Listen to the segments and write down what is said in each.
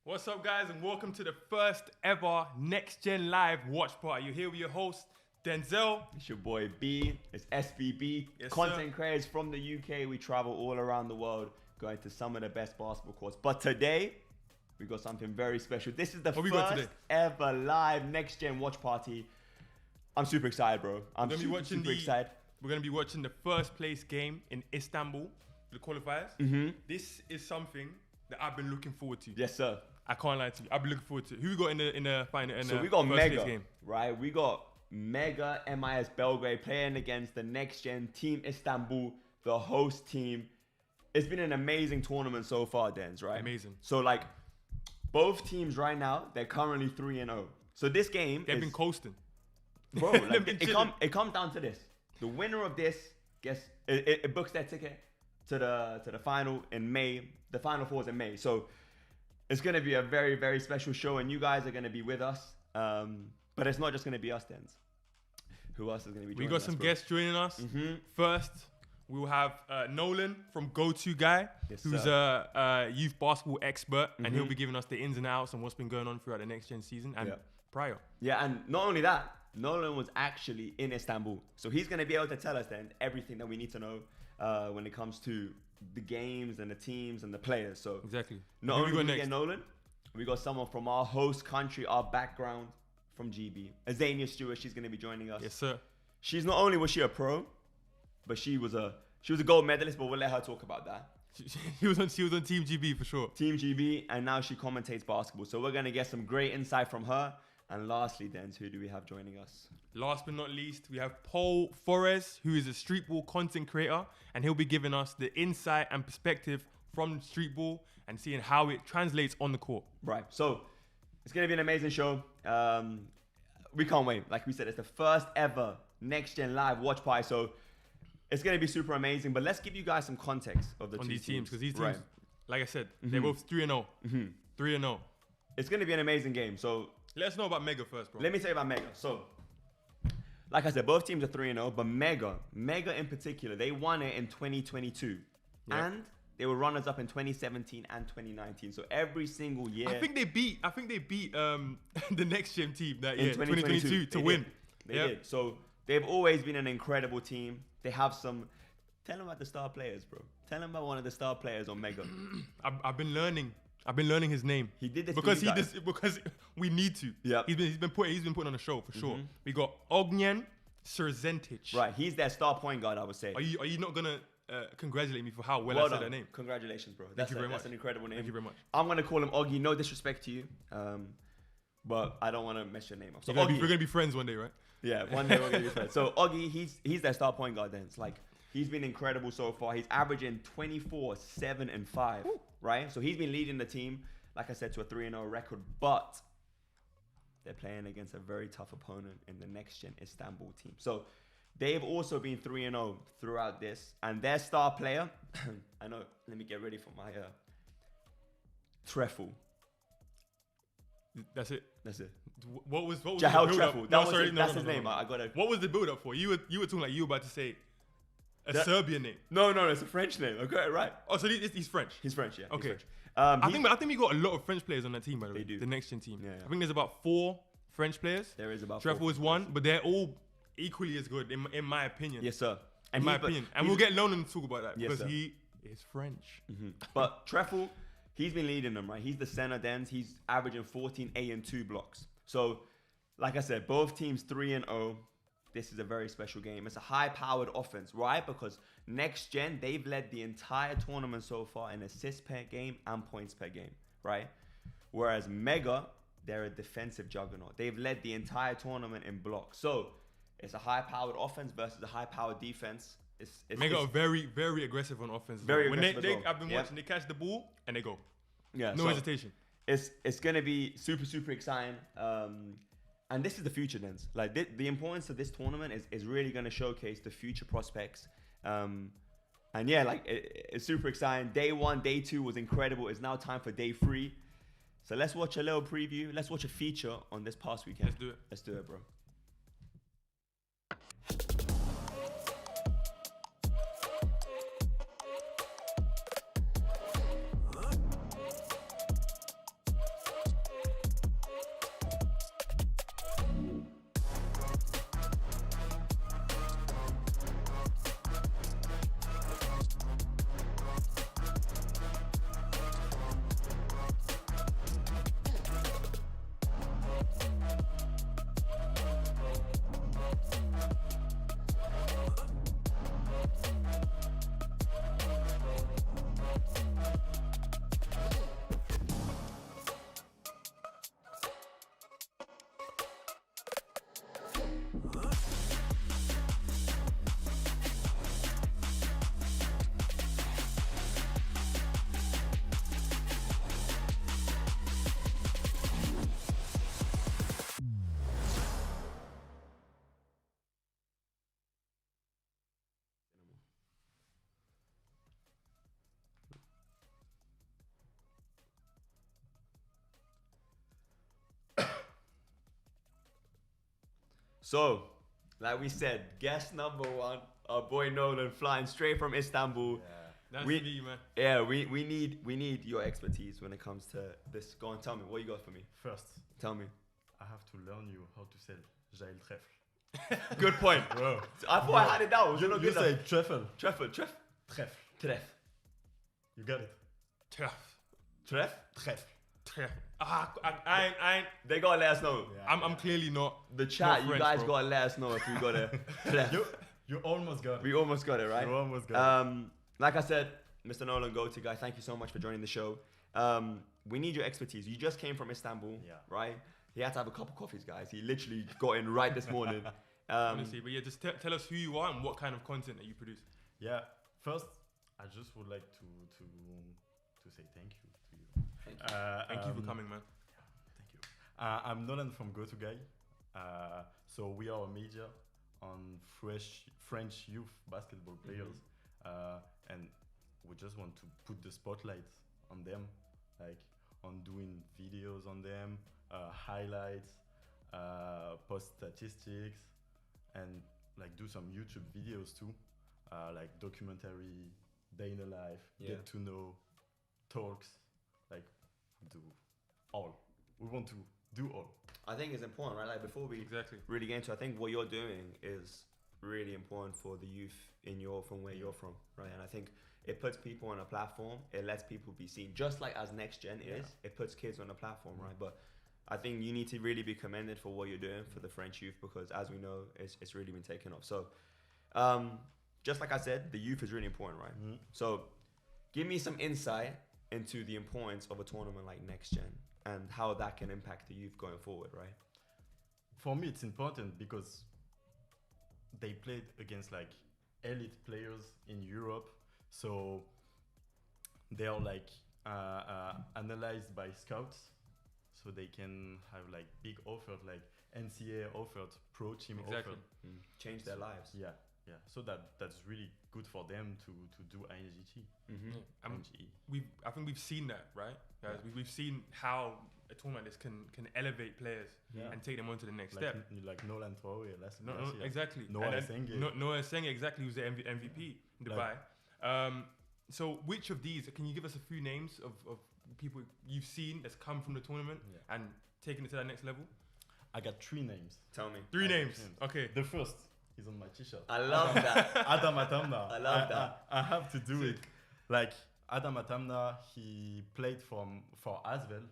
What's up, guys, and welcome to the first ever NextGen Live watch party. You're here with your host, Denzel. It's your boy B. It's SBB. Yes, Content creators from the UK. We travel all around the world, going to some of the best basketball courts. But today, we got something very special. This is the first ever live NextGen watch party. I'm super excited, bro. I'm super excited. We're going to be watching the first place game in Istanbul, the qualifiers. This is something that I've been looking forward to. Yes, sir. I can't lie to you. I've been looking forward to it. Who we got in the final? So we got Mega, right? We got Mega MIS Belgrade playing against the NextGen Team Istanbul, the host team. It's been an amazing tournament so far, Dens, right? Amazing. So like, both teams right now, they're currently 3-0. So this game They've been coasting. Bro, like it comes down to this. The winner of this it books their ticket to the final in May. The final four is in May. So it's going to be a very, very special show, and you guys are going to be with us. But it's not just going to be us, Dens. Who else is going to be joining us? We got some guests joining us. First, we will have Nolan from Go-To Guy, who's a youth basketball expert, and he'll be giving us the ins and outs and what's been going on throughout the NextGen season and prior. Yeah, and not only that, Nolan was actually in Istanbul. So he's going to be able to tell us then everything that we need to know when it comes to the games and the teams and the players. So exactly. Not only do we get Nolan, we got someone from our host country, our background from GB. Azania Stewart, she's going to be joining us. Yes, sir. She's not only was she a pro, but she was a gold medalist, but we'll let her talk about that. She was on Team GB for sure. Team GB, and now she commentates basketball. So we're going to get some great insight from her. And lastly, Dens, who do we have joining us? Last but not least, we have Paul Flores, who is a streetball content creator, and he'll be giving us the insight and perspective from streetball and seeing how it translates on the court. Right. So it's going to be an amazing show. We can't wait. Like we said, it's the first ever NextGen Live watch party. So it's going to be super amazing. But let's give you guys some context of the two teams. Because these teams, like I said, they're both 3-0. 3-0. It's going to be an amazing game. So let us know about Mega first, bro. Let me tell you about Mega. So, like I said, both teams are 3-0, but Mega in particular, they won it in 2022. Yep. And they were runners-up in 2017 and 2019. So every single year. I think they beat the NextGen team that year, 2022 to win. They did. So they've always been an incredible team. They have some. Tell them about the star players, bro. Tell them about one of the star players on Mega. I've been learning his name. He did this because we need to. Yeah. He's been putting on a show for sure. We got Ognjen Srzentic. Right. He's their star point guard, I would say. Are you not gonna congratulate me for how well I said that name? Congratulations, bro. Thank you very much. That's an incredible name. Thank you very much. I'm gonna call him Oggy. No disrespect to you, but I don't want to mess your name up. So we're gonna be friends one day, right? Yeah, one day we're gonna be friends. So Oggy, he's their star point guard. Then it's like he's been incredible so far. He's averaging 24, 7, and 5. Ooh. Right. So he's been leading the team, like I said, to a 3-0 record, but they're playing against a very tough opponent in the NextGen Istanbul team. So they've also been 3-0 throughout this, and their star player, I know, let me get ready for my treble. That's it. What was Jahel Treffel. That's his name. I got it. What was the build up for? You were talking like you were about to say a Serbian name. No, it's a French name. I got it right. Oh, so he's French. He's French, yeah. Okay. French. I think we got a lot of French players on that team, by the way. They do. The NextGen team. Yeah. I think there's about 4 French players. There is about Treffel is one, but they're all equally as good in my opinion. Yes, sir. In my opinion. And we'll get Nolan to talk about that because he is French. But Treffel, he's been leading them, right? He's the center Dens. He's averaging 14, 8, and 2 blocks. So, like I said, both teams 3-0. This is a very special game. It's a high-powered offense, right? Because NextGen, they've led the entire tournament so far in assists per game and points per game, right? Whereas Mega, they're a defensive juggernaut. They've led the entire tournament in blocks. So it's a high-powered offense versus a high-powered defense. Mega are very, very aggressive on offense. Very aggressive. I've been watching. They catch the ball and they go. Yeah. No hesitation. It's gonna be super, super exciting. And this is the future, then. Like the importance of this tournament is really going to showcase the future prospects. And yeah, like it's super exciting. Day 1, day 2 was incredible. It's now time for day 3. So let's watch a little preview. Let's watch a feature on this past weekend. Let's do it, bro. So, like we said, guest number 1, our boy Nolan, flying straight from Istanbul. That's me, man. Yeah, we need your expertise when it comes to this. Go on, tell me, what you got for me? First, Tell me. I have to learn you how to say Jail Trèfle. Good point. Bro. I thought I had it down. You say Trèfle. Trèfle. Trèfle. Tref. You got it. Tref. Tref? Trèfle. Tref. I ain't. They gotta let us know. Yeah. I'm clearly not. The chat, French, you guys bro. gotta let us know if we got a Tref. You almost got it. We almost got it, right? You almost got it. Like I said, Mr. Nolan, go-to guy, thank you so much for joining the show. We need your expertise. You just came from Istanbul, right? He had to have a couple coffees, guys. He literally got in right this morning. Honestly, but yeah, just tell us who you are and what kind of content that you produce. Yeah. First, I just would like to say thank you to you. Thank you for coming, man. Thank you. I'm Nolan from Go To Guy. So we are a media on French youth basketball players, and we just want to put the spotlight on them, like on doing videos on them, highlights, post statistics, and like do some YouTube videos too, like documentary, day in the life, get to know, talks, like do all. We want to do all. I think it's important, right? Like before we really get into it, I think what you're doing is really important for the youth from where you're from, right? And I think it puts people on a platform. It lets people be seen, just like as NextGen is. It puts kids on a platform, right? But I think you need to really be commended for what you're doing for the French youth, because as we know, it's really been taken off. So, just like I said, the youth is really important, right? So, give me some insight into the importance of a tournament like NextGen and how that can impact the youth going forward, right? For me, it's important because they played against like elite players in Europe, so they are like analyzed by scouts, so they can have like big offers, like NCAA offered, pro team offered, change their lives. Yeah. So that's really good for them to do INGT. I think we've seen that, right? Guys? We've seen how a tournament like this can elevate players and take them on to the next step. Like Nolan Traoré last year. Exactly. Noah Senge. Noah Senge, exactly, who's the MVP in Dubai. So which of these, can you give us a few names of people you've seen that's come from the tournament and taken it to that next level? I got 3 names. Tell me. 3 names. Okay. The first is on my t-shirt. I love that. Adam Atamna. I love that. I have to do it. Like Adam Atamna, he played for Asvel,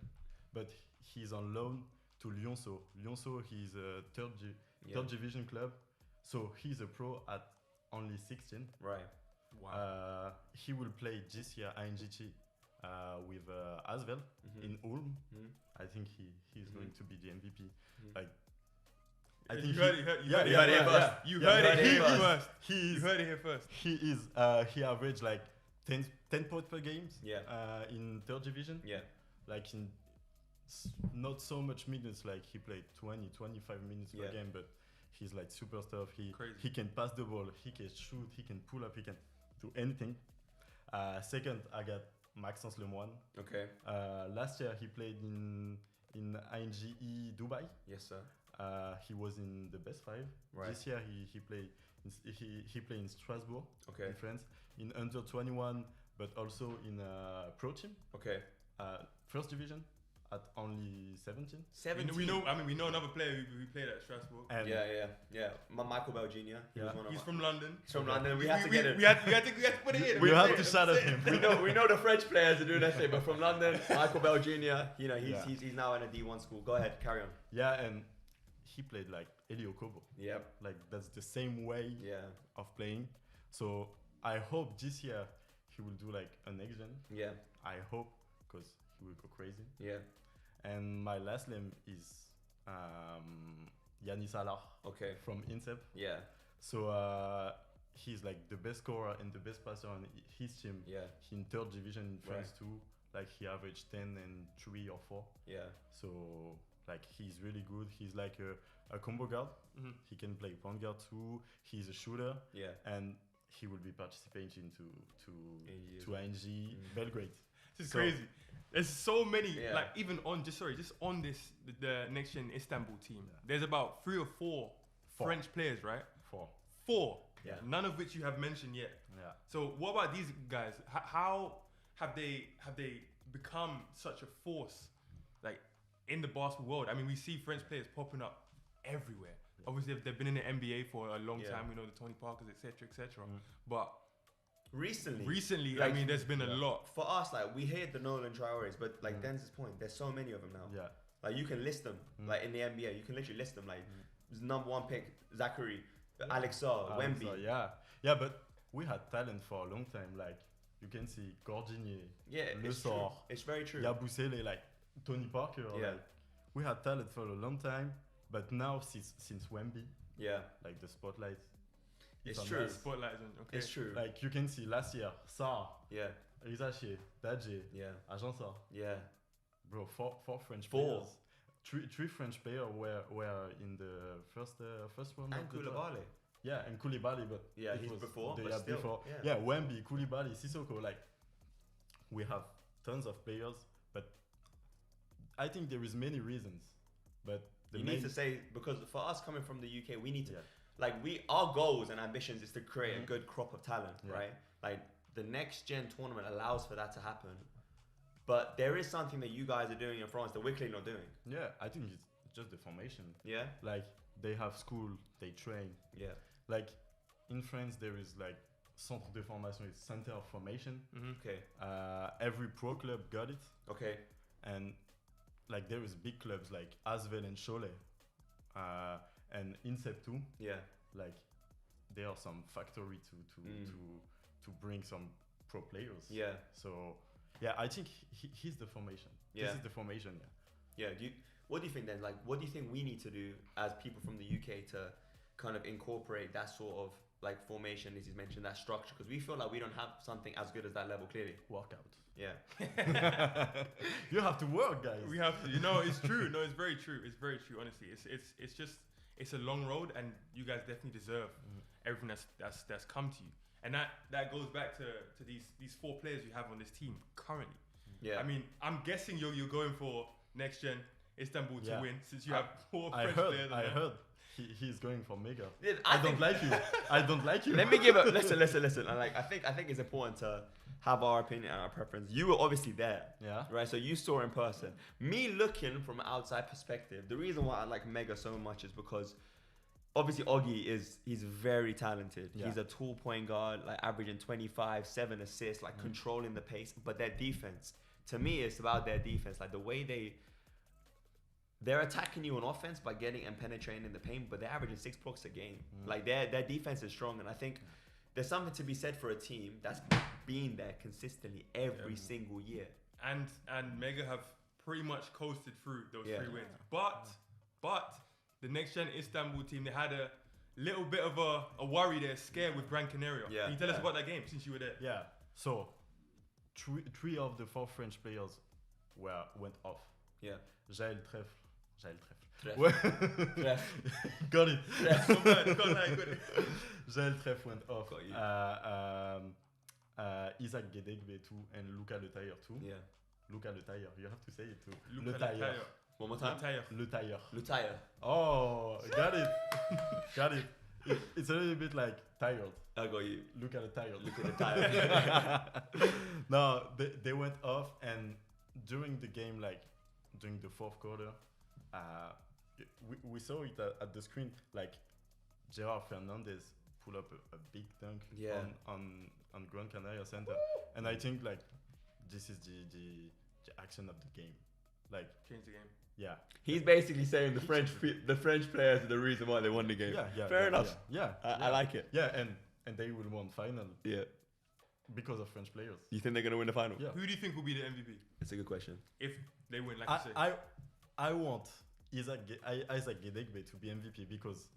but he's on loan to Lyonceau. Lyonceau, he's a third division club, so he's a pro at only 16. Right. Wow. He will play this year INGT with Asvel in Ulm. I think he's going to be the MVP. Like, I think you heard it here first. He is. He averaged like 10 points per game. In third division. Like in not so much minutes. Like he played 20-25 minutes per game, but he's like super stuff. He can pass the ball. He can shoot. He can pull up. He can do anything. Second, I got Maxence Lemoine. Okay. Last year he played in INGE Dubai. Yes, sir. He was in the best 5. Right. This year he played in Strasbourg, in France, in under 21, but also in pro team. Okay. First division at only 17. We know another player who played at Strasbourg. And Michael Bell Jr. He's from London. He's from London. We had to get it. We had to put it in. We have to shout at him. we know the French players are doing that thing, but from London, Michael Bell Jr. You know, he's now in a D1 school. Go ahead, carry on. Yeah, and he played like Elio Kobo. Yep. Like that's the same way of playing. So I hope this year he will do like a NextGen. Yeah. I hope, because he will go crazy. Yeah. And my last name is Yanis Alar. Okay. From INSEP. Yeah. So he's like the best scorer and the best passer on his team. Yeah. In third division in France too. Like he averaged 10 and 3 or 4. Yeah. So like he's really good. He's like a combo guard. He can play point guard too. He's a shooter. Yeah. And he will be participating to ING Belgrade. This is crazy. There's so many, like even on just on this the NextGen Istanbul team. There's about 3 or 4 French players, right? 4. 4. Yeah. None of which you have mentioned yet. Yeah. So what about these guys? How have they become such a force, like in the basketball world? I mean, we see French players popping up everywhere. Yeah. Obviously, they've been in the NBA for a long time. We know the Tony Parkers, etc., etc. But recently, like, I mean, there's been a lot. For us, like, we hear the Nolan Traorés, but like Denz's point, there's so many of them now. Yeah. Like, you can list them. Like in the NBA, you can literally list them. Like number 1 pick, Zachary, Alexander, Wemby. Yeah, but we had talent for a long time. Like, you can see Gordinier, Le Sort, it's very true. Yabusele, like Tony Parker. Yeah. Like, we had talent for a long time, but now since Wemby, like the spotlight. It's true. Spotlight is on. Okay. It's true. Like, you can see last year, Sarr, Rizaché, Dadje, Agença. Yeah. Bro, four French players. Three French players were in the first round. And Koulibaly. Yeah, and Koulibaly, but he's before. The but year still, before. Yeah, Wemby, Koulibaly, Sissoko. Like, we have tons of players, but I think there is many reasons. But you need to say, because for us coming from the UK, we need to like our goals and ambitions is to create a good crop of talent, right? Like, the next gen tournament allows for that to happen. But there is something that you guys are doing in France that we're clearly not doing. Yeah, I think it's just the formation. Yeah. Like, they have school, they train. Yeah. Like, in France, there is like centre de formation, it's center of formation. Okay. Every pro club got it. Okay. And like, there is big clubs like Asvel and Cholet, and Incep too. Yeah. Like, there are some factory to bring some pro players. Yeah. So yeah, I think he's the formation. Yeah. This is the formation. Yeah. What do you think then? Like, what do you think we need to do as people from the UK to kind of incorporate that sort of like formation, as you mentioned, that structure? Because we feel like we don't have something as good as that level, clearly. Workout. Yeah. You have to work, guys. We have to. You know, it's true. No, it's very true. It's very true. Honestly, it's just a long road, and you guys definitely deserve everything that's come to you. And that goes back to these 4 players you have on this team currently. Yeah. I mean, I'm guessing you're going for next gen Istanbul to win, since you have 4 French players. I heard he's going for Mega. Yeah, I don't like you. I don't like you. Let me give it. Listen. I think it's important to have our opinion and our preference. You were obviously there. Yeah. Right. So you saw in person. Me looking from an outside perspective, the reason why I like Mega so much is because obviously Oggy he's very talented. Yeah. He's a tall point guard, like averaging 25, 7 assists, like controlling the pace. But their defense, to me, it's about their defense. Like, the way they're attacking you on offense by getting and penetrating in the paint, but they're averaging 6 blocks a game. Like, their defense is strong, and I think there's something to be said for a team that's been there consistently every single year. And Mega have pretty much coasted through those 3 wins. But the next gen Istanbul team, they had a little bit of a worry there, scare with Gran Canaria. Yeah. Can you tell us about that game since you were there? Yeah. So, 3 of the 4 French players went off. Yeah. Jaël Trèfle. Trèfle. Got it. Good. Jaël Trèfle went off. Got you. Isaac Gedegbe too, and Luca Le Tailleur too. Yeah. Luca Le Tailleur, you have to say it too. Luca Le Tailleur. One more time. Le Tailleur. Lutaya. Oh, got it. Got it. It's a little bit like tired. I got you. Look at the tired. Look at the tire. No, they went off, and during the game, like during the 4th quarter, we saw it at the screen. Like, Gerard Fernandez pull up a big dunk on Gran Canaria Center, and I think like this is the action of the game. Like, change the game. Yeah. He's basically saying the French players are the reason why they won the game. Yeah. Fair enough. Yeah. I like it. Yeah, and they will win final. Yeah. Because of French players. You think they're gonna win the final? Yeah. Who do you think will be the MVP? It's a good question. If they win, like you say. I want Isaac Gedegbe to be MVP because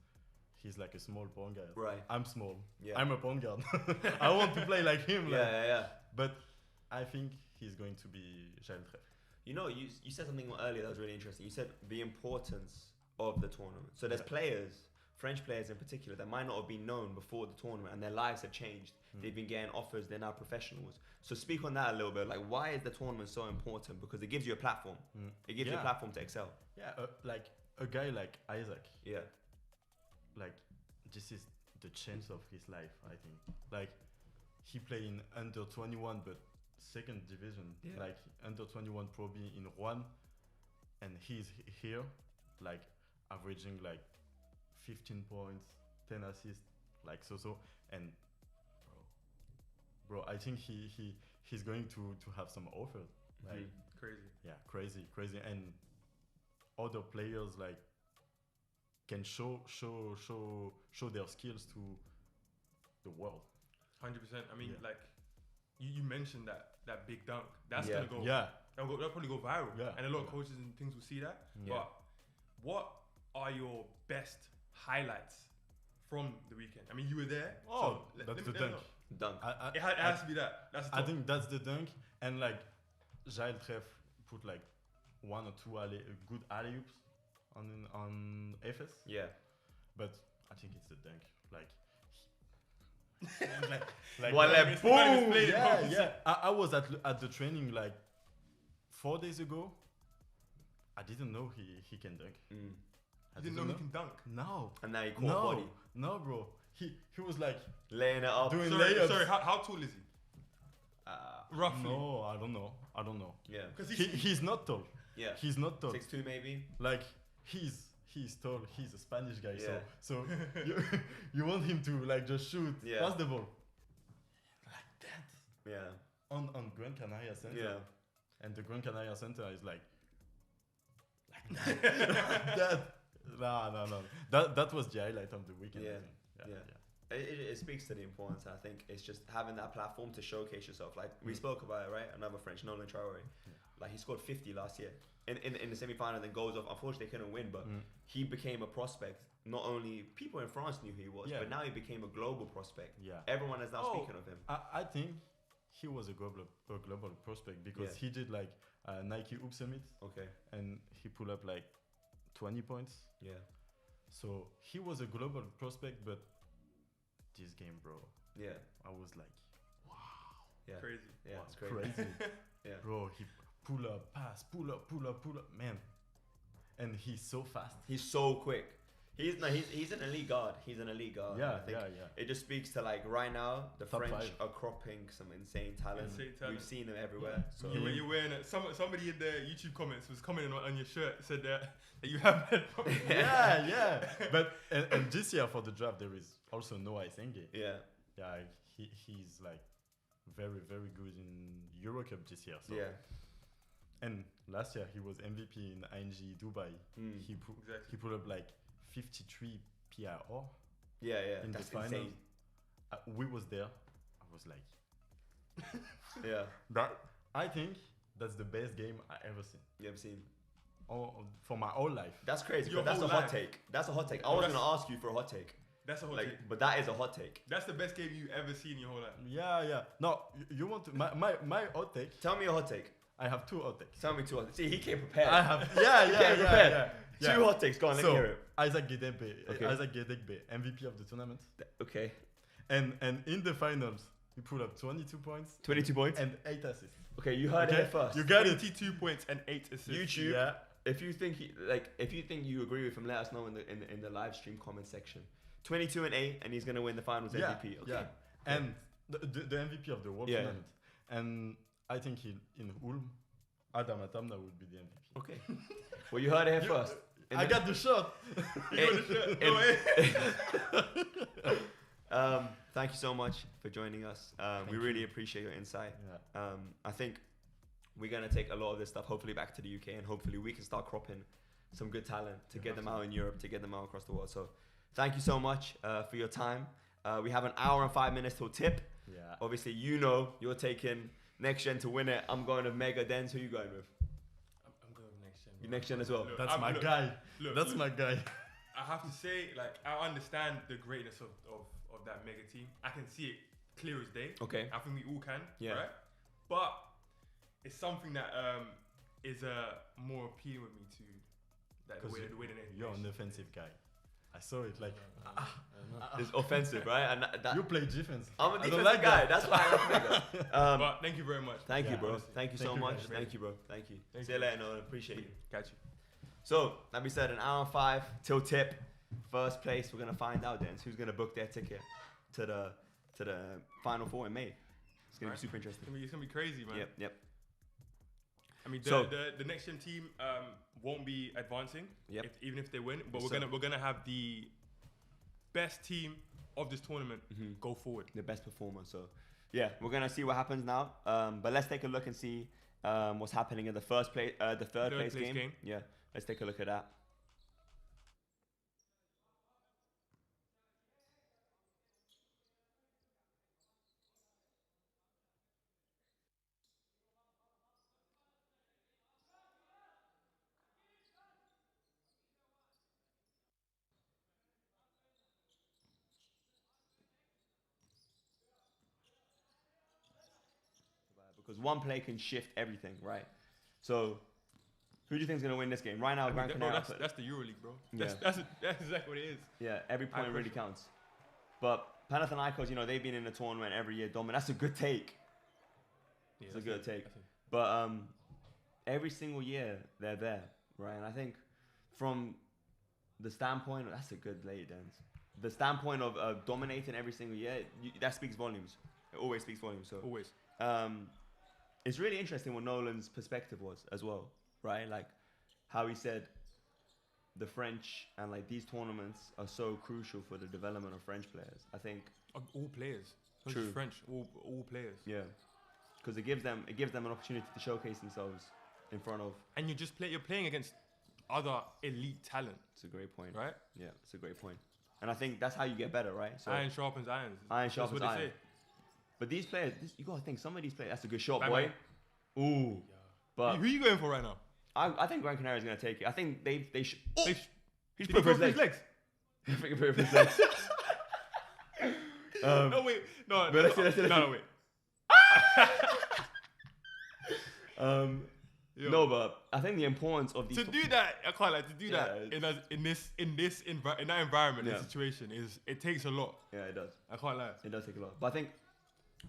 he's like a small point guard. Right. I'm small. Yeah. I'm a point guard. I want to play like him. Yeah. But I think he's going to be Jaël Trèfle. You know, you said something earlier that was really interesting. You said the importance of the tournament. So there's players, French players in particular, that might not have been known before the tournament, and their lives have changed. They've been getting offers. They're now professionals. So speak on that a little bit. Like, why is the tournament so important? Because it gives you a platform. It gives you a platform to excel. Yeah, like a guy like Isaac. Yeah. like this is the chance of his life. I think like he played in under 21, but second division, like under 21 Pro B in Rouen, and he's here, like averaging like 15 points, 10 assists, like so, and bro, I think he's going to have some offers. Like crazy, and other players like can show their skills to the world. 100%. I mean, like you mentioned that big dunk. That's gonna go. That'll probably go viral. And a lot of coaches and things will see that. But what are your best highlights from the weekend? I mean, you were there. Oh, so that's the dunk. It has to be that. That's the top. I think that's the dunk, and like Jael Treff put like 1 or 2 good alley-oops on FS. Yeah. But I think it's the dunk. Boom! Yeah. I was at the training like 4 days ago. I didn't know he can dunk. I didn't know he can dunk. No. And now he caught body. No, bro. He was like laying it up. Doing layups. Sorry, how tall is he? Roughly. No, I don't know. Yeah. Because he's not tall. Yeah. He's not tall. 6'2" maybe. Like he's tall. He's a Spanish guy. Yeah. So you want him to like just shoot pass the ball like that. Yeah. On Gran Canaria Center. Yeah. And the Gran Canaria Center is like that. No. That was the highlight of the weekend. Yeah. It speaks to the importance. I think it's just having that platform to showcase yourself. Like we spoke about it, right? Another French, Nolan. Like he scored 50 last year in the semi-final, then goes off. Unfortunately, they couldn't win, but he became a prospect. Not only people in France knew who he was, but now he became a global prospect. Yeah, everyone is now speaking of him. I think he was a global prospect because he did like Nike Hoop Summit. Okay, and he pulled up like 20 points. Yeah, so he was a global prospect, but this game, bro. Yeah, I was like, wow. Yeah, crazy. Yeah, wow, it's crazy. Yeah, bro. He pull up, pass, pull up, man. And he's so fast. He's so quick. He's an elite guard. He's an elite guard. Yeah, I think it just speaks to like right now the Top French 5 are cropping some insane talent. We've seen them everywhere. So you're wearing it. Somebody in the YouTube comments was commenting on your shirt, said that you have it. yeah. But and this year for the draft there is also Noah Isenge. Yeah. He's like very, very good in Euro Cup this year. So. Yeah. And last year he was MVP in ING Dubai. He put up like 53 PRO. Yeah. In the final. We was there. I was like, yeah. I think that's the best game I ever seen. You ever seen? For my whole life. That's crazy. That's a hot take. That's a hot take. I was gonna ask you for a hot take. That's a hot take. But that is a hot take. That's the best game you've ever seen in your whole life. Yeah. No, you want to, my hot take? Tell me your hot take. I have 2 hot takes. Tell me 2 hot takes. See, he came prepared. I have, yeah. 2 hot takes. Go on, let me hear it. Isaac Gedegbe, MVP of the tournament. Okay. And in the finals, he put up 22 points. 22 points? And 8 assists. Okay, you heard it first. You got 22 points and 8 assists. YouTube. Yeah. If you think you agree with him, let us know in the live stream comment section. 22 and 8, and he's gonna win the finals MVP. Okay. Yeah. And the MVP of the world tournament. And I think in Ulm, Adam Atamna would be the MVP. Okay. Well, you heard it here first. I got the shot. Thank you so much for joining us. We really appreciate your insight. Yeah. I think we're going to take a lot of this stuff hopefully back to the UK, and hopefully we can start cropping some good talent to get them out in Europe, to get them out across the world. So thank you so much for your time. We have an hour and 5 minutes till tip. Yeah. Obviously, you're taking NextGen to win it. I'm going with Mega Dens. Who are you going with? I'm going with NextGen. You NextGen as well? That's my guy. That's my guy. I have to say, like, I understand the greatness of that Mega team. I can see it clear as day. Okay. I think we all can. Yeah. Right? But it's something that is more appealing with me to like, the way the name. You're an offensive guy. I saw it like it's offensive, right? And that you play defense. I'm a defensive guy. That's why I love Mega. But thank you very much. Thank you, bro. Honestly. Thank you so much. Thank you, bro. Thank you. See you later, Nolan. Appreciate you. Got you. So, like we said, an hour and 5 till tip. first place, we're gonna find out then who's gonna book their ticket to the Final Four in May. It's gonna be super interesting. It's gonna be crazy, man. Yep. I mean, the next gen team won't be advancing, even if they win. But we're gonna have the best team of this tournament go forward. The best performer. So, yeah, we're gonna see what happens now. But let's take a look and see what's happening in the third place game. Yeah, let's take a look at that. Because one play can shift everything, right? So, who do you think is going to win this game? Right now, that's the EuroLeague, bro. That's exactly what it is. Yeah, every point really counts. But Panathinaikos, they've been in the tournament every year. That's a good take. Yeah, it's a good take. But every single year, they're there, right? And I think from the standpoint, that's a good late dance. The standpoint of dominating every single year, that speaks volumes. It always speaks volumes. So always. It's really interesting what Nolan's perspective was as well, right? Like how he said the French and like these tournaments are so crucial for the development of French players. I think all players, not True. just French, all players. Yeah, because it gives them an opportunity to showcase themselves in front of. And you're playing against other elite talent. It's a great point, right? Yeah, it's a great point. And I think that's how you get better, right? So iron sharpens iron. Iron sharpens iron. Say. But these players, you gotta think some of these players. That's a good shot, boy. Ooh. Yeah. But who are you going for right now? I think Gran Canaria is gonna take it. I think they should. Oh! He's put for his legs. He's put for his legs. No wait, no. But let's see. No wait. No, but I think the importance of these to do that, I can't like to do that in that environment, this situation it takes a lot. Yeah, it does. I can't lie. It does take a lot. But I think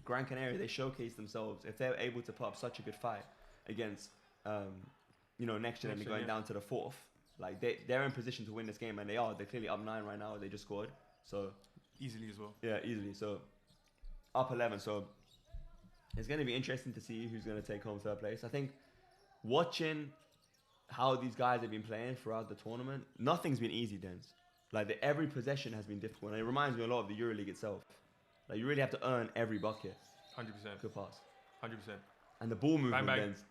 Gran Canaria, they showcase themselves if they're able to put up such a good fight against NextGen and they're going down to the fourth. Like they're in position to win this game, and they are. They're clearly up 9 right now. They just scored, so easily as well. Yeah, easily. So up 11. So it's going to be interesting to see who's going to take home third place. I think watching how these guys have been playing throughout the tournament, nothing's been easy, Dens. Like every possession has been difficult, and it reminds me a lot of the EuroLeague itself. Like you really have to earn every bucket. 100%. Good pass. 100%. And the ball movement, Dens.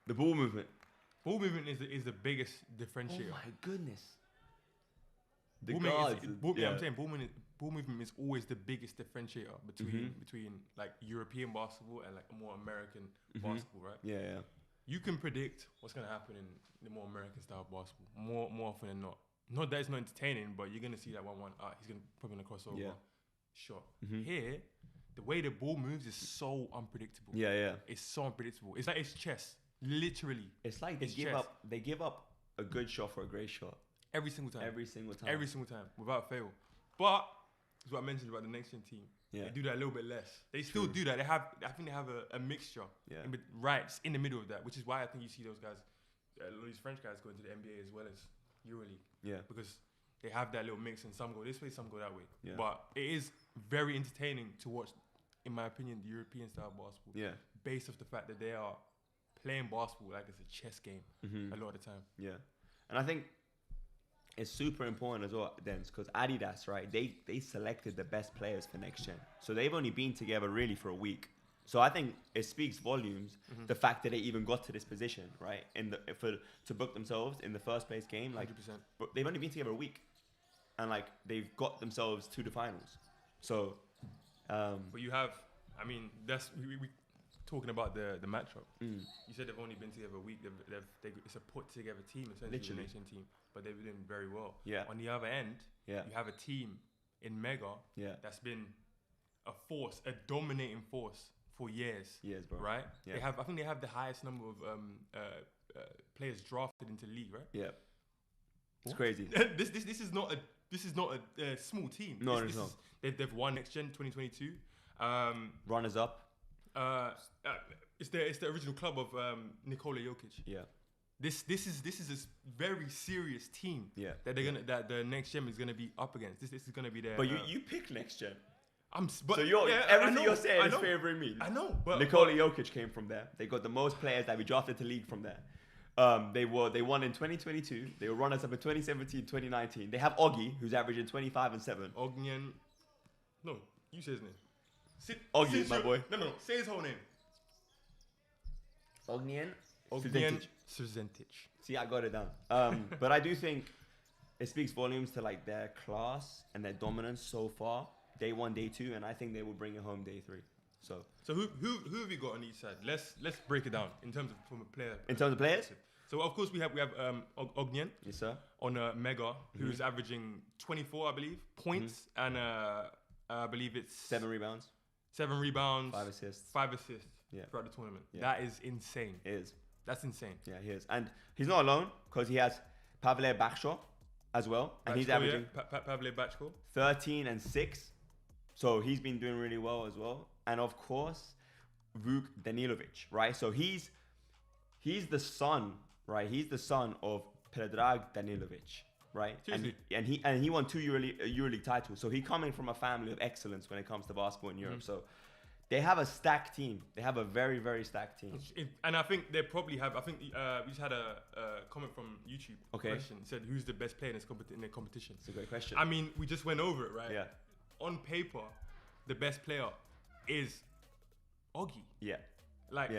The ball movement. Ball movement is the biggest differentiator. Oh my goodness. The guards. I'm saying ball movement is always the biggest differentiator between like European basketball and like more American basketball, right? Yeah. You can predict what's gonna happen in the more American style basketball more often than not. Not that it's not entertaining, but you're gonna see that 1-1. He's gonna put in a crossover. Yeah. Shot. Here, the way the ball moves is so unpredictable. Yeah. It's so unpredictable. It's like it's chess. Literally. It's like they give up a good shot for a great shot. Every single time. Every single time. Without fail. But it's what I mentioned about the next gen team. Yeah. They do that a little bit less. They still do that. I think they have a mixture. Yeah. In the middle of that, which is why I think you see those guys, these French guys go into the NBA as well as EuroLeague. Yeah. Because they have that little mix and some go this way, some go that way. Yeah. But it is very entertaining to watch, in my opinion, the European style basketball. Yeah. Based off the fact that they are playing basketball like it's a chess game a lot of the time. Yeah. And I think it's super important as well, Dens, because Adidas, right, they selected the best players for next gen. So they've only been together really for a week. So I think it speaks volumes, the fact that they even got to this position, right, to book themselves in the first place game. Like, 100%. But they've only been together a week, and like they've got themselves to the finals. So, but you have, I mean, that's we talking about the matchup. You said they've only been together a week. It's a put together team, essentially, the nation team, but they've been doing very well. Yeah. On the other end, yeah, you have a team in Mega that's been a dominating force for years. Years, bro. Right? Yeah. I think they have the highest number of players drafted into league, right? Yeah. It's crazy. This is not a small team. No, it's not. They've won Next Gen 2022. Runners up. It's the original club of Nikola Jokic. Yeah. This is a very serious team. Yeah. That the next gen is gonna be up against. This is gonna be their. But you pick next gen. But so everything you're saying is favouring me. I know, but Nikola Jokic came from there. They got the most players that we drafted to league from there. They won in 2022. They were runners up in 2017, 2019. They have Oggy, who's averaging 25 and 7. Ognian. No, you say his name. Oggy, my boy. No. Say his whole name. Ognian Suzentic. See, I got it down. But I do think it speaks volumes to like their class and their dominance so far. Day 1, day 2, and I think they will bring it home day 3. So who have you got on each side? Let's break it down in terms of from a player. In terms of players? So of course we have Ognian. Yes, sir. On Mega, who's averaging 24, I believe, points, and I believe it's 7 rebounds. 7 rebounds. 5 assists. 5 assists. Yeah. Throughout the tournament. Yeah. That is insane. It is. That's insane. Yeah, he is, and he's not alone because he has Pavle Bakshaw as well, and he's averaging Pavle Bakshaw 13 and 6. So he's been doing really well as well. And of course, Vuk Danilovic, right? So he's the son, right? He's the son of Predrag Danilovic, right? Seriously? And he won 2 EuroLeague titles. So he's coming from a family of excellence when it comes to basketball in Europe. So they have a stacked team. They have a very, very stacked team. And I think they probably have. I think we just had a comment from YouTube. Okay. Question said, "Who's the best player in the competition?" It's a great question. I mean, we just went over it, right? Yeah. On paper, the best player is Oggy. Yeah. Like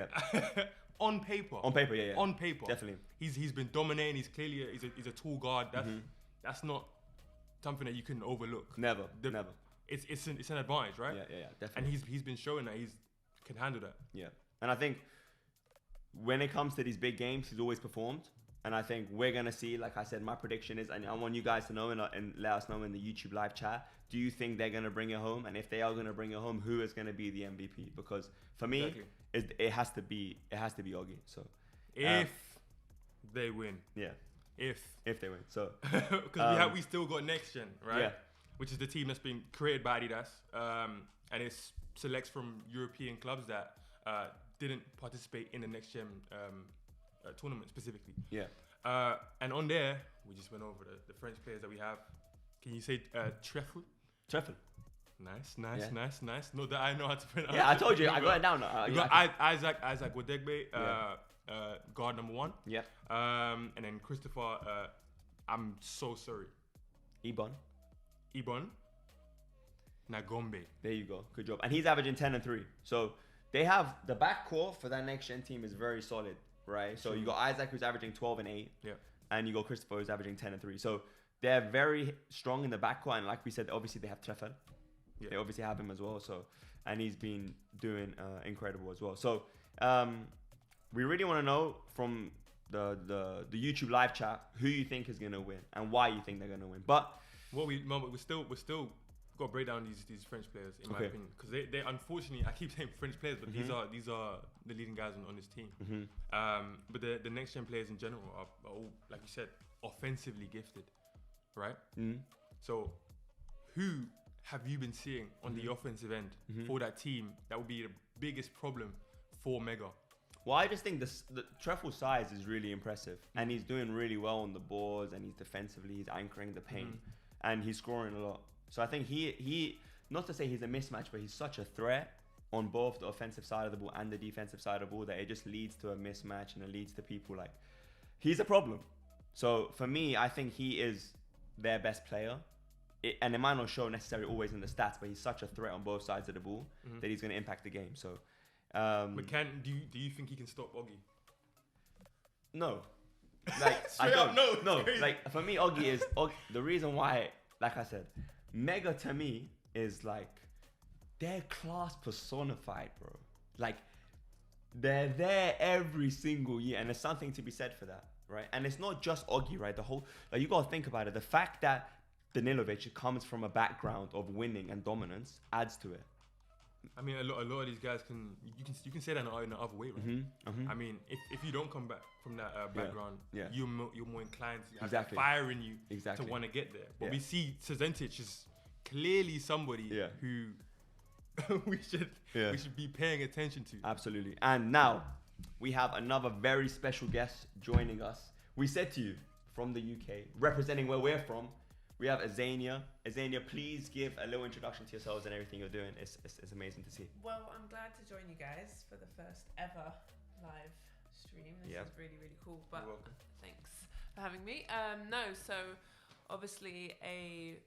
on paper. On paper, yeah. On paper, definitely. He's been dominating. He's clearly he's a tall guard. That's not something that you can overlook. Never. It's an advantage, right? Yeah, definitely. And he's been showing that he can handle that. Yeah, and I think when it comes to these big games, he's always performed. And I think we're gonna see, like I said, my prediction is, and I want you guys to know and let us know in the YouTube live chat. Do you think they're gonna bring it home? And if they are gonna bring it home, who is gonna be the MVP? Because for me, it has to be Oggy. So if they win, if they win, so because we still got next gen, right? Yeah. Which is the team that's been created by Adidas, and it selects from European clubs that didn't participate in the next gen tournament specifically. Yeah. And on there, we just went over the French players that we have. Can you say Treffel? Treffel. Nice. Not that I know how to pronounce. Yeah, I told you. I got it down. You got Isaac Wadegbe, guard number 1. Yeah. And then Christopher. I'm so sorry. Ibon Nagombe. There you go. Good job. And he's averaging 10 and 3. So they have the backcourt for that next gen team is very solid, right? So you got Isaac who's averaging 12 and 8. Yeah. And you got Christopher who's averaging 10 and 3. So they're very strong in the backcourt. And like we said, obviously they have Treffel. Yeah. They obviously have him as well. So, and he's been doing incredible as well. So we really want to know from the YouTube live chat who you think is going to win and why you think they're going to win. But we still got to break down these French players in my opinion, because they unfortunately, I keep saying French players, but these are the leading guys on this team. But the next gen players in general are all, like you said, offensively gifted, right? So who have you been seeing on the offensive end for that team that would be the biggest problem for Mega? Well, I just think the Treffel's size is really impressive, and he's doing really well on the boards, and he's defensively, he's anchoring the paint, and he's scoring a lot. So I think he not to say he's a mismatch, but he's such a threat on both the offensive side of the ball and the defensive side of the ball that it just leads to a mismatch, and it leads to people like, he's a problem. So for me, I think he is their best player. And it might not show necessarily always in the stats, but he's such a threat on both sides of the ball that he's going to impact the game. So, but do you think he can stop Oggy? No, like Straight up, no. Like for me, Oggy is the reason why. Like I said, Mega to me is like their class personified, bro. Like they're there every single year, and there's something to be said for that, right? And it's not just Oggy, right? The whole, like, you gotta think about it. The fact that Danilovic comes from a background of winning and dominance adds to it. I mean, a lot of these guys you can say that in the other way, right? I mean, if you don't come back from that background, you're more inclined to have that fire in you to want to get there. But we see Suzentic is clearly somebody who we should be paying attention to. Absolutely. And now we have another very special guest joining us. We said to you, from the UK, representing where we're from, we have Azania. Azania, please give a little introduction to yourselves and everything you're doing. It's amazing to see. Well, I'm glad to join you guys for the first ever live stream. This is really, really cool. But thanks for having me. So obviously a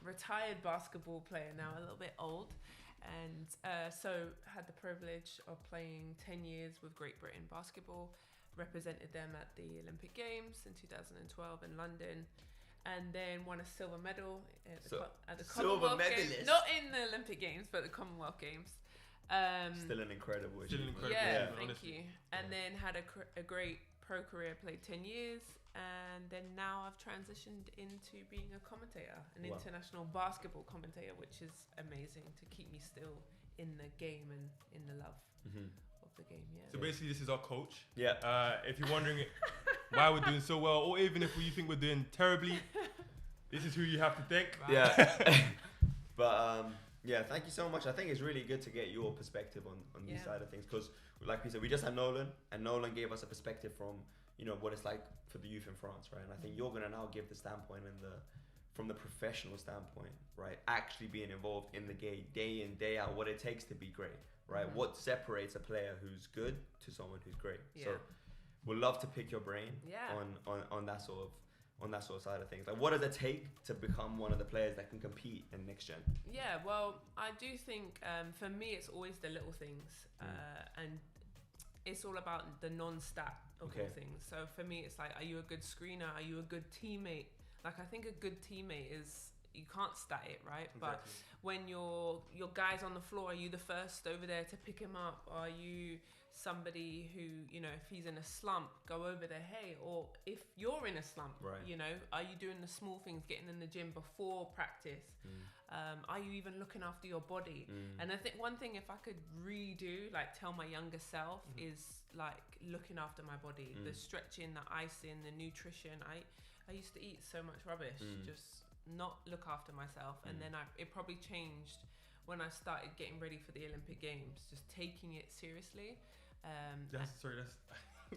retired basketball player now, a little bit old. And so had the privilege of playing 10 years with Great Britain basketball, represented them at the Olympic Games in 2012 in London, and then won a silver medal at the Commonwealth Games. Not in the Olympic Games, but the Commonwealth Games. Still an incredible achievement. Yeah, thank you. And then had a great pro career, played 10 years, and then now I've transitioned into being a commentator, an international basketball commentator, which is amazing to keep me still in the game and in the love of the game. Yeah. So basically, this is our coach. Yeah. If you're wondering why we're doing so well, or even if you think we're doing terribly, this is who you have to thank. Right. Yeah. But yeah, thank you so much. I think it's really good to get your perspective on this side of things, because like we said, we just had Nolan, and Nolan gave us a perspective from what it's like for the youth in France, right? And I think you're gonna now give the standpoint from the professional standpoint, right? Actually being involved in the game day in, day out, what it takes to be great, right? What separates a player who's good to someone who's great. Yeah. So we'd love to pick your brain on that sort of side of things. Like, what does it take to become one of the players that can compete in next gen? Yeah, well, I do think for me it's always the little things, and it's all about the non-stat of all things. So for me, it's like, are you a good screener? Are you a good teammate? Like, I think a good teammate is, you can't stat it, right? Exactly. But when your guy's on the floor, are you the first over there to pick him up? Are you somebody who, if he's in a slump, go over there, hey? Or if you're in a slump, right. Are you doing the small things, getting in the gym before practice? Are you even looking after your body? And I think one thing, if I could redo, like tell my younger self, is like looking after my body, the stretching, the icing, the nutrition. I used to eat so much rubbish, just not look after myself. And then it probably changed when I started getting ready for the Olympic Games, just taking it seriously. I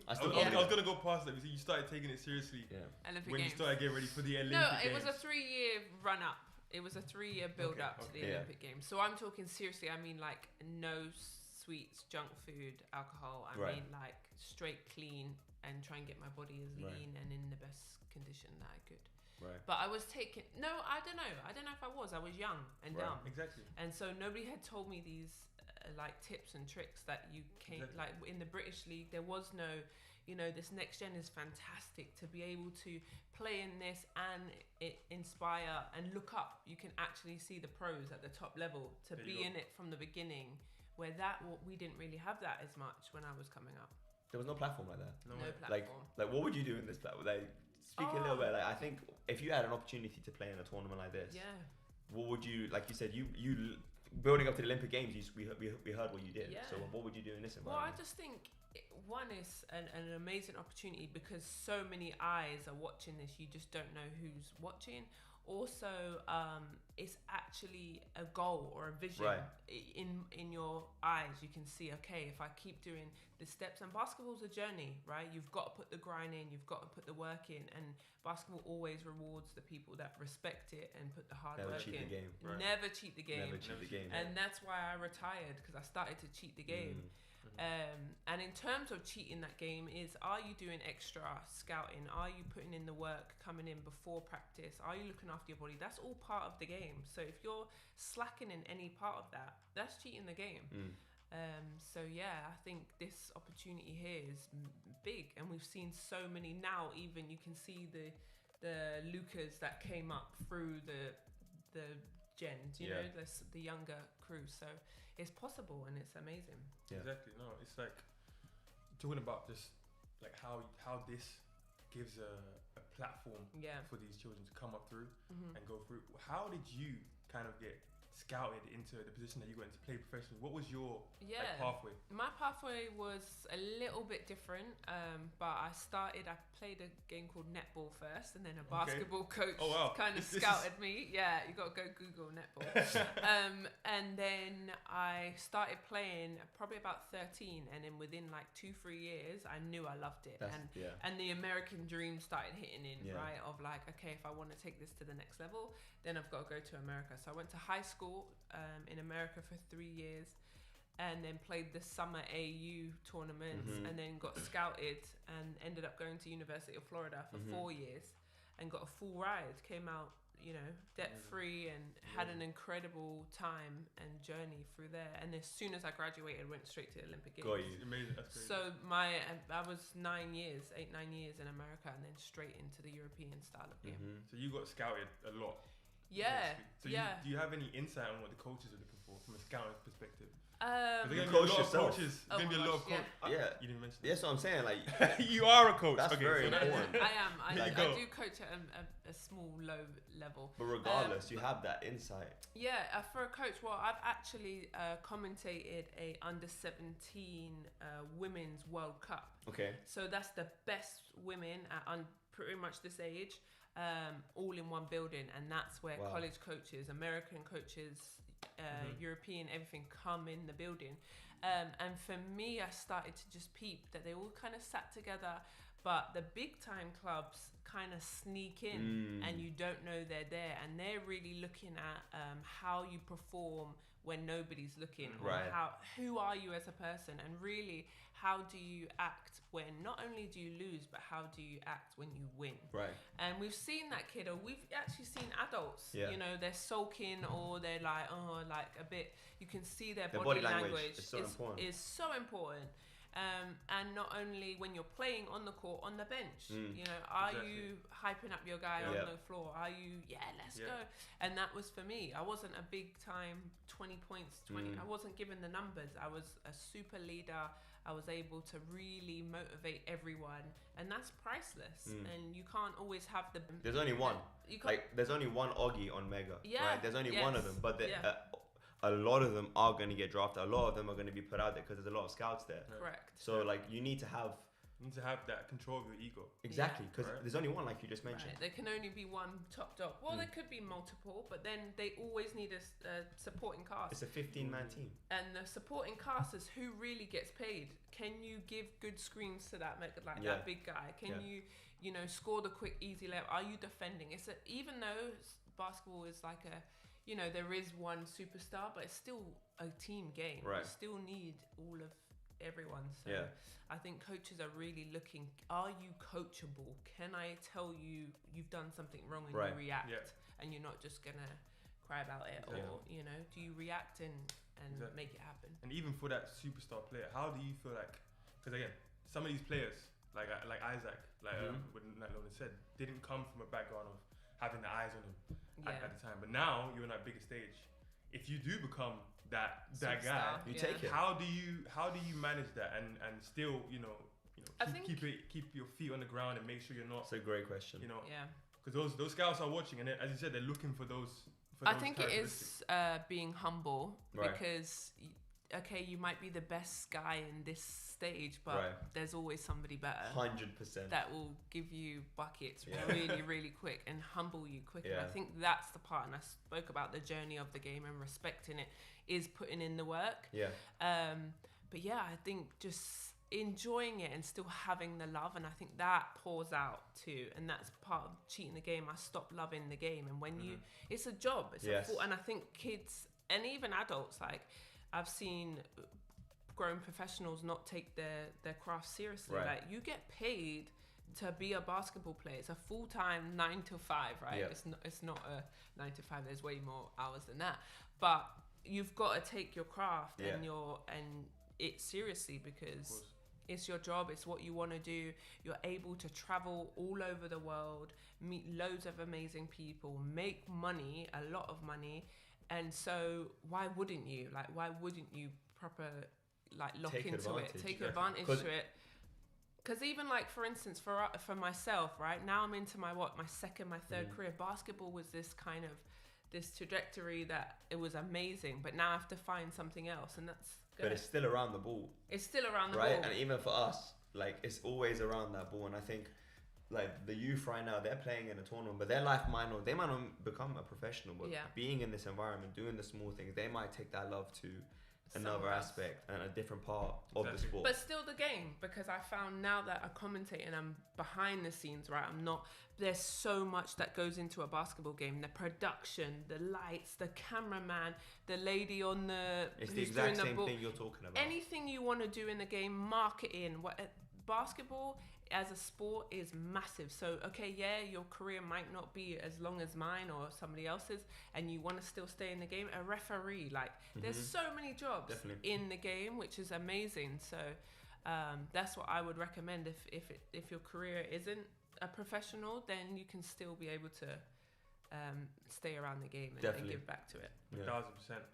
was gonna go past that. You started taking it seriously Olympic when Games. you started getting ready for the Olympic Games. No, it was a 3-year run up. It was a 3-year build up to the Olympic Games. So I'm talking seriously. I mean, like, no sweets, junk food, alcohol. I mean, like, straight clean, and try and get my body as lean and in the best condition that I could. Right. But I was taking, I don't know if I was young and dumb. Exactly. And so nobody had told me these like tips and tricks that you came, like in the British League, there was no, this next gen is fantastic to be able to play in this and inspire and look up. You can actually see the pros at the top level, to be in it from the beginning, where we didn't really have that as much when I was coming up. There was no platform like that. No platform. Like what would you do in this platform? Like, speak a little bit. Like, I think if you had an opportunity to play in a tournament like this, what would you, like you said, you building up to the Olympic Games, we heard what you did. So what would you do in this environment? Well, I just think one is an amazing opportunity, because so many eyes are watching this. You just don't know who's watching. Also, it's actually a goal or a vision in your eyes. You can see, okay, if I keep doing the steps, and basketball's a journey, right? You've got to put the grind in, you've got to put the work in, and basketball always rewards the people that respect it and put the hard work in. Never cheat the game. Never cheat the game. And that's why I retired, because I started to cheat the game. And in terms of cheating that game are you doing extra scouting? Are you putting in the work coming in before practice? Are you looking after your body? That's all part of the game. So if you're slacking in any part of that, that's cheating the game. So yeah, I think this opportunity here is big, and we've seen so many now. Even you can see the Lucas that came up through the gens, you know, the younger crew. So it's possible, and it's amazing. Exactly. No, it's like talking about just like how this gives a platform for these children to come up through and go through. How did you kind of get scouted into the position that you got into play professionally? What was your Yeah. pathway? My pathway was a little bit different, but I played a game called netball first, and then a basketball coach kind of scouted me. Yeah, you got to go Google netball. And then I started playing probably about 13, and then within like 2-3 years, I knew I loved it. And the American dream started hitting in, right? Of like, okay, if I want to take this to the next level, then I've got to go to America. So I went to high school in America for 3 years, and then played the summer AU tournaments, and then got scouted and ended up going to University of Florida for 4 years and got a full ride. Came out, debt free, and had an incredible time and journey through there. And as soon as I graduated, went straight to the Olympic Games. Got you. Amazing. That's crazy. So I was 9 years in America, and then straight into the European style of game. So you got scouted a lot. Yeah. So do you have any insight on what the coaches are looking for from a scouting perspective? You coach yourself. There's going to be a lot of coaches. Yeah. You didn't mention that. That's what I'm saying. Like, you are a coach. That's very important. I am. I go. do coach at a small, low level. But regardless, you have that insight. Yeah, for a coach, well, I've actually commentated a under-17 Women's World Cup. Okay. So that's the best women at pretty much this age, all in one building. And that's where college coaches, American coaches, European, everything come in the building. And for me, I started to just peep that they all kind of sat together, but the big time clubs kind of sneak in and you don't know they're there, and they're really looking at how you perform when nobody's looking, or who are you as a person, and really how do you act when not only do you lose, but how do you act when you win. Right. And we've seen that, kiddo. We've actually seen adults, they're sulking, or they're like, a bit, you can see their body language is so important. Is so important. And not only when you're playing on the court, on the bench, are you hyping up your guy on the floor? Are you, let's go? And that was for me. I wasn't a big time 20 points, I wasn't given the numbers. I was a super leader. I was able to really motivate everyone, and that's priceless. And you can't always have There's only one. There's only one Oggy on Mega. Yeah. Right? There's only one of them, but a lot of them are going to get drafted. A lot of them are going to be put out there because there's a lot of scouts there. Correct. So you need to have that control of your ego. Exactly, because there's only one, like you just mentioned. There can only be one top dog. Well, there could be multiple, but then they always need a supporting cast. It's a 15-man team. And the supporting cast is who really gets paid. Can you give good screens to that that big guy? Can you score the quick, easy layup? Are you defending? Even though basketball is like there is one superstar, but it's still a team game. Right. You still need all of everyone. So I think coaches are really looking, are you coachable? Can I tell you you've done something wrong and you react and you're not just gonna cry about it? Or do you react and make it happen? And even for that superstar player, how do you feel like, because again, some of these players like Isaac, what Nolan said, didn't come from a background of having the eyes on him at the time, but now you're on that bigger stage. If you do become that guy, you take it. How do you manage that and still keep your feet on the ground and make sure you're not? That's a great question. Because those scouts are watching, and as you said, they're looking for those. I think it is being humble, because you might be the best guy in this stage, but there's always somebody better. 100%. That will give you buckets really, really quick and humble you quick. And I think that's the part, and I spoke about the journey of the game and respecting it, is putting in the work. But I think just enjoying it and still having the love, and I think that pours out too, and that's part of cheating the game. I stopped loving the game, and when it's a job, and I think kids and even adults, I've seen grown professionals not take their craft seriously. You get paid to be a basketball player. It's a full-time 9 to 5, right? It's not a 9 to 5. There's way more hours than that. But you've got to take your craft and it seriously, because it's your job. It's what you want to do. You're able to travel all over the world, meet loads of amazing people, make money, a lot of money. And so why wouldn't you? Why wouldn't you lock into it, take advantage to it? Because even for instance, for myself, right now I'm into my third career. Basketball was this kind of this trajectory that it was amazing, but now I have to find something else, and that's good. But it's still around the ball. It's still around the right? ball. And even for us, like, it's always around that ball. And I think, like, the youth right now, they're playing in a tournament, but their life might not, they might not become a professional, but being in this environment, doing the small things, they might take that love to another aspect and a different part of the sport. But still the game, because I found now that I commentate and I'm behind the scenes, right? I'm not, there's so much that goes into a basketball game. The production, the lights, the cameraman, the lady on the... It's the exact same thing you're talking about. Anything you want to do in the game, marketing. Basketball as a sport is massive. So, okay, yeah, your career might not be as long as mine or somebody else's, and you want to still stay in the game. A referee, like, there's so many jobs in the game, which is amazing. So, that's what I would recommend. If your career isn't a professional, then you can still be able to stay around the game and give back to it. 1,000%.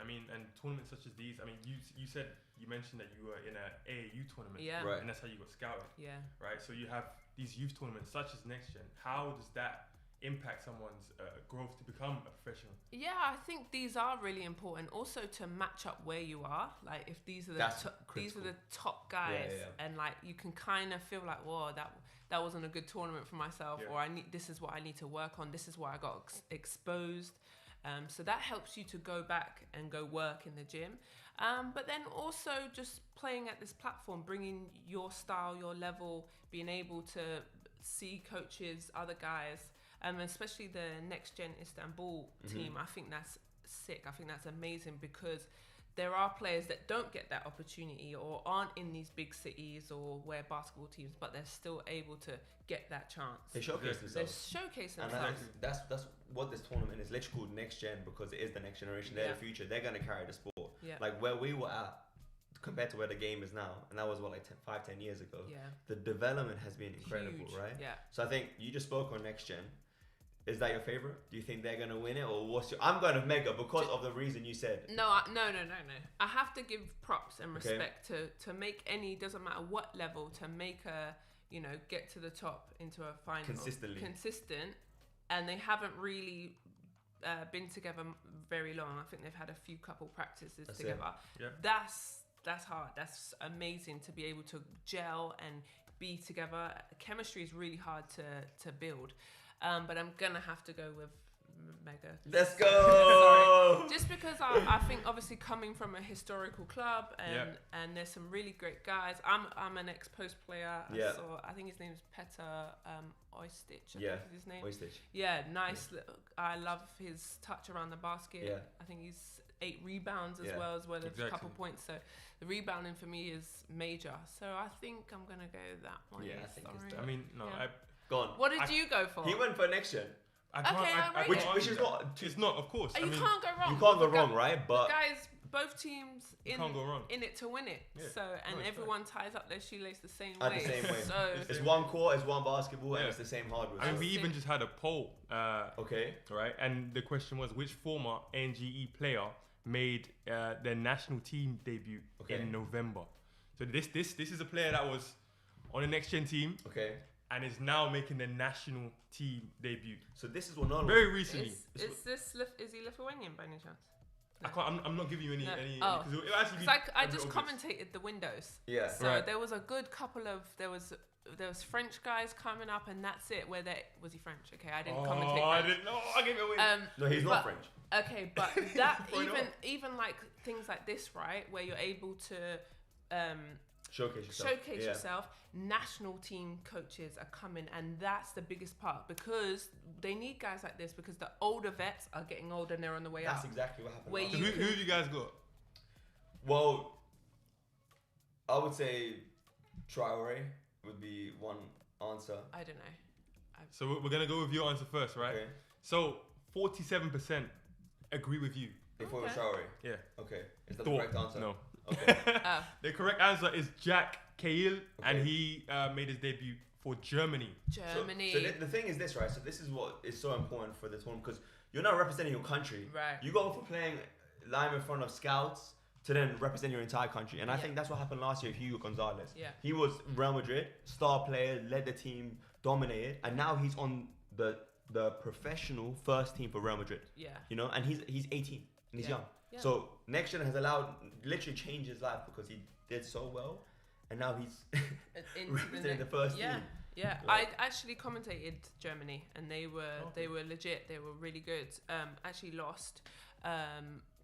I mean, and tournaments such as these, I mean, you mentioned that you were in an AAU tournament, right? And that's how you got scouted, right? So you have these youth tournaments such as NextGen. How does that impact someone's growth to become a professional? Yeah, I think these are really important. Also to match up where you are. Like, if these are the top guys, and like you can kind of feel like, whoa, that wasn't a good tournament for myself, or this is what I need to work on. This is why I got exposed. So that helps you to go back and go work in the gym. But then also just playing at this platform, bringing your style, your level, being able to see coaches, other guys, especially the NextGen Istanbul team. I think that's sick. I think that's amazing, because there are players that don't get that opportunity or aren't in these big cities or where basketball teams, but they're still able to get that chance. They showcase themselves. They're showcasing and themselves. That's what this tournament is literally called NextGen, because it is the next generation. They're the future. They're going to carry the sport. Like where we were at compared to where the game is now, and that was what, like 5-10 years ago. The development has been incredible. Huge. Right? So I think you just spoke on NextGen. Is that your favorite? Do you think they're gonna win it, or what's your? I'm going to Mega because of the reason you said. No. I have to give props and respect to make any, doesn't matter what level, to make a, get to the top into a final consistent, and they haven't really been together very long. I think they've had a few couple practices together. That's hard. That's amazing to be able to gel and be together. Chemistry is really hard to build. But I'm gonna have to go with Mega. Let's go. Sorry. Just because I think obviously coming from a historical club and there's some really great guys. I'm an ex-post player. I think his name's Petar Oistich. I think is his name. Oistich. Yeah, nice. I love his touch around the basket. I think he's 8 rebounds as well as a couple points. So the rebounding for me is major. So I think I'm gonna go that one. Yeah, I think it's I mean, no, Go on. What did you go for? He went for NextGen. Which is not. It's not, of course. You can't go wrong. You can't go wrong, right? But guys, both teams can't go wrong. in it to win it. Yeah. So everyone ties up their shoelace the same way. The same way. So it's one court, it's one basketball, and it's the same hardware. I mean, we even just had a poll. Right, and the question was, which former NGE player made their national team debut in November? So this is a player that was on the NextGen team. And is now making the national team debut. So this is what Nolan very recently. Is he Lithuanian by any chance? No. I'm not giving you any. I just commentated the windows. Yeah. So there was a good couple of there was French guys coming up, and that's it. Was he French? Okay, I didn't commentate French. I didn't know. I gave it away. No, he's not French. Okay, but that even like things like this, right, where you're able to showcase yourself. National team coaches are coming, and that's the biggest part, because they need guys like this, because the older vets are getting older and they're on the way out. That's exactly what happened. So who have you guys got? Well, I would say Traore would be one answer. I don't know. So we're gonna go with your answer first, right? Okay. So 47% agree with you. Before Traore. Yeah. Okay. Is that the correct answer? No. Okay. The correct answer is Jack Cahill, and he made his debut for Germany. So the thing is this, right? So this is what is so important for the tournament, because you're not representing your country. Right. You go from playing live in front of scouts to then represent your entire country. And I think that's what happened last year with Hugo Gonzalez. Yeah. He was Real Madrid, star player, led the team, dominated, and now he's on the the professional first team for Real Madrid. Yeah. You know, and he's 18 and he's young. Yeah. So NextGen has literally changed his life because he did so well, and now he's representing the first team. Yeah, I actually commentated Germany, and they were legit. They were really good. Actually lost.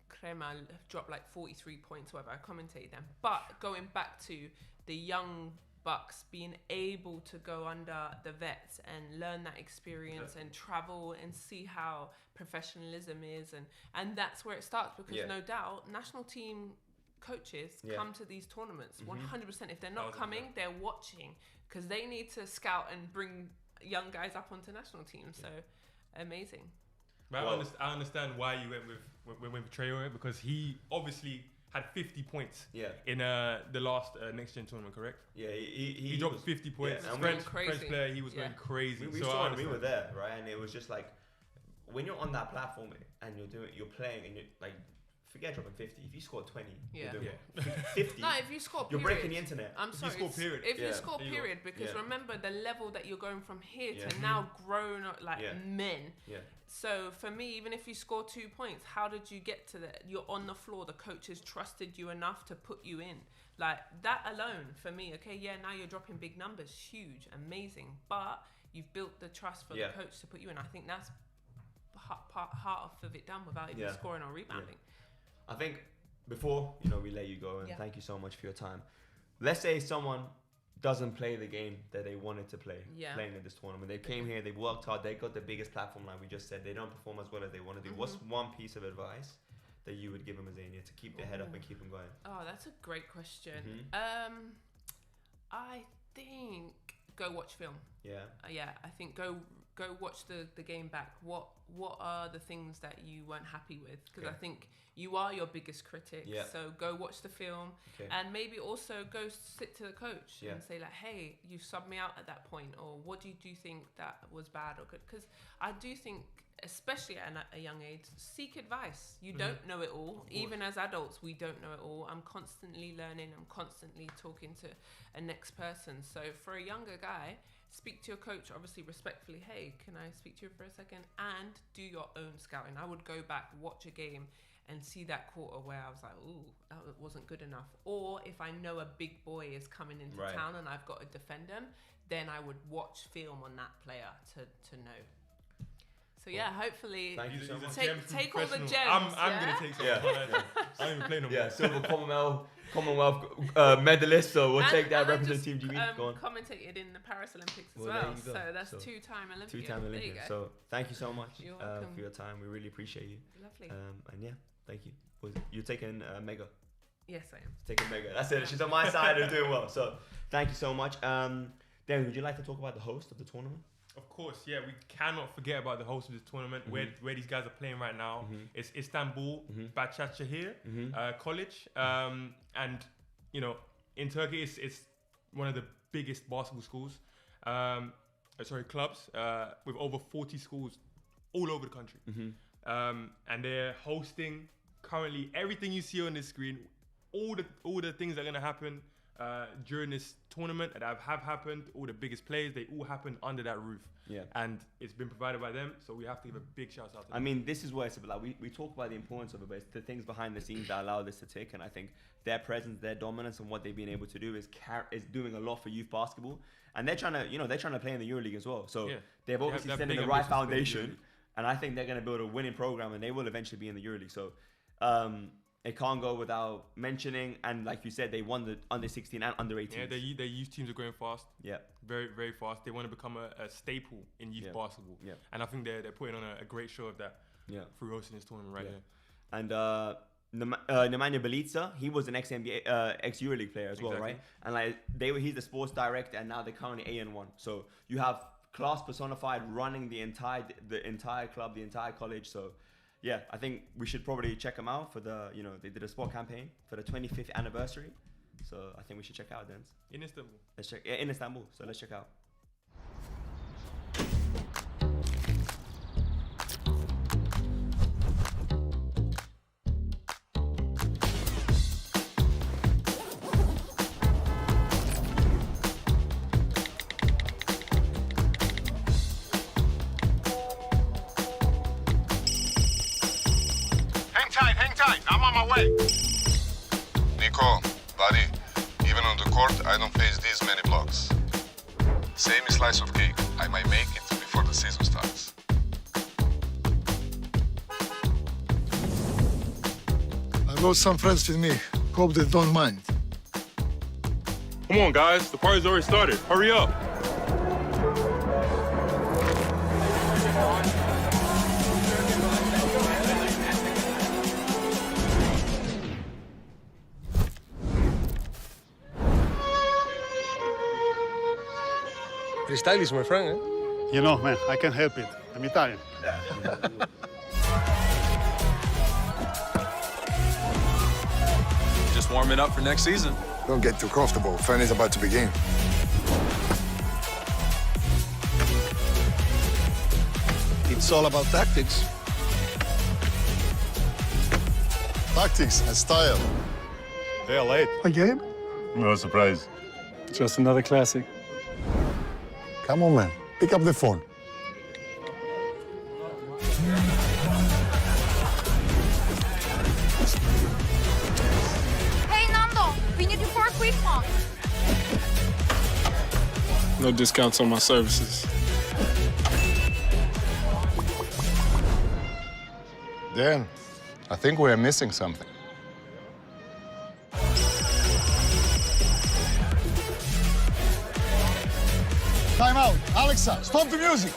Kremer dropped like 43 points, whatever. I commentated them. But going back to the young bucks being able to go under the vets and learn that experience and travel and see how professionalism is, and that's where it starts, because no doubt national team coaches come to these tournaments 100%. If they're not coming, they're watching, because they need to scout and bring young guys up onto national teams. So amazing. But I understand why you went with Traore, because he obviously had 50 points in the last NextGen tournament, correct? Yeah, he dropped 50 points. Yeah, French player, he was going crazy. We were there, right? And it was just like, when you're on that platform and you're playing, and you're like, forget dropping 50. If you score 20, you're doing 50. No, if you score period, you're breaking the internet. I'm sorry. If you score period. If you score period, because remember the level that you're going from here to now grown up like men. Yeah. So for me, even if you score 2 points, how did you get to that? You're on the floor. The coaches trusted you enough to put you in. Like that alone for me. Okay, now you're dropping big numbers, huge, amazing. But you've built the trust for the coach to put you in. I think that's half of it done without even scoring or rebounding. I think before we let you go, and thank you so much for your time. Let's say someone doesn't play the game that they wanted to play, playing in this tournament. They came here, they worked hard, they got the biggest platform, like we just said. They don't perform as well as they want to do. What's one piece of advice that you would give them, Azania, to keep their head up and keep them going? Oh, that's a great question. I think go watch film. I think go watch the game back. What are the things that you weren't happy with? Because I think you are your biggest critic. So go watch the film, and maybe also go sit to the coach and say like, hey, you subbed me out at that point, or what do you think that was bad or good? Because I do think, especially at a young age, seek advice. You don't know it all. Even as adults, we don't know it all. I'm constantly learning. I'm constantly talking to a next person. So for a younger guy, speak to your coach, obviously respectfully. Hey, can I speak to you for a second? And do your own scouting. I would go back, watch a game, and see that quarter where I was like, ooh, that wasn't good enough. Or if I know a big boy is coming into town and I've got to defend him, then I would watch film on that player to know. So hopefully take all the gems. I'm gonna take some. I don't even play no more. Silver Commonwealth medalist, so we'll take that. Represent Team GB. Go on. Commentated in the Paris Olympics as well, so that's two-time Olympian. Two-time Olympian. So thank you so much for your time. We really appreciate you. Lovely. And thank you. You're taking Mega. Yes, I am. Taking Mega. That's it. She's on my side and doing well. So thank you so much. Darren, would you like to talk about the host of the tournament? Of course, we cannot forget about the host of this tournament, where these guys are playing right now. It's Istanbul, Başakşehir College, and in Turkey it's one of the biggest basketball schools, clubs, with over 40 schools all over the country, and they're hosting currently everything you see on this screen, all the things that are gonna happen during this tournament that have happened. All the biggest players, they all happen under that roof. And it's been provided by them, so we have to give a big shout out to them. I mean, this is what it's about. We talk about the importance of it, but it's the things behind the scenes that allow this to tick. And I think their presence, their dominance, and what they've been able to do is doing a lot for youth basketball. And they're trying to play in the EuroLeague as well. So they've obviously set in the right foundation, and I think they're going to build a winning program, and they will eventually be in the EuroLeague. So it can't go without mentioning. And like you said, they won the under 16 and under 18. Yeah, their youth teams are going fast. Yeah, very, very fast. They want to become a staple in youth basketball. Yeah, and I think they're putting on a great show of that. Through hosting this tournament right here. And Nemanja Bjelica, he was an ex-NBA, ex-EuroLeague player as well, right? And like he's the sports director, and now they're currently AN1. So you have class personified, running the entire club, the entire college. So. Yeah, I think we should probably check them out for they did a sport campaign for the 25th anniversary. So I think we should check out Dens. In Istanbul. Let's check in Istanbul. So let's check out. away. Nico, buddy, even on the court, I don't face these many blocks. Same slice of cake. I might make it before the season starts. I got some friends with me. Hope they don't mind. Come on, guys. The party's already started. Hurry up. Pretty stylish, my friend, eh? You know, man, I can't help it. I'm Italian. Just warming up for next season. Don't get too comfortable. Fun is about to begin. It's all about tactics. Tactics and style. They are late. A game? No surprise. Just another classic. Come on, man. Pick up the phone. Hey, Nando, we need you for a quick one. No discounts on my services. Dan, I think we're missing something. Time out. Alexa, stop the music.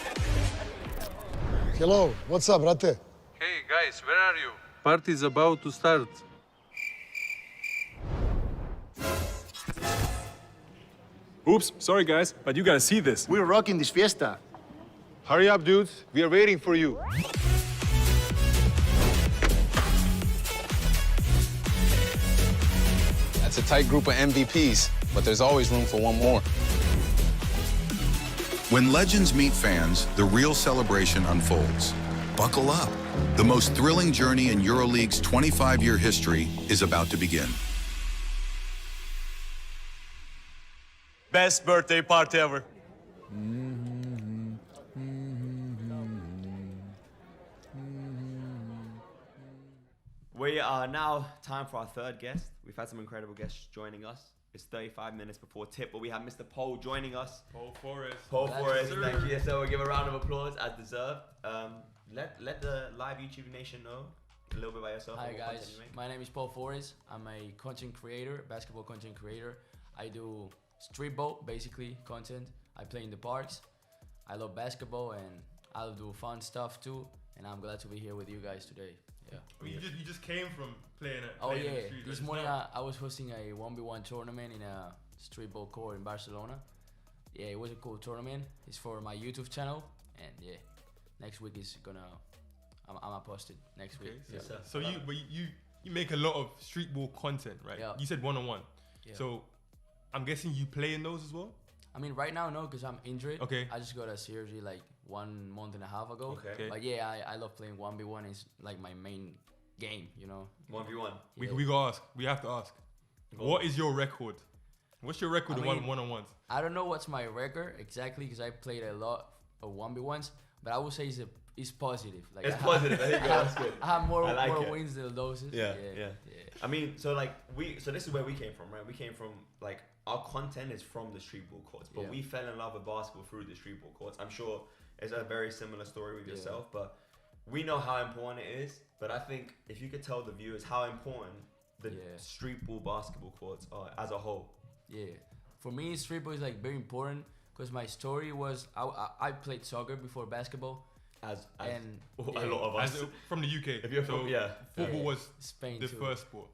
Hello, what's up, brate? Hey guys, where are you? Party's about to start. Oops, sorry guys, but you gotta see this. We're rocking this fiesta. Hurry up, dudes. We are waiting for you. That's a tight group of MVPs, but there's always room for one more. When legends meet fans, the real celebration unfolds. Buckle up. The most thrilling journey in EuroLeague's 25-year history is about to begin. Best birthday party ever. We are now time for our third guest. We've had some incredible guests joining us. It's 35 minutes before tip, but we have Mr. Paul joining us. Paul Forrest. Paul Forrest, thank you. So we'll give a round of applause as deserved. Let the live YouTube nation know a little bit about yourself. Hi guys, my name is Paul Forrest. I'm a content creator, basketball content creator. I do streetball, basically content. I play in the parks. I love basketball and I'll do fun stuff too. And I'm glad to be here with you guys today. Yeah. Well, you just came from playing it. Oh playing yeah, in the street, this right? morning I was hosting a 1v1 tournament in a streetball court in Barcelona. Yeah, it was a cool tournament. It's for my YouTube channel, and yeah, next week is gonna. I'm gonna post it next week. Okay, Yeah. so you make a lot of streetball content, right? Yeah. You said one-on-one. Yeah. So I'm guessing you play in those as well? I mean, right now, no, because I'm injured. Okay. I just got a surgery like 1 month and a half ago. Okay. But yeah, I love playing 1v1. It's like my main game, you know. 1v1. We gotta ask. We have to ask. What is your record? What's your record I in mean, one-on-ones? I don't know what's my record exactly because I played a lot of 1v1s, but I would say it's positive. Like It's positive. There you go. That's good. I have more like it. wins than losses. Yeah. I mean, so this is where we came from, right? We came from like our content is from the streetball courts, but we fell in love with basketball through the streetball courts. I'm sure it's a very similar story with yourself, but we know how important it is. But I think if you could tell the viewers how important the streetball basketball courts are as a whole. Yeah, for me, streetball is like very important because my story was I played soccer before basketball. As and a lot of us from the UK. If you're from, football was Spain the too. first sport.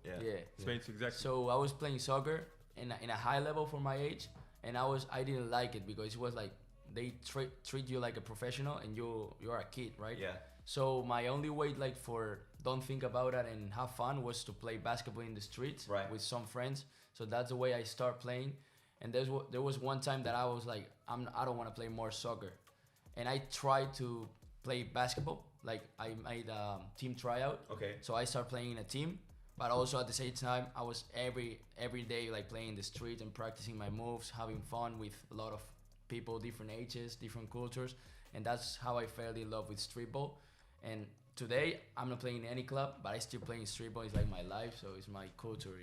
Spain too, exactly. So I was playing soccer in a high level for my age, and I didn't like it because it was like they treat you like a professional and you're a kid, right? Yeah. So my only way like for don't think about it and have fun was to play basketball in the streets with some friends. So that's the way I start playing. And there was one time that I was like, I don't want to play more soccer, and I tried to play basketball. Like I made a team tryout. Okay. So I started playing in a team, but also at the same time I was every day like playing in the street and practicing my moves, having fun with a lot of people, different ages, different cultures, and that's how I fell in love with streetball. And today I'm not playing in any club, but I still play in Streetball. It's like my life, so it's my culture,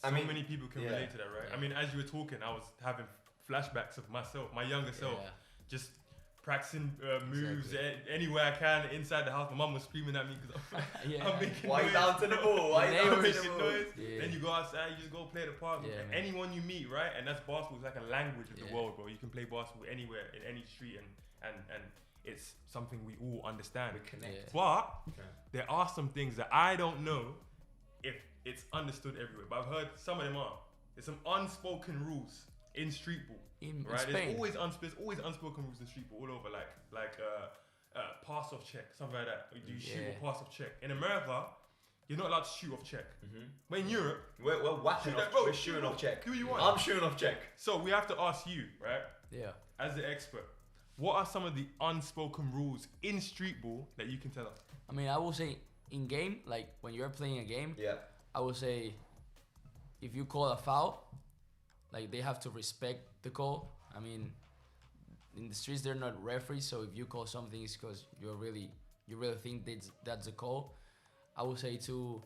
So many people can relate to that, right? I mean, as you were talking, I was having flashbacks of myself, my younger self, just practicing moves anywhere I can inside the house. My mum was screaming at me because I'm making Why noise. down to the ball? Why I'm down to making the ball? noise. Then you go outside, you just go play at the park. Anyone you meet, right? And that's basketball. It's like a language of the world, bro. You can play basketball anywhere, in any street, and it's something we all understand. We connect. But there are some things that I don't know if it's understood everywhere. But I've heard some of them are. There's some unspoken rules in streetball. In right? Spain. There's always unspoken rules in streetball all over, like pass off check, something like that. Do you shoot or pass off check? In America, you're not allowed to shoot off check. But in Europe, we're whacking off. We're shooting off check. Do you want? I'm shooting off check. So we have to ask you, right? Yeah. As the expert, what are some of the unspoken rules in streetball that you can tell us? I mean, I will say in game, like when you're playing a game, I will say if you call a foul, like they have to respect the call. I mean, in the streets they're not referees, so if you call something, it's because you really think that's a call. I would say to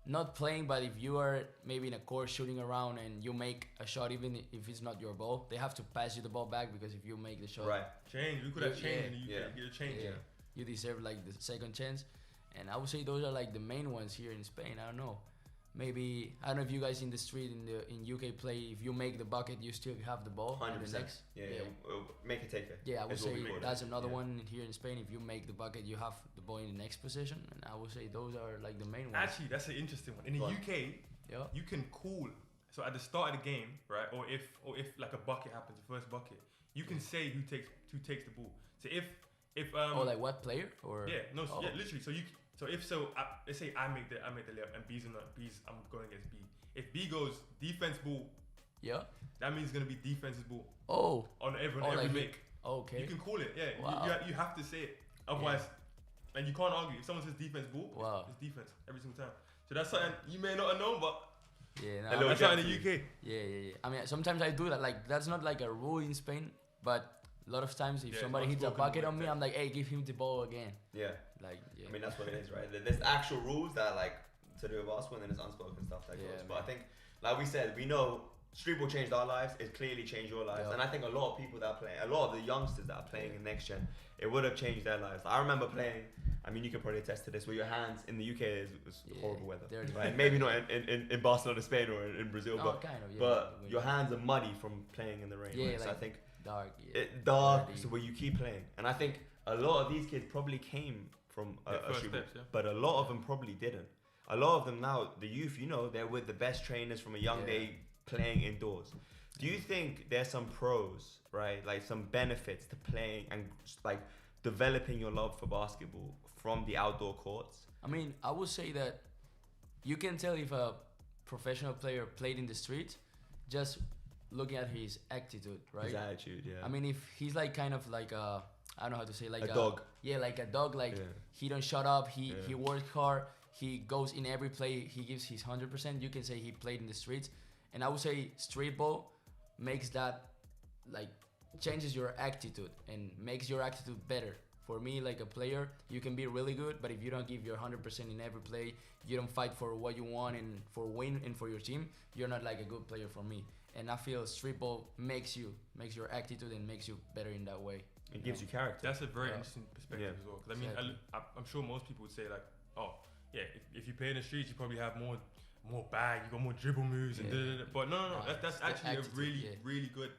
not playing, but if you are maybe in a court shooting around and you make a shot, even if it's not your ball, they have to pass you the ball back, because if you make the shot, change. We could have changed in the UK. Get a change. You deserve like the second chance. And I would say those are like the main ones here in Spain. I don't know. Maybe I don't know if you guys in the street in UK play. If you make the bucket, you still have the ball. 100%. Make a taker. Yeah, I would say that's another one here in Spain. If you make the bucket, you have the ball in the next position. And I would say those are like the main ones. Actually, that's an interesting one. In the UK, you can call. So at the start of the game, right, or if like a bucket happens, the first bucket, you can say who takes the ball. So if like what player or literally. Let's say I make the layup and I'm going against B. If B goes defense ball, that means it's gonna be defense's ball. On every make. Okay. You can call it. Yeah. Wow. You have to say it. Otherwise, and you can't argue. If someone says defense ball, it's defense every single time. So that's something you may not have known, but that's something in the UK. Yeah. I mean, sometimes I do that. Like that's not like a rule in Spain, but a lot of times if somebody hits a bucket on me, I'm like, hey, give him the ball again. I mean, that's what it is, right? There's actual rules that are like to do with basketball, and then there's unspoken stuff that goes. But I think, like we said, we know streetball changed our lives. It clearly changed your lives, and I think a lot of people that are playing, a lot of the youngsters that are playing in next gen, it would have changed their lives. I remember playing. I mean, you can probably attest to this. Where your hands in the UK is horrible weather, right? Maybe not in Barcelona, Spain, or in Brazil, but your hands are muddy from playing in the rain. Yeah, right? So like I think dark. So where you keep playing, and I think a lot of these kids probably came from a street ball, but a lot of them probably didn't. A lot of them now, the youth, they're with the best trainers from a young day playing indoors. Do you think there's some pros, right? Like some benefits to playing and like developing your love for basketball from the outdoor courts? I mean, I would say that you can tell if a professional player played in the street just looking at his attitude, right? His attitude, yeah. I mean, if he's like kind of like I don't know how to say, like a dog. Yeah, like a dog. Like he don't shut up. He works hard. He goes in every play. He gives his 100%. You can say he played in the streets, and I would say streetball makes that, like, changes your attitude and makes your attitude better. For me, like a player, you can be really good, but if you don't give your 100% in every play, you don't fight for what you want and for win and for your team, you're not like a good player for me. And I feel streetball makes your attitude and makes you better in that way. It gives you character. That's a very interesting perspective as well. Because I mean, I'm sure most people would say like, if you play in the streets, you probably have more bag, you got more dribble moves, and but no. That's actually a really good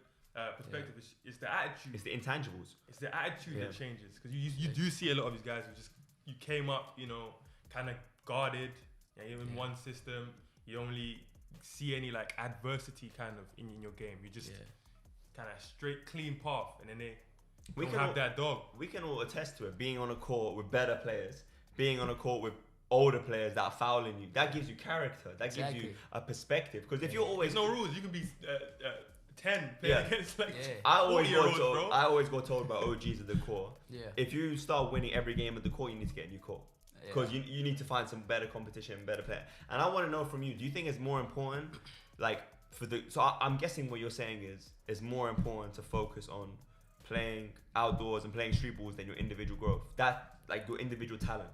perspective. It's the attitude. It's the intangibles. It's the attitude that changes. Because you do see a lot of these guys who you came up, kind of guarded, in one system. You only see any like adversity kind of in your game. You just kind of straight, clean path, and then we can have that dog. We can all attest to it. Being on a court with better players, being on a court with older players that are fouling you, that gives you character. That gives you a perspective. Because if you're always there's no rules, you can be 10 playing against like I always got told by OGs of the court. If you start winning every game at the court, you need to get a new court. Because you need to find some better competition, better player. And I want to know from you, do you think it's more important, like I'm guessing what you're saying is more important to focus on playing outdoors and playing street balls than your individual growth. That like your individual talent.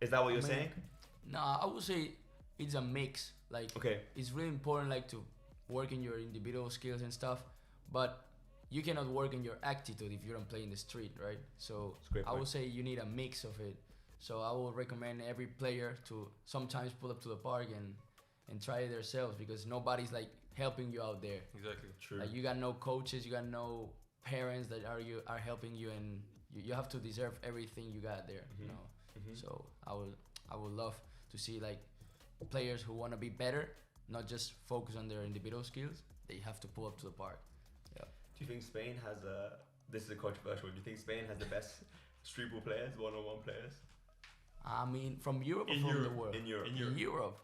Is that what you're saying? No, I would say it's a mix. Like, it's really important like to work in your individual skills and stuff, but you cannot work in your attitude if you don't play in the street, right? So I would say you need a mix of it. So I would recommend every player to sometimes pull up to the park and try it themselves, because nobody's like helping you out there. Exactly. True. Like, you got no coaches, you got no parents that are helping you, and you have to deserve everything you got there. You know. So I would love to see like players who want to be better, not just focus on their individual skills. They have to pull up to the park. Yeah. Do you think Spain has this is a controversial, do you think Spain has the best street ball players, one-on-one players? I mean, from Europe or from the world? In Europe. In Europe,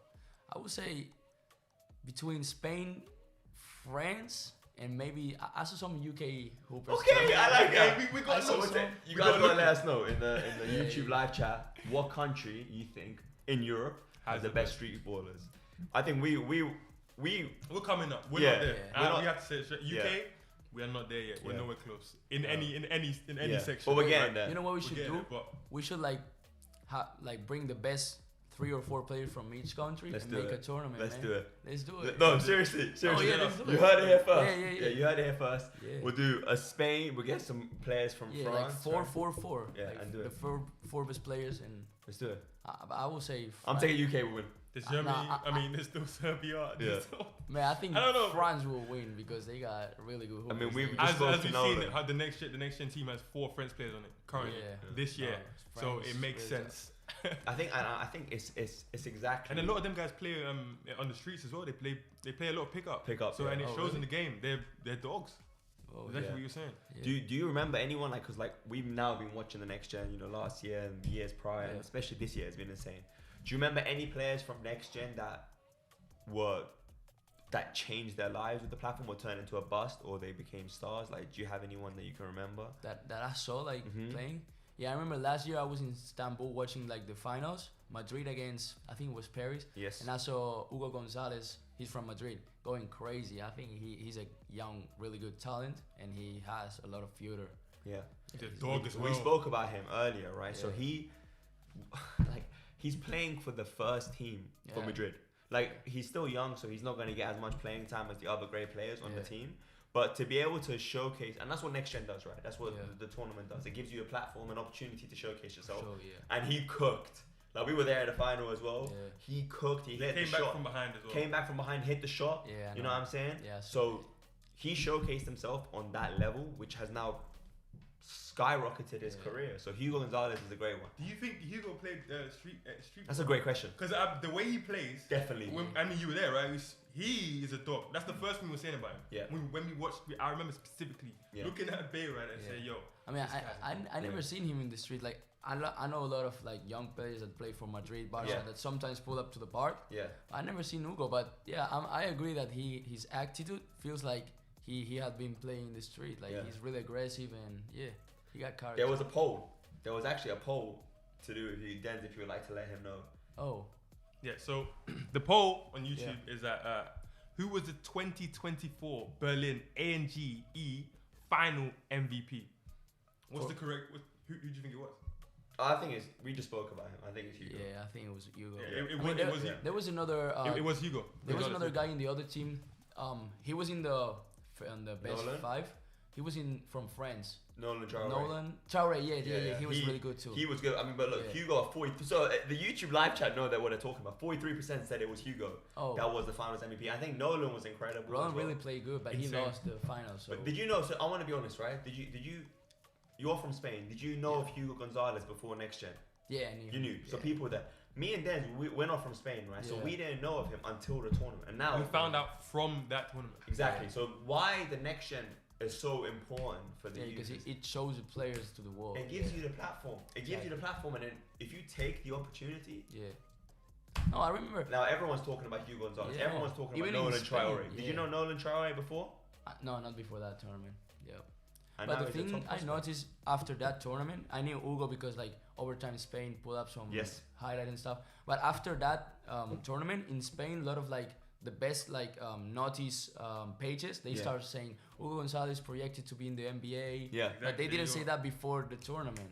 I would say between Spain, France, and maybe I saw some UK hoopers. Okay, I like that. We got some. You guys gotta let us know in the YouTube live chat what country you think in Europe has the best street ballers. I think we're coming up. We're not there. We have to say it straight. UK, we are not there yet. We're nowhere close in any section. But we're getting there. You know what we should do? We should like bring the best 3 or 4 players from each country and make a tournament. Let's do it. Let's do it. No, seriously. Oh, yeah, let's do it. You heard it here first. Yeah, you heard it here first. Yeah. We'll do a Spain. We'll get some players from France. Like 4-4-4. Yeah, like and do it. The four best players, and let's do it. I will say. I'm taking UK will win. There's Germany. There's still Serbia. Man, I think France will win because they got really good hoopers. I mean, we've as we've seen it, how the next gen team has 4 French players on it currently this year, so it makes sense. I think it's exactly. And a lot of them guys play on the streets as well. They play a lot of pickup. So and it shows in the game. They're dogs. Exactly what you're saying. Yeah. Do you remember anyone like? Because like we've now been watching the next gen. You know, last year and years prior, and especially this year has been insane. Do you remember any players from next gen that changed their lives with the platform, or turned into a bust, or they became stars? Like, do you have anyone that you can remember that I saw like playing? Yeah, I remember last year I was in Istanbul watching like the finals, Madrid against, I think it was Paris. Yes. And I saw Hugo Gonzalez, he's from Madrid, going crazy. I think he's a young, really good talent, and he has a lot of future. Yeah. The dog as well. We spoke about him earlier, right? Yeah. So he's playing for the first team for Madrid. Like, he's still young, so he's not going to get as much playing time as the other great players on the team. But to be able to showcase, and that's what Next Gen does, right? That's what the tournament does. It gives you a platform, an opportunity to showcase yourself. And he cooked. Like, we were there at the final as well. Yeah. He cooked. He hit the shot. Came back from behind as well. Came back from behind, hit the shot. Yeah, you know what I'm saying? Yeah. So he showcased himself on that level, which has now skyrocketed his career. So Hugo Gonzalez is a great one. Do you think Hugo played street? That's a great question. Because the way he plays, definitely. I mean, you were there, right? He is a dog. That's the first thing we were saying about him. Yeah. When we watched, I remember specifically looking at Bay right and saying, "Yo." I mean, I never seen him in the street. Like, I know a lot of like young players that play for Madrid, Barca, that sometimes pull up to the park. Yeah. I never seen Hugo, but I agree that his attitude feels like he had been playing in the street. Like, he's really aggressive, and he got character. There was a poll. There was actually a poll to do with you, Denz, if you would like to let him know. Oh. Yeah, so the poll on YouTube is that who was the 2024 Berlin ANGE final MVP? What's the correct? Who do you think it was? I think we just spoke about him. I think it's Hugo. Yeah, I think it was Hugo. Yeah, there was another. It was Hugo. There was another guy in the other team. He was in the best Nolan? 5. He was from France. Nolan Traore. Yeah. He was really good too. He was good. I mean, but look, Hugo at 40. So the YouTube live chat know that what they're talking about. 43% said it was Hugo. Oh. That was the finals MVP. I think Nolan was incredible. Nolan really played good, but he lost the finals. So. But did you know? So I want to be honest, right? Did you? You're from Spain. Did you know of Hugo Gonzalez before Next Gen? Yeah, I knew. You knew. So people were there. Me and Denz, we're not from Spain, right? So we didn't know of him until the tournament. And now we found out from that tournament. Exactly. Yeah. So why the Next Gen is so important for the because it shows the players to the world. It gives you the platform. It gives you the platform, and then if you take the opportunity. Yeah. No, I remember. Now everyone's talking about Hugo Gonzalez. Yeah. Everyone's talking about Nolan Traore. Did you know Nolan Traore before? No, not before that tournament. Yeah. And but the thing I noticed after that tournament, I knew Hugo because like overtime Spain pulled up some highlight and stuff. But after that tournament in Spain, a lot of like the best like notice pages, they start saying Hugo Gonzalez projected to be in the NBA. Yeah, but they didn't say that before the tournament,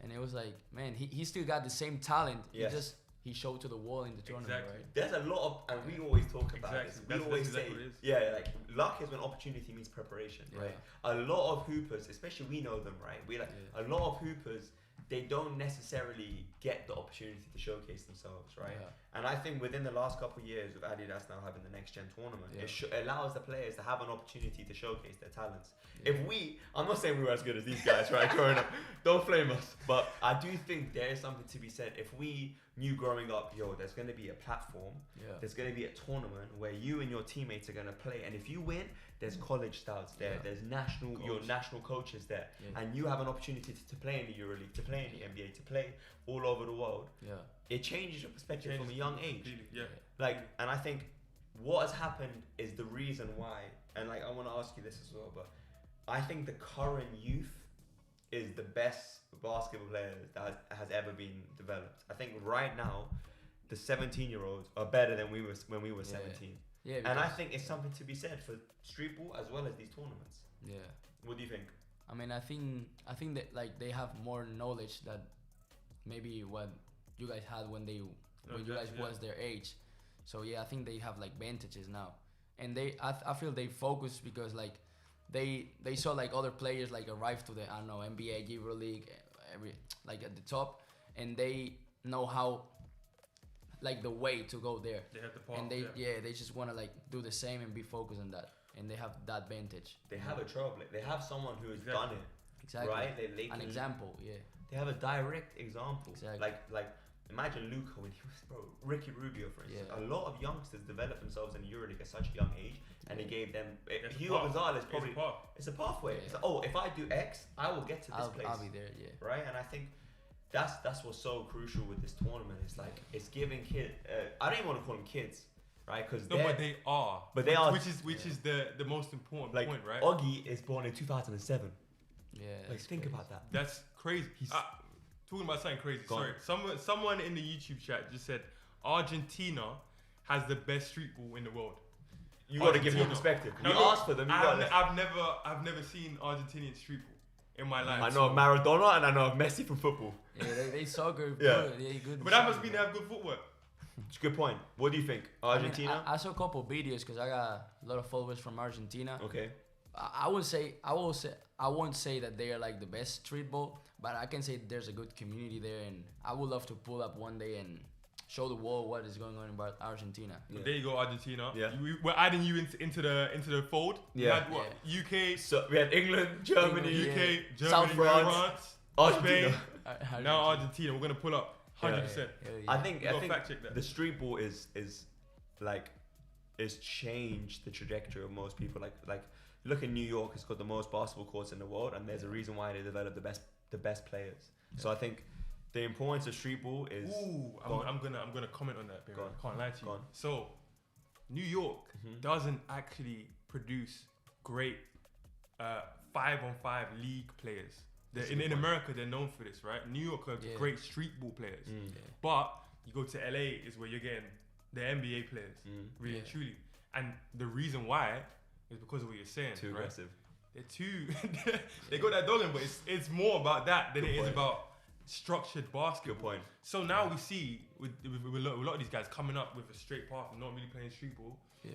and it was like, man, he still got the same talent. Yes. He showed to the wall in the tournament, right? There's a lot of, and we always talk about this. We always say, like luck is when opportunity meets preparation, right? A lot of hoopers, especially we know them, right? A lot of hoopers, they don't necessarily get the opportunity to showcase themselves, right? And I think within the last couple of years with Adidas now having the Next Gen tournament, it allows the players to have an opportunity to showcase their talents. If I'm not saying we were as good as these guys, right? Growing up, don't flame us. But I do think there is something to be said. If we knew growing up, there's going to be a platform, there's going to be a tournament where you and your teammates are going to play, and if you win, there's college stars there, there's your national coaches there, and you have an opportunity to play in the EuroLeague, to play in the NBA, to play all over the world. It changes your perspective from a young age. And I think what has happened is the reason why, and like I want to ask you this as well, but I think the current youth is the best basketball players that has ever been developed. I think right now, the 17-year-olds are better than we were when we were 17. Yeah, and I think it's something to be said for Streetball as well as these tournaments. Yeah. What do you think? I mean, I think that like they have more knowledge that maybe what you guys had when you guys was their age. So yeah, I think they have like advantages now, and I feel they focus because like they saw like other players like arrive to the NBA, EuroLeague, like at the top, and they know how like the way to go there. They have the path, and they just want to like do the same and be focused on that, and they have that advantage. They have a trailblazer. They have someone who has done it. Exactly. Right? They an example. Yeah. They have a direct example. Exactly. Like imagine Luka when he was Ricky Rubio, for instance. A lot of youngsters develop themselves in EuroLeague at such a young age, and they gave them Hugo Gonzalez probably. It's a pathway. It's like, if I do X, I will get to this place. I'll be there. Yeah. Right, and I think that's what's so crucial with this tournament. It's like it's giving kids. I don't even want to call them kids, right? Because but they are. But they are. Which is the most important point, right? Augie is born in 2007. Yeah. Like think about that. That's crazy. He's talking about something crazy. Sorry, someone in the YouTube chat just said Argentina has the best street ball in the world. You got to give your perspective. You asked for them. I've never seen Argentinian street ball in my life. I know of Maradona and I know of Messi from football. Yeah, they so good. Yeah. Good. But that must mean they have good footwork. It's a good point. What do you think? Argentina? I saw a couple of videos because I got a lot of followers from Argentina. Okay. I won't say that they are like the best street ball, but I can say there's a good community there, and I would love to pull up one day and show the world what is going on about Argentina. Yeah. There you go, Argentina. Yeah. We're adding you into the fold. Yeah. We had what? UK. So we had England, Germany, UK, Germany, South France, Argentina. Spain. Now Argentina. We're gonna pull up 100%. I think fact check that. The street ball is like it's changed the trajectory of most people. Like look at New York. It's got the most basketball courts in the world, and there's a reason why they develop the best players. So I think the importance of street ball is. Ooh, I'm gonna comment on that. Baby. I can't lie to you. So, New York doesn't actually produce great 5-on-5 league players. In America, they're known for this, right? New York are great street ball players, but you go to LA is where you're getting the NBA players, really and truly. And the reason why is because of what you're saying. Too aggressive. They're too. They got that dog in, but it's more about that than it is about structured basketball. Good point. So now we see with a lot of these guys coming up with a straight path and not really playing street ball. Yeah.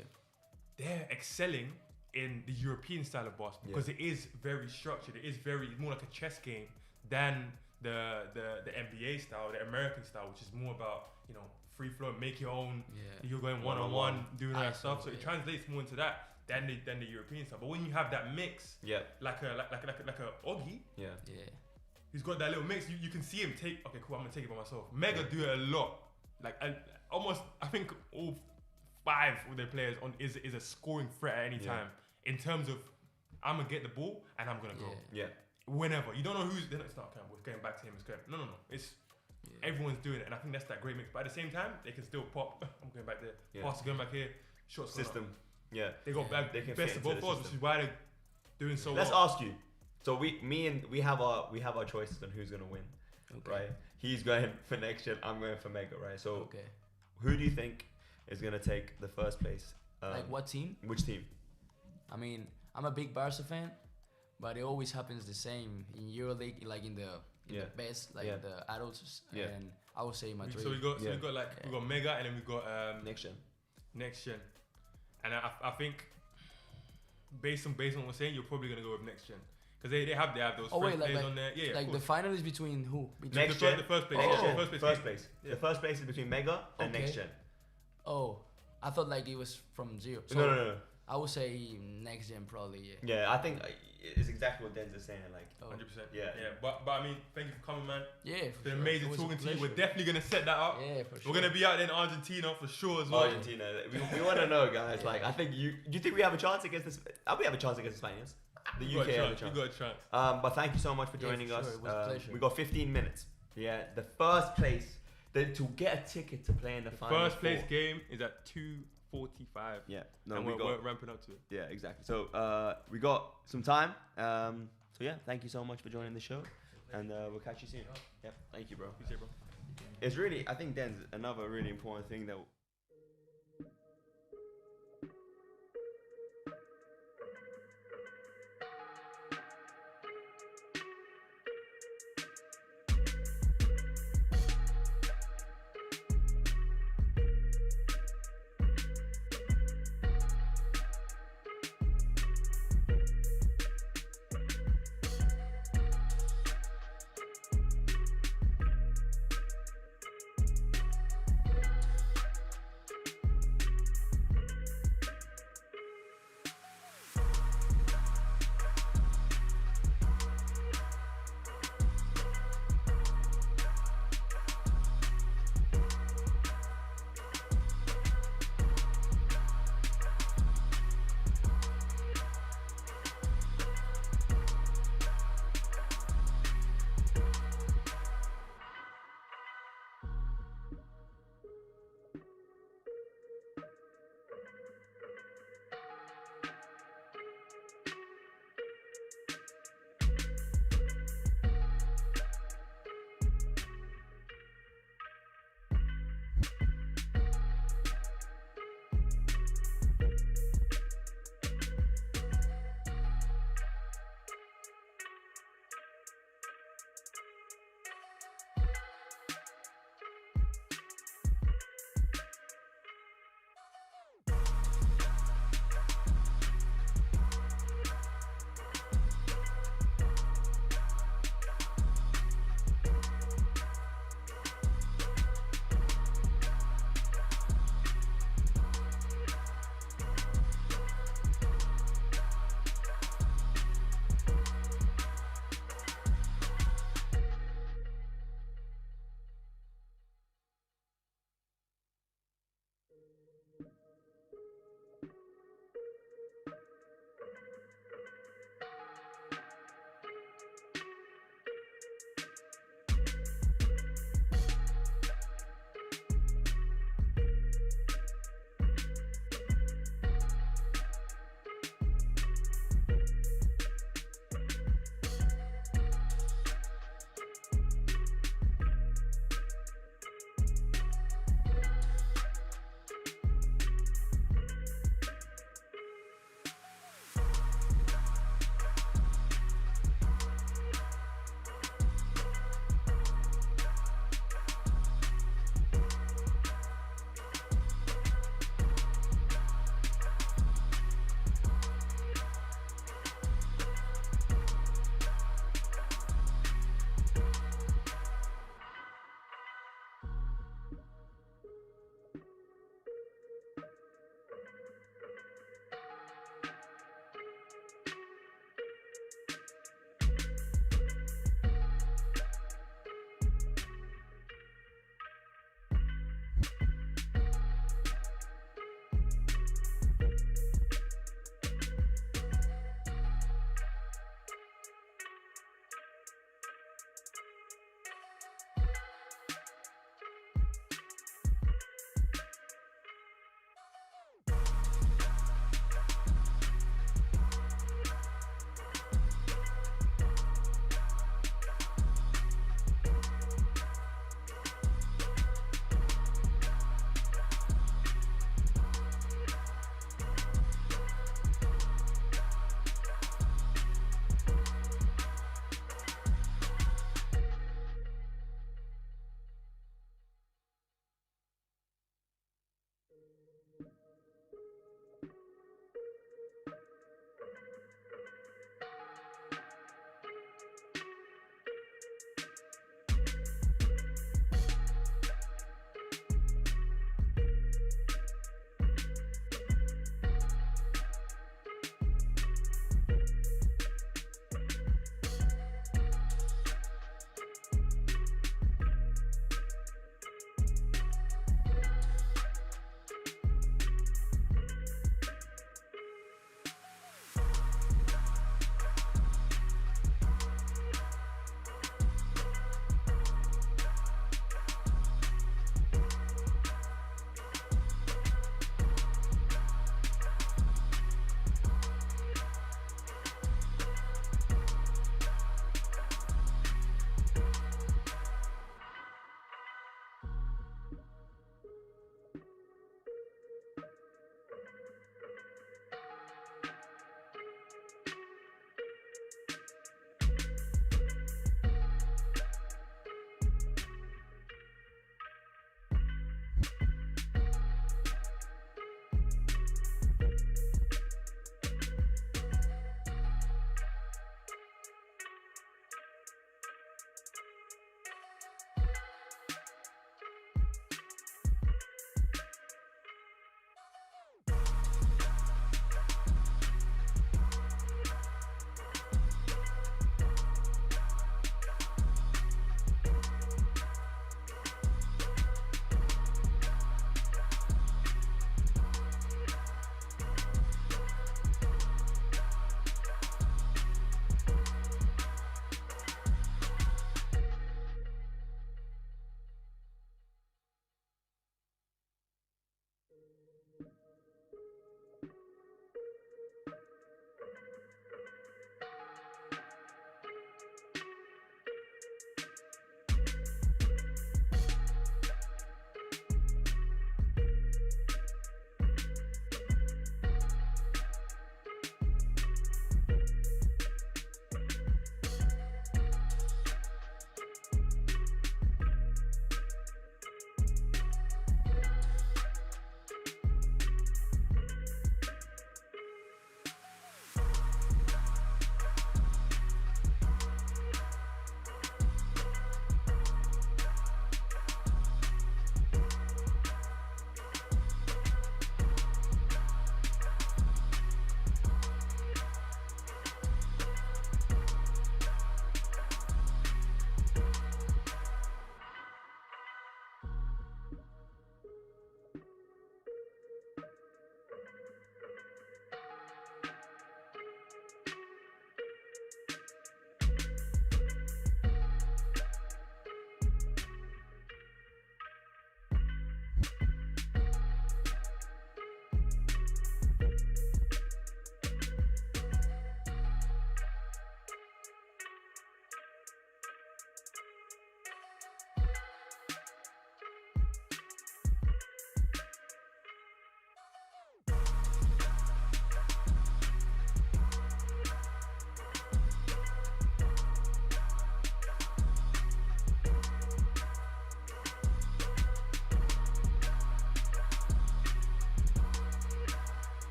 They're excelling in the European style of basketball because it is very structured. It is more like a chess game than the NBA style, the American style, which is more about free flow, make your own. Yeah. You're going one-on-one, doing that stuff. So it translates more into that than the European style. But when you have that mix, like a Augie, he's got that little mix. You can see him take. Okay, cool. I'm gonna take it by myself. Mega do it a lot. Almost. I think all 5 of their players is a scoring threat at any time. In terms of, I'm gonna get the ball and I'm gonna go. Yeah. Whenever you don't know who's. It's not Campbell. It's going back to him. It's going. No. It's. Everyone's doing it, and I think that's that great mix. But at the same time, they can still pop. I'm going back there. Pass going back here. Short system. Yeah. They got They can best of both worlds, which is why they're doing so Let's well. ask you. So we have our choices on who's gonna win, right? He's going for next gen. I'm going for Mega, right? So who do you think? is gonna take the first place. Like what team? Which team? I mean, I'm a big Barca fan, but it always happens the same in EuroLeague, like in the best, like the adults. And I would say Madrid. So we got we got Mega, and then we got Next Gen, and I think based on what we're saying, you're probably gonna go with Next Gen. Because they have those players on there. Yeah, like the final is between who? Between the first place. First place. Yeah. The first place is between Mega and Next Gen. Oh, I thought like it was from zero. So no. I would say Next Gen probably. Yeah, I think it's exactly what Den's is saying. Like 100%. Yeah. But I mean, thank you for coming, man. Yeah, it's been amazing talking to you. We're definitely gonna set that up. Yeah, for sure. We're gonna be out there in Argentina for sure as well. Argentina. We want to know, guys. Like, I think do you think we have a chance against this? We have a chance against the Spaniards. The UK has a chance. You got a chance. But thank you so much for joining us. Sure. It was a pleasure. We got 15 minutes. Yeah, the first place. To get a ticket to play in the final. First place game is at 2:45. Yeah, and we're ramping up to it. Yeah, exactly. So we got some time. So yeah, thank you so much for joining the show, and we'll catch you soon. Yeah, thank you, bro. Appreciate it, bro. It's really, I think, Den's another really important thing that.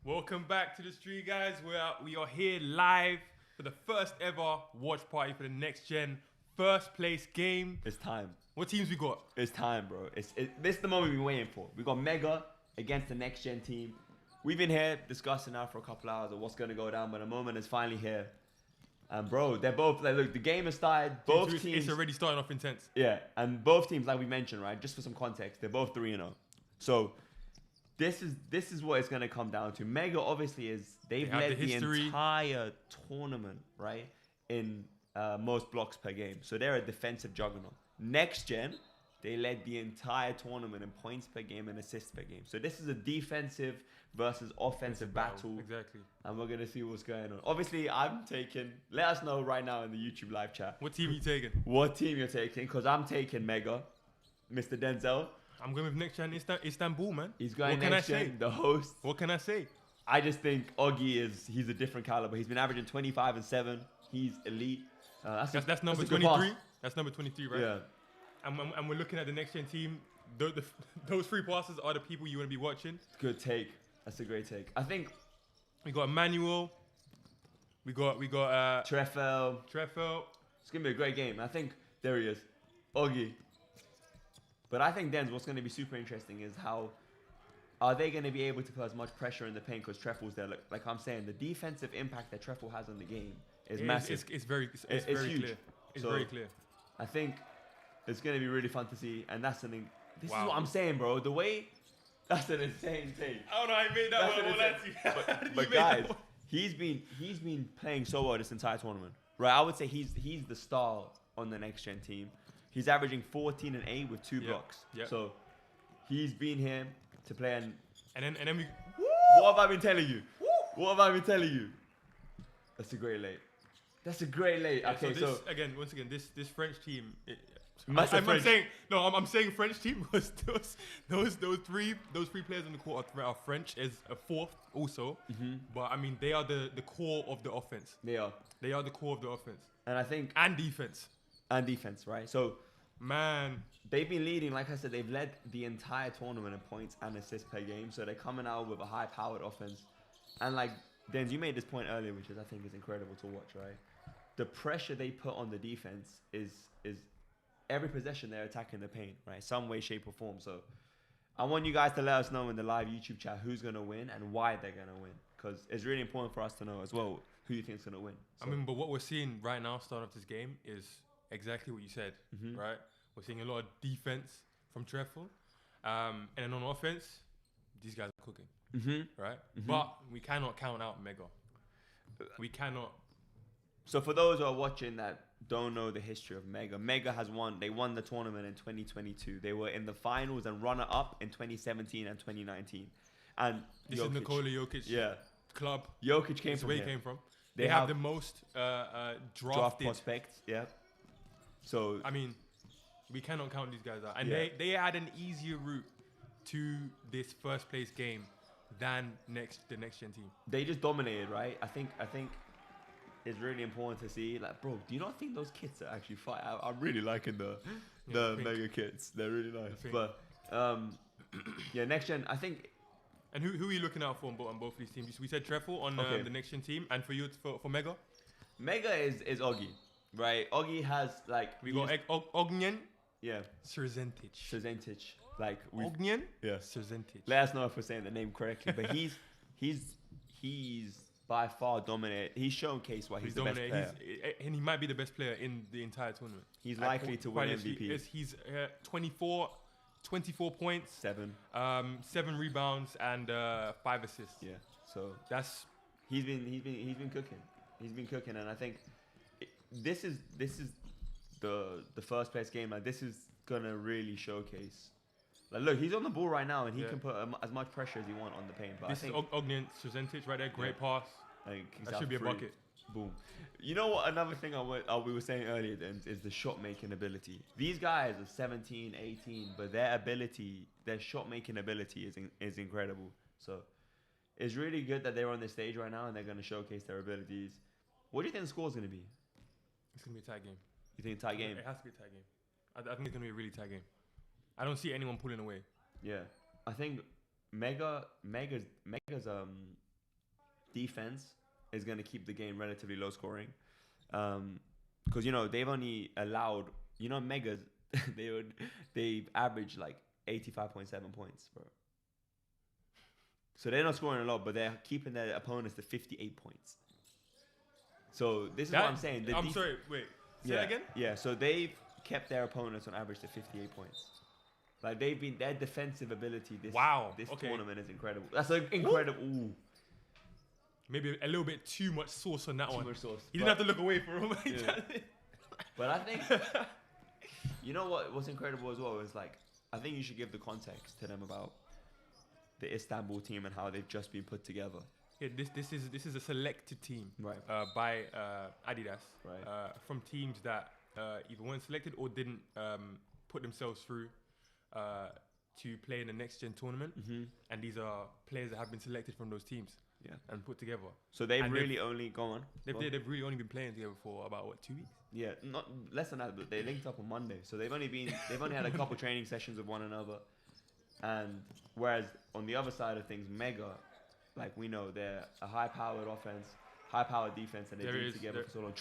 Welcome back to the street, guys. We are here live for the first ever watch party for the Next Gen first place game. It's time. What teams we got? It's time, bro. This is the moment we've been waiting for. We got Mega against the Next Gen team. We've been here discussing now for a couple hours of what's going to go down, but the moment is finally here. And bro, they're both like, look, the game has started. Both teams. It's already starting off intense. Yeah, and both teams, like we mentioned, right? Just for some context, they're both 3-0. So this is what it's going to come down to. Mega obviously they've led the entire tournament, right, in most blocks per game. So they're a defensive juggernaut. Next Gen, they led the entire tournament in points per game and assists per game. So this is a defensive versus offensive battle. Exactly. And we're going to see what's going on. Obviously, let us know right now in the YouTube live chat. What team are you taking? What team you're taking, because I'm taking Mega. Mr. Denzel. I'm going with Next Gen Istanbul, man. He's going Next Gen, the host. What can I say? I just think Oggy he's a different caliber. He's been averaging 25 and 7. He's elite. That's number 23. That's number 23, right? Yeah. And we're looking at the Next Gen team. Those three passes are the people you want to be watching. Good take. That's a great take. I think we got Emmanuel. We got Treffel. It's gonna be a great game. I think there he is, Oggy. But I think Denz, what's gonna be super interesting is how are they gonna be able to put as much pressure in the paint because Treffel's there. Like I'm saying, the defensive impact that Treffel has on the game is massive. It's very huge. clear. It's very clear. I think it's gonna be really fun to see, and that's something. This is what I'm saying, bro. The way. That's an insane take. I don't know how you made that one. But guys, he's been playing so well this entire tournament. Right, I would say he's the star on the Next Gen team. He's averaging 14 and 8 with 2 blocks. Yep. So he's been here to play. And then we. What have I been telling you? What have I been telling you? That's a great late. Okay, so once again, this French team. I'm saying French team because those three players on the court are French as a fourth also. But I mean they are the core of the offense. They are the core of the offense. And I think defense, right? So man, they've been leading. Like I said, they've led the entire tournament in points and assists per game. So they're coming out with a high-powered offense. And like Dan, you made this point earlier, which I think is incredible to watch. Right, the pressure they put on the defense is every possession they're attacking the paint, right? Some way, shape, or form. So I want you guys to let us know in the live YouTube chat who's going to win and why they're going to win. Because it's really important for us to know as well who you think is going to win. So. I mean, but what we're seeing right now starting off this game is exactly what you said, right? We're seeing a lot of defense from Treffel. And then on offense, these guys are cooking, right? But we cannot count out Mega. We cannot. So for those who are watching that don't know the history of Mega, Mega they won the tournament in 2022. They were in the finals and runner-up in 2017 and 2019. And this is Nikola Jokic club. Jokic came from where he came from. They have the most draft prospects, So I mean, we cannot count these guys out. And they had an easier route to this first place game than the Next Gen team. They just dominated, right? I think it's really important to see. Like, bro, do you not think those kits are actually fire? I'm really liking the Mega kits. They're really nice. But Next Gen, I think. And who are you looking out for on both of these teams? We said Treffel on the Next Gen team, and for you for Mega. Mega is Oggy, right? Oggy has we got Ognjen. Yeah. Szerzentich. Like Ognjen. Yeah. Szerzentich. Let us know if we're saying the name correctly, but he's by far dominated. He's shown case why he's the best player. And he might be the best player in the entire tournament. He's likely to win MVP. He's 24 points, 7 rebounds, and 5 assists. Yeah, so that's he's been cooking. He's been cooking, and I think this is the first place game. Like this is gonna really showcase. Like, look, he's on the ball right now, and he can put as much pressure as he wants on the paint. But this is Ognjen Szerzentich right there. Great pass. That should be a bucket. Boom. You know what? Another thing we were saying earlier then is the shot-making ability. These guys are 17, 18, but their shot-making ability is incredible. So it's really good that they're on this stage right now, and they're going to showcase their abilities. What do you think the score is going to be? It's going to be a tight game. You think a tight game? It has to be a tight game. I think it's going to be a really tight game. I don't see anyone pulling away. Yeah. I think Mega's defense is going to keep the game relatively low scoring. Because, you know, they've only allowed, you know, Megas, they average like 85.7 points, bro. So they're not scoring a lot, but they're keeping their opponents to 58 points. So this is what I'm saying. I'm sorry, wait. Say that again? Yeah, so they've kept their opponents on average to 58 points. Like their defensive ability this tournament is incredible. That's an incredible. Ooh. Maybe a little bit too much sauce on that one. Too much sauce. You didn't have to look away for him. Yeah. But I think, you know what's incredible as well is like, I think you should give the context to them about the Istanbul team and how they've just been put together. Yeah, this is a selected team, right? By Adidas, right? From teams that either weren't selected or didn't put themselves through to play in the next gen tournament, and these are players that have been selected from those teams, and put together. So they've really only gone. They've really only been playing together for about 2 weeks. Yeah, not less than that, but they linked up on Monday, so they've only had a couple training sessions with one another, and whereas on the other side of things, Mega, like we know, they're a high-powered offense, high-powered defense, and they've been together for so long.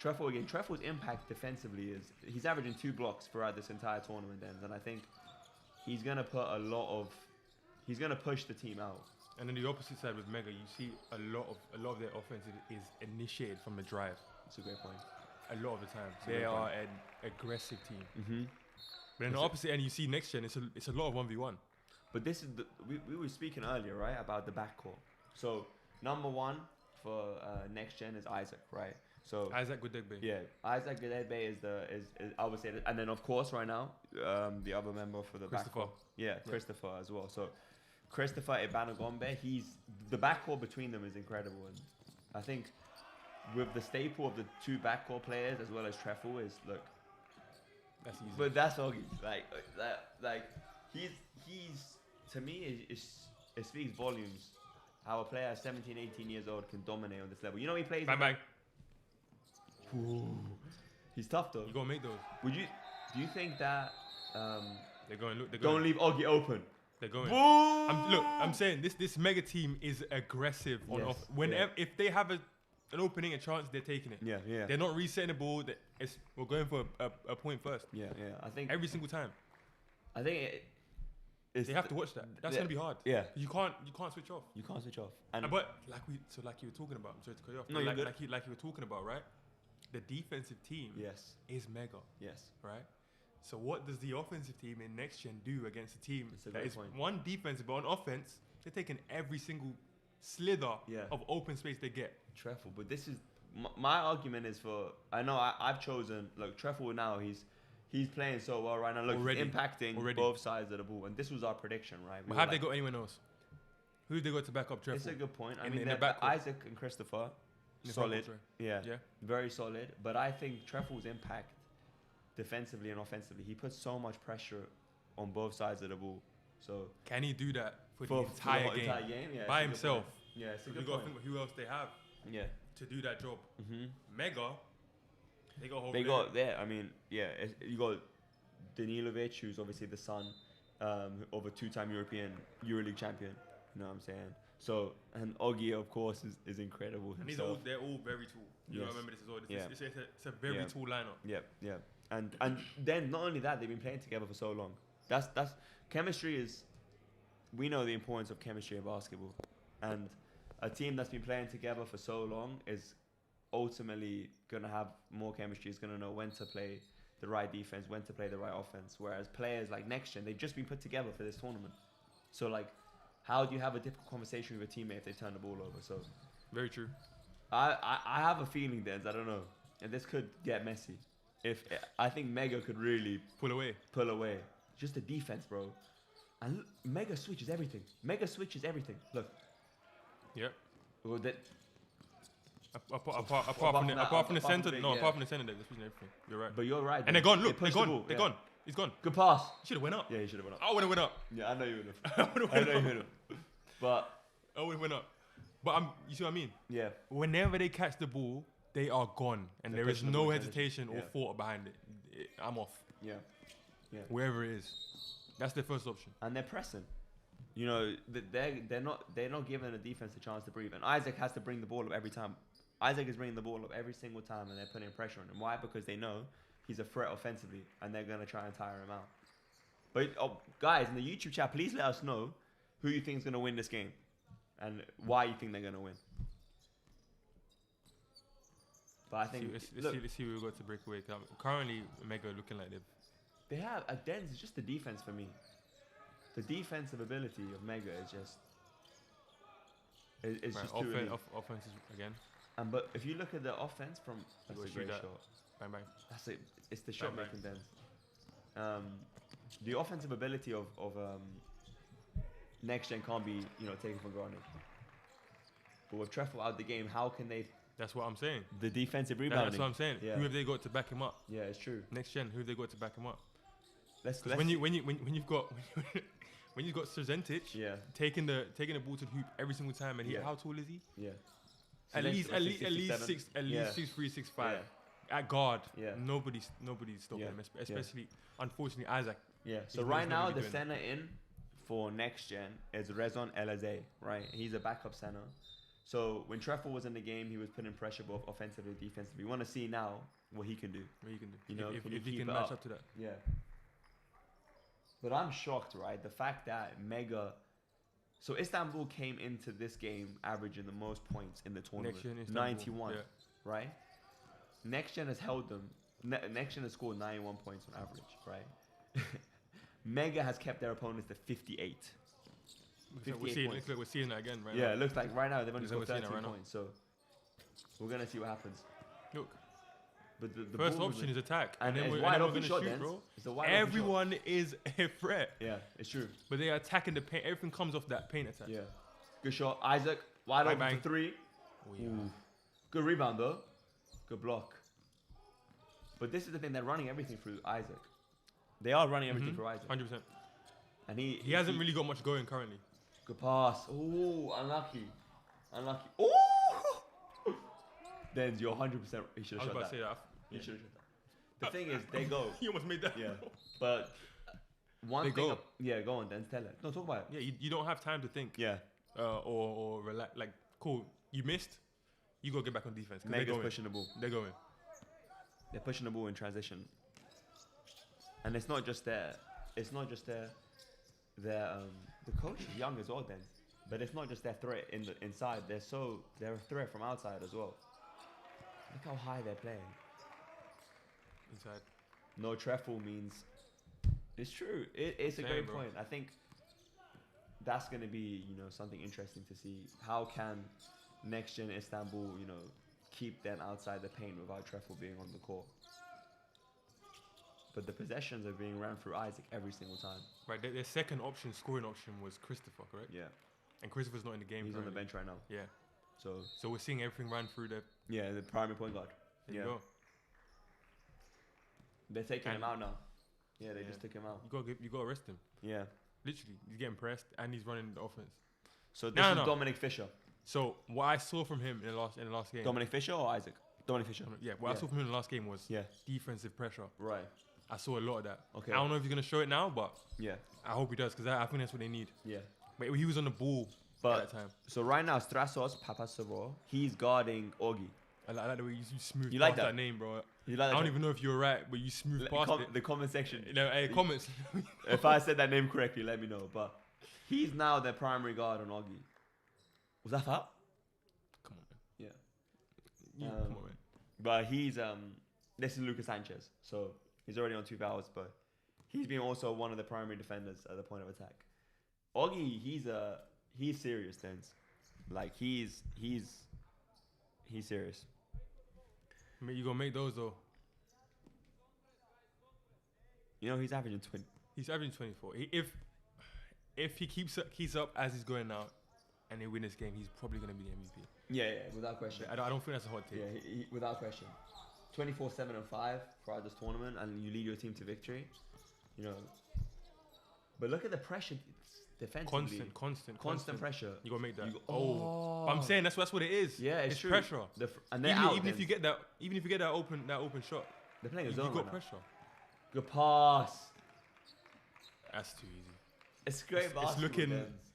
Treffel's impact defensively is he's averaging 2 blocks throughout this entire tournament, and I think he's gonna put he's gonna push the team out. And then the opposite side with Mega, you see a lot of their offense is initiated from the drive. That's a great point. A lot of the time, they are an aggressive team. But in the That's opposite end, you see next gen. It's a lot of 1v1. But this is we were speaking earlier, right, about the backcourt. So number 1 for next gen is Isaac, right? So Isaac Gudegbe. Yeah, Isaac Gudegbe is I would say that, and then of course right now the other member for the backcourt. Yeah, Christopher as well. So Christopher Ibanagombe, the backcourt between them is incredible, and I think with the staple of the 2 backcourt players as well as Treffel is that's easy. But that's all like he's to me it speaks volumes how a player 17, 18 years old can dominate on this level. You know he plays. Bang. Ooh. He's tough though. You gotta make those. Do you think that they're going? Look, don't leave Oggy open. They're going. I'm saying this Mega team is aggressive on off. Whenever if they have an opening, a chance, they're taking it. Yeah. They're not resetting the ball. We're going for a point first. Yeah. I think every single time. I think they have to watch that. That's gonna be hard. Yeah. You can't switch off. You can't switch off. But like you were talking about. I'm sorry to cut you off. No, like you were talking about, right? The defensive team is Mega. Yes. Right? So what does the offensive team in next gen do against a team that is one defensive, but on offense, they're taking every single slither of open space they get. Treffel, but this is my argument is for I've chosen Treffel now. He's playing so well right now. Look, he's impacting both sides of the ball, and this was our prediction, right? But have they got anyone else? Who did they got to back up Treffel? It's a good point. I in mean, Isaac and Christopher. Solid, yeah, very solid. But I think Treffel's impact, defensively and offensively, he puts so much pressure on both sides of the ball. So can he do that for the entire game yeah, by himself? Yeah, it's a good point. You got to think who else they have. Yeah, to do that job. Mega, they got there. I mean, you got Danilovic, who's obviously the son of a 2-time European EuroLeague champion. You know what I'm saying? So, and Oggy, of course, is incredible. And they're all very tall. You know, remember this as well. It's a very tall lineup. Yeah. And then not only that, they've been playing together for so long. That's chemistry is. We know the importance of chemistry in basketball, and a team that's been playing together for so long is ultimately gonna have more chemistry. Is gonna know when to play the right defense, when to play the right offense. Whereas players like Next Gen, they've just been put together for this tournament. So how do you have a difficult conversation with a teammate if they turn the ball over? So, very true. I have a feeling, Dens, I don't know, and this could get messy. I think Mega could really pull away. Just the defense, bro. And look, Mega switches everything. Look. Yeah. Well, apart from the center, they're switching everything. You're right. But you're right. And they're gone. Look, they're gone. They're gone. He's gone. Good pass. He should have went up. Yeah, he should have went up. I would have went up. Yeah, I know you would have. I know you would have. But I would have went up. But you see what I mean? Yeah. Whenever they catch the ball, they are gone, and there is no hesitation or thought behind it. I'm off. Yeah. Wherever it is, that's their first option. And they're pressing. You know, they're not giving the defense a chance to breathe. And Isaac has to bring the ball up every time. Isaac is bringing the ball up every single time, and they're putting pressure on him. Why? Because they know he's a threat offensively, and they're gonna try and tire him out. But guys, in the YouTube chat, please let us know who you think is gonna win this game, and why you think they're gonna win. But I think let's see who we got to break away. Currently, Mega looking like they have a dense. It's just the defense for me. The defensive ability of Mega is just it's just too elite. Offense again. But if you look at the offense from that's a great shot. Bang bang. That's it. It's the shot making dense. The offensive ability of NextGen can't be taken for granted. But with Treffel out the game, how can they? That's what I'm saying. The defensive rebounding. That's what I'm saying. Yeah. Who have they got to back him up? Yeah, it's true. NextGen, who have they got to back him up? Let's when you've got Srzentic taking the ball to the hoop every single time, and how tall is he? Yeah. At least 6'3", 6'5". At guard, nobody's stopping him, especially unfortunately Isaac. Yeah. So right now the center in for NextGen is Rezon Elaze, right? He's a backup center. So when Treffel was in the game, he was putting pressure both offensively and defensively. We want to see now what he can do. You know, if he can match up to that. Yeah. But I'm shocked, right? The fact that Mega. So Istanbul came into this game averaging the most points in the tournament, 91, right? NextGen has held them. NextGen has scored 91 points on average, right? Mega has kept their opponents to 58. We're seeing that again right now. Yeah, it looks like right now they've only scored 13 points. So we're gonna see what happens. Look, but the first option is attack, and then it's we're wide gonna open shot, shoot, bro. Everyone is a threat. Yeah, it's true. But they are attacking the paint. Everything comes off that paint attack. Yeah. Good shot, Isaac. Wide open for three. Oh, yeah. Good rebound though. Good block. But this is the thing, they're running everything through Isaac. They are running everything through Isaac. 100%. And he hasn't really got much going currently. Good pass. Ooh, unlucky. Ooh! Then you're 100%. He should have shot that. Say that. He should have shot that. The thing is, they go. You almost made that. Yeah. But one thing. Go on, then tell it. No, talk about it. Yeah, you don't have time to think. Yeah. Or relax. Like, cool, you missed. You got to get back on defense. Mega's pushing the ball. They're going. They're pushing the ball in transition. And it's not just their. The coach is young as well then. But it's not just their threat inside. They're a threat from outside as well. Look how high they're playing. Inside. No Treffel means it's true. It's a great point. I think that's going to be something interesting to see. How can NextGen Istanbul keep them outside the paint without Treffel being on the court? But the possessions are being ran through Isaac every single time. Right, their second option, scoring option, was Christopher, correct? Yeah. And Christopher's not in the game. He's on the bench right now. Yeah. So we're seeing everything run through the. Yeah, the primary point guard. There you go. They're taking him out now. Yeah, they just took him out. You got to arrest him. Yeah. Literally, he's getting pressed and he's running the offense. So this is Dominic Fisher. So what I saw from him in the last game. Dominic Fisher or Isaac? Dominic Fisher. Yeah, what I saw from him in the last game was defensive pressure. Right. I saw a lot of that. Okay. I don't know if he's gonna show it now, but I hope he does because I think that's what they need. Yeah. But he was on the ball at that time. So right now, Strasos Papasavro, he's guarding Augie. I like the way you smooth past like that name, bro. You like that I don't even know if you're right, but you smooth past it. The comment section. Comments. If I said that name correctly, let me know. But he's now their primary guard on Augie. Was that foul? Come on, man. Yeah. Come on, man. But he's this is Lucas Sanchez, so he's already on 2 fouls, but he's been also one of the primary defenders at the point of attack. Augie, he's serious, then. Like he's serious. You gonna make those though? He's averaging 20. He's averaging 24. If he keeps up as he's going now, and they win this game, he's probably gonna be the MVP. Yeah, without question. I don't think that's a hot take. Yeah, without question. 24, 7, and 5 throughout this tournament, and you lead your team to victory. But look at the pressure defensively. Constant pressure. You gotta make that. But I'm saying that's what it is. Yeah, it's true. Pressure. And they're out. Even if you get that open shot, they're playing a zone. You got pressure. Good pass. That's too easy. It's great basketball. It's looking,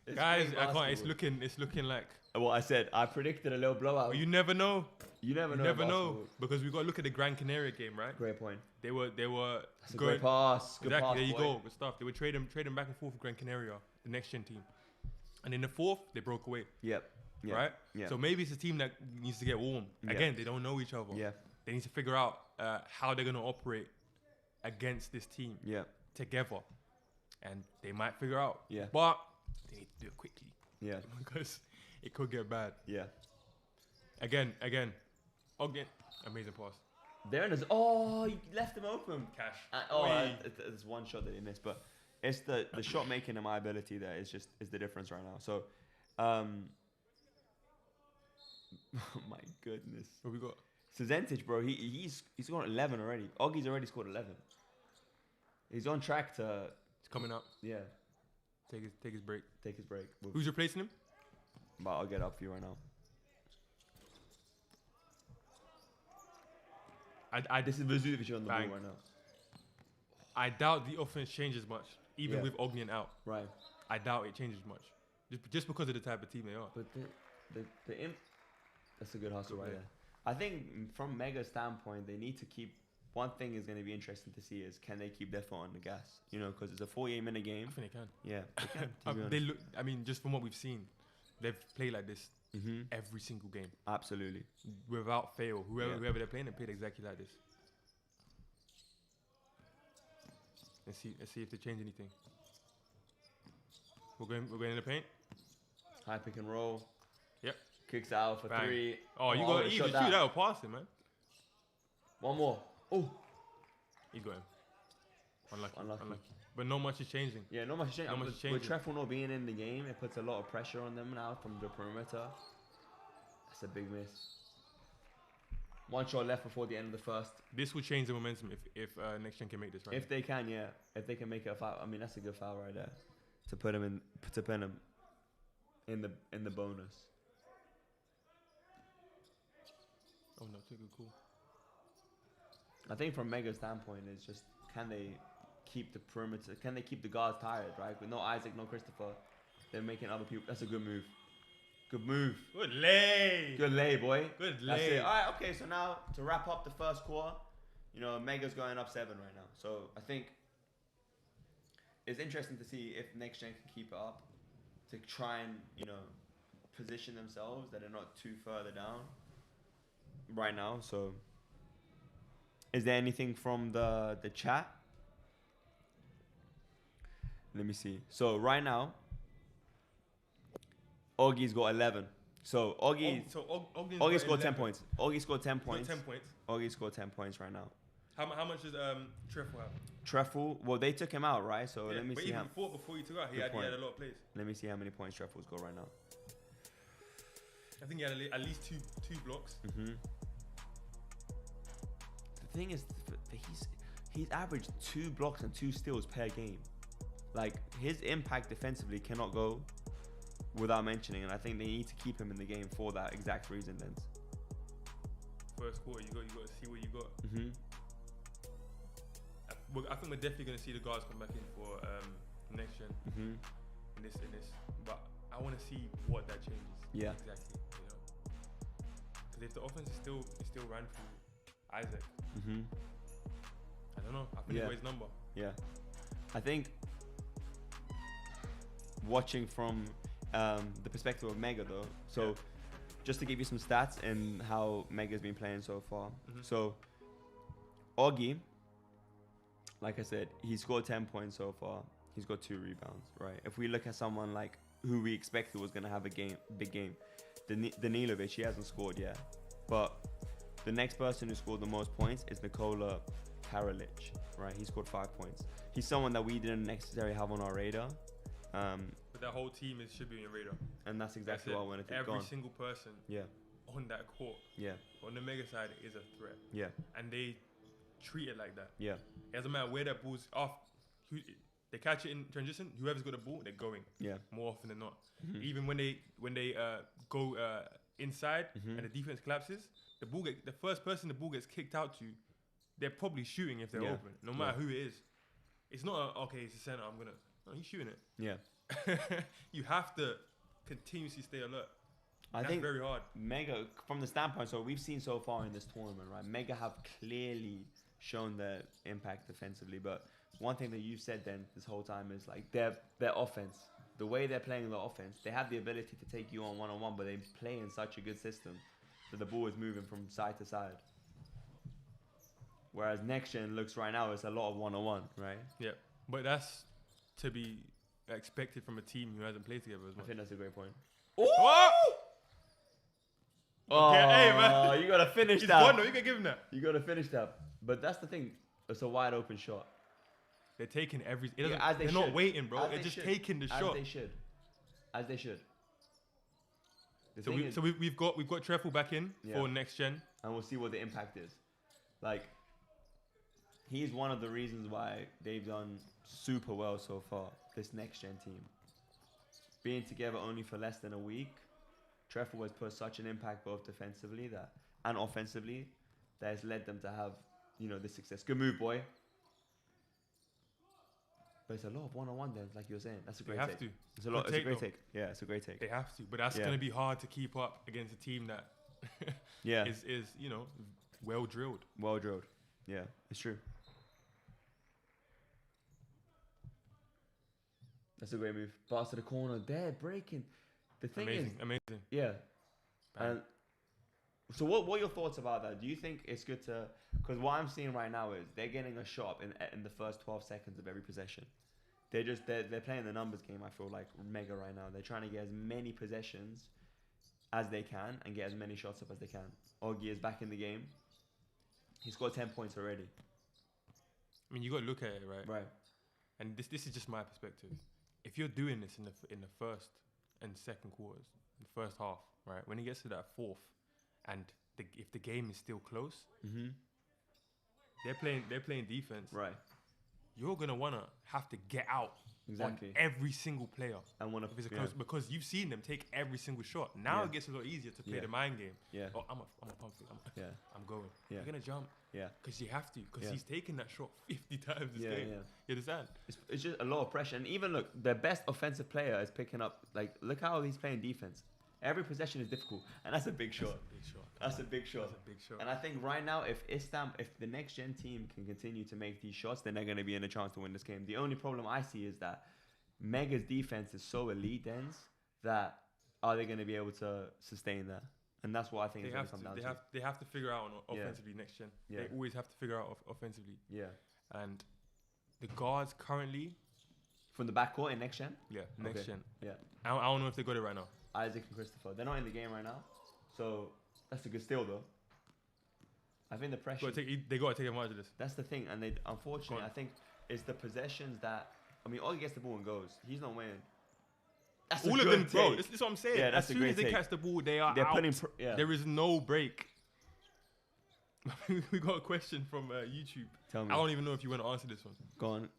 It's guys. great I can't. basketball. It's looking like. What I said, I predicted a little blowout. But you never know. You never know. Because we got to look at the Gran Canaria game, right? Great point. They were That's a great pass. Good pass, there you boy. go. Good stuff. They were trading back and forth with Gran Canaria, the next gen team. And in the fourth, they broke away. Yep. Right? Yeah. So maybe it's a team that needs to get warm. Again, they don't know each other. Yeah. They need to figure out how they're going to operate against this team together. And they might figure out. Yeah. But they need to do it quickly. Yeah. Because it could get bad. Yeah. Again. Amazing pass. There it is. Oh, you left him open. Cash. There's one shot that he missed, but it's the shot making and my ability that is the difference right now. So, oh my goodness. What we got? Cezentic, bro. He's scored 11 already. Oggy's already scored 11. He's on track to. It's coming up. Yeah. Take his break. Take his break. Who's replacing him? But I'll get it up for you right now. This is Vezuvic on the ball right now. I doubt the offense changes much, even with Ognian out. Right. I doubt it changes much, just because of the type of team they are. But that's a good hustle right there. I think from Mega's standpoint, they need to keep. One thing is going to be interesting to see is can they keep their foot on the gas? You know, because it's a 48-minute game. I think they can. Yeah, they can. They look. I mean, just from what we've seen, they've played like this every single game. Absolutely, without fail. Whoever they're playing, they played exactly like this. Let's see if they change anything. We're going in the paint. High pick and roll. Yep. Kicks out for 3. Oh, you got to shoot that or pass it, man. One more. Oh, he's got him. Unlucky. But not much is changing. Yeah, not much is changing. With Treffel not being in the game, it puts a lot of pressure on them now from the perimeter. That's a big miss. One shot left before the end of the first. This will change the momentum if NextGen can make this right. If they can, yeah. If they can make it a foul, I mean that's a good foul right there. To put him in the bonus. Oh no, take a cool. I think from Mega's standpoint, it's just can they keep the perimeter? Can they keep the guards tired? Right, with no Isaac, no Christopher, they're making other people. That's a good move. Good move. Good lay. Good lay, boy. Good That's lay. it. All right, okay. So now to wrap up the first quarter, you know, Mega's going up 7 right now. So I think it's interesting to see if NextGen can keep it up to try and, you know, position themselves that are not too further down right now. So is there anything from the chat? Let me see. So right now, Oggy's got 11. So Oggy scored 10 points. Oggy scored 10 points. 10 points. Oggy scored 10 points right now. How much does Treffel have? Treffel, well, they took him out, right? So let me see how. Before you took out, he had a lot of plays. Let me see how many points Treffel's got right now. I think he had at least two blocks. The thing is, he's averaged 2 blocks and 2 steals per game. Like his impact defensively cannot go without mentioning, and I think they need to keep him in the game for that exact reason. Then first quarter, you got to see what you got. I think we're definitely going to see the guards come back in for NextGen in this. But I want to see what that changes. Yeah, exactly. You know, because if the offense is still ran through Isaac, I don't know. I think he's got his number. Yeah, I think watching from the perspective of Mega though. So just to give you some stats and how Mega's been playing so far. So Oggy, like I said, he scored 10 points so far. He's got 2 rebounds, right? If we look at someone like who we expected was going to have a big game, Danilovic, he hasn't scored yet. But the next person who scored the most points is Nikola Karalic, right? He scored 5 points. He's someone that we didn't necessarily have on our radar. But that whole team should be on your radar. And that's exactly what I wanted to do. Every single person on that court, on the Mega side, is a threat. Yeah. And they treat it like that. Yeah. It doesn't matter where that ball's off. They catch it in transition. Whoever's got the ball, they're going. Yeah. More often than not. Even when they go inside and the defense collapses, the first person the ball gets kicked out to, they're probably shooting if they're open, no matter who it is. It's not okay. It's a center. I'm gonna No, he's shooting it. Yeah. You have to continuously stay alert. I That's think very hard. Mega, from the standpoint, so we've seen so far in this tournament, right? Mega have clearly shown their impact defensively, but one thing that you've said then this whole time is like their offense, the way they're playing their offense, they have the ability to take you on one-on-one, but they play in such a good system that the ball is moving from side to side. Whereas NextGen looks right now, it's a lot of one-on-one, right? Yeah, but that's to be expected from a team who hasn't played together as much. I think that's a great point. Oh! Oh, okay, hey, man. You gotta finish He's that. won, though. You can give him that. You gotta finish that. But that's the thing. It's a wide open shot. They're taking every. Yeah, they're not waiting, bro. They're just taking the shot. As they should. So we've got Treffel back in for NextGen, and we'll see what the impact is. Like, he's one of the reasons why they've done super well so far. This NextGen team, being together only for less than a week, Treffel has put such an impact both defensively and offensively that has led them to have, this success. Good move, boy. But it's a lot of one-on-one then, like you were saying. That's a great take. They have to. It's a great take. Yeah, it's a great take. They have to, but that's going to be hard to keep up against a team that is well drilled. Well drilled. Yeah, it's true. That's a great move. Pass to the corner. They're breaking. The thing is... Amazing. Yeah. And so what are your thoughts about that? Do you think it's good to... Because what I'm seeing right now is they're getting a shot in the first 12 seconds of every possession. They're playing the numbers game, I feel like, Mega right now. They're trying to get as many possessions as they can and get as many shots up as they can. Augie is back in the game. He scored 10 points already. I mean, you got to look at it, right? Right. And this is just my perspective. If you're doing this in the first and second quarters, in the first half, right, when it gets to that fourth, and if the game is still close, they're playing defense. Right. You're gonna wanna have to get out on every single player, and if it's close, because you've seen them take every single shot. Now it gets a lot easier to play the mind game. Yeah. Oh, I'm a pump it. I'm going. Yeah. You're gonna jump. Yeah. Because you have to. Because he's taken that shot 50 times this game. Yeah. You understand? It's just a lot of pressure. And even look, their best offensive player is picking up. Like, look how he's playing defense. Every possession is difficult, and that's a big shot. That's a big shot. And I think right now, if the NextGen team can continue to make these shots, then they're going to be in a chance to win this game. The only problem I see is that Mega's defense is so elite, Dens, that are they going to be able to sustain that? And that's what I think it's going to come down to. They have to figure out offensively NextGen. Yeah. They always have to figure out offensively. Yeah. And the guards currently... From the backcourt in NextGen? Yeah, NextGen. Okay. Yeah. I don't know if they got it right now. Isaac and Christopher. They're not in the game right now. So that's a good steal, though. I think the pressure... They got to take advantage of this. That's the thing. And unfortunately, I think it's the possessions that... I mean, Augie gets the ball and goes. He's not winning. That's all of them, bro. This is what I'm saying. Yeah, that's as soon as they catch the ball, they're out. There is no break. We got a question from YouTube. Tell me. I don't even know if you want to answer this one. Go on.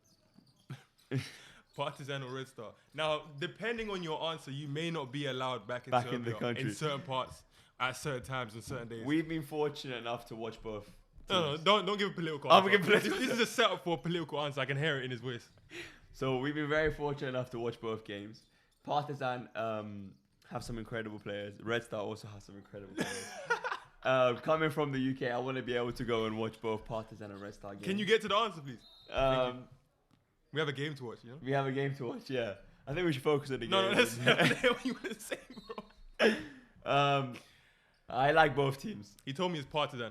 Partizan or Red Star. Now, depending on your answer, you may not be allowed back in Serbia, the country in certain parts at certain times on certain days. We've been fortunate enough to watch both. No, don't give a political answer. This is a setup for a political answer. I can hear it in his voice. So we've been very fortunate enough to watch both games. Partizan have some incredible players. Red Star also has some incredible players. Coming from the UK, I want to be able to go and watch both Partizan and Red Star games. Can you get to the answer, please? We have a game to watch, you know? We have a game to watch, yeah. I think we should focus on the game. No, that's not what you want to say, bro. I like both teams. He told me it's Partizan.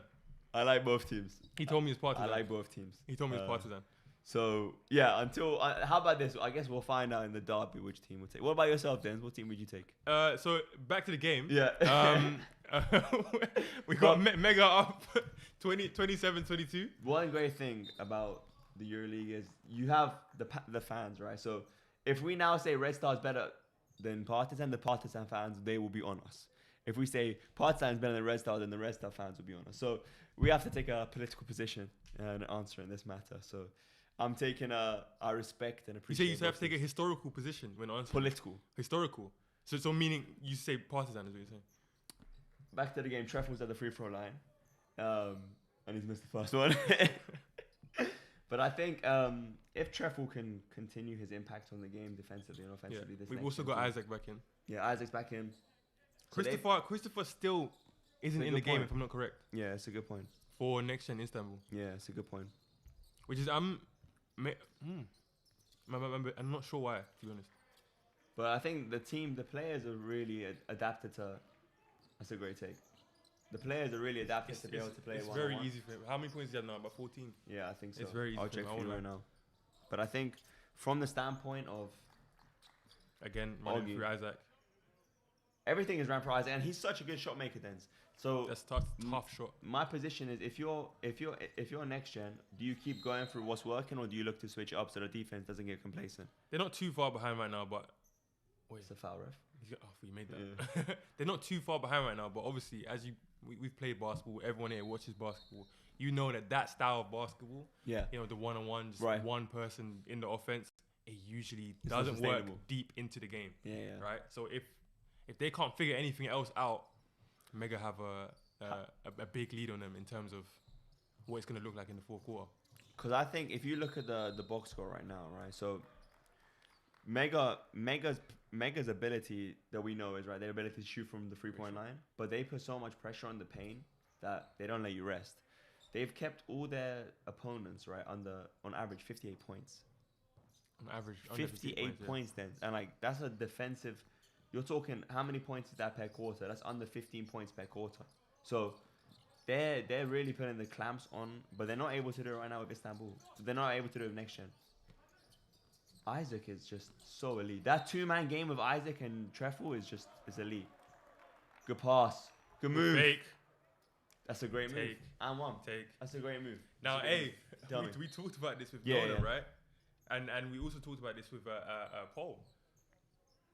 I like both teams. He told me it's Partizan. I like both teams. He told me it's Partizan. So, yeah, until... how about this? I guess we'll find out in the derby which team we'll take. What about yourself, Denz? What team would you take? So, back to the game. Yeah. We got Mega up 27-22. One great thing about the EuroLeague is you have the fans, right? So, if we now say Red Star is better than Partizan, the Partizan fans, they will be on us. If we say Partizan is better than Red Star, then the Red Star fans will be on us. So, we have to take a political position and answer in this matter. So, I'm taking I respect and appreciate. You say you have to take a historical position when answering. Political. Historical. So meaning you say Partizan is what you're saying. Back to the game. Treff was at the free throw line, and he's missed the first one. But I think if Treffel can continue his impact on the game defensively and offensively, we've also got Isaac back in. Yeah, Isaac's back in. Christopher still isn't in the game, if I'm not correct. Yeah, it's a good point. For Next Gen Istanbul. Yeah, it's a good point. Which is I'm not sure why, to be honest. But I think the players are really adapted to. That's a great take. The players are really adapted to be able to play. It's very easy for him. How many points is he had now? About 14. Yeah, I think so. It's very easy. I'll check for you right now. But I think from the standpoint of again running through Isaac, everything is ran for Isaac, and he's such a good shot maker. Then, so that's tough shot. My position is if you're next gen, do you keep going through what's working, or do you look to switch it up so the defense doesn't get complacent? They're not too far behind right now, but wait, it's a foul, ref. You made that. Yeah. They're not too far behind right now, but obviously, as we've played basketball. Everyone here watches basketball. You know that style of basketball. Yeah. You know, the one-on-one, just one person in the offense. It usually doesn't work deep into the game. Yeah. Right. So if they can't figure anything else out, Mega have a big lead on them in terms of what it's going to look like in the fourth quarter. Because I think if you look at the box score right now, right, so Mega's ability that we know is right, their ability to shoot from the 3-point line, but they put so much pressure on the paint that they don't let you rest. They've kept all their opponents right on average 58 points. On average, 58 points then, and like that's a defensive. You're talking how many points is that per quarter? That's under 15 points per quarter. So they're really putting the clamps on, but they're not able to do it right now with Istanbul. They're not able to do it with Next Gen. Isaac is just so elite. That two-man game of Isaac and Treffel is elite. Good pass. Good move. Fake. That's a great move. And one. That's a great move. Now, we talked about this with Nolan, right? And we also talked about this with Paul.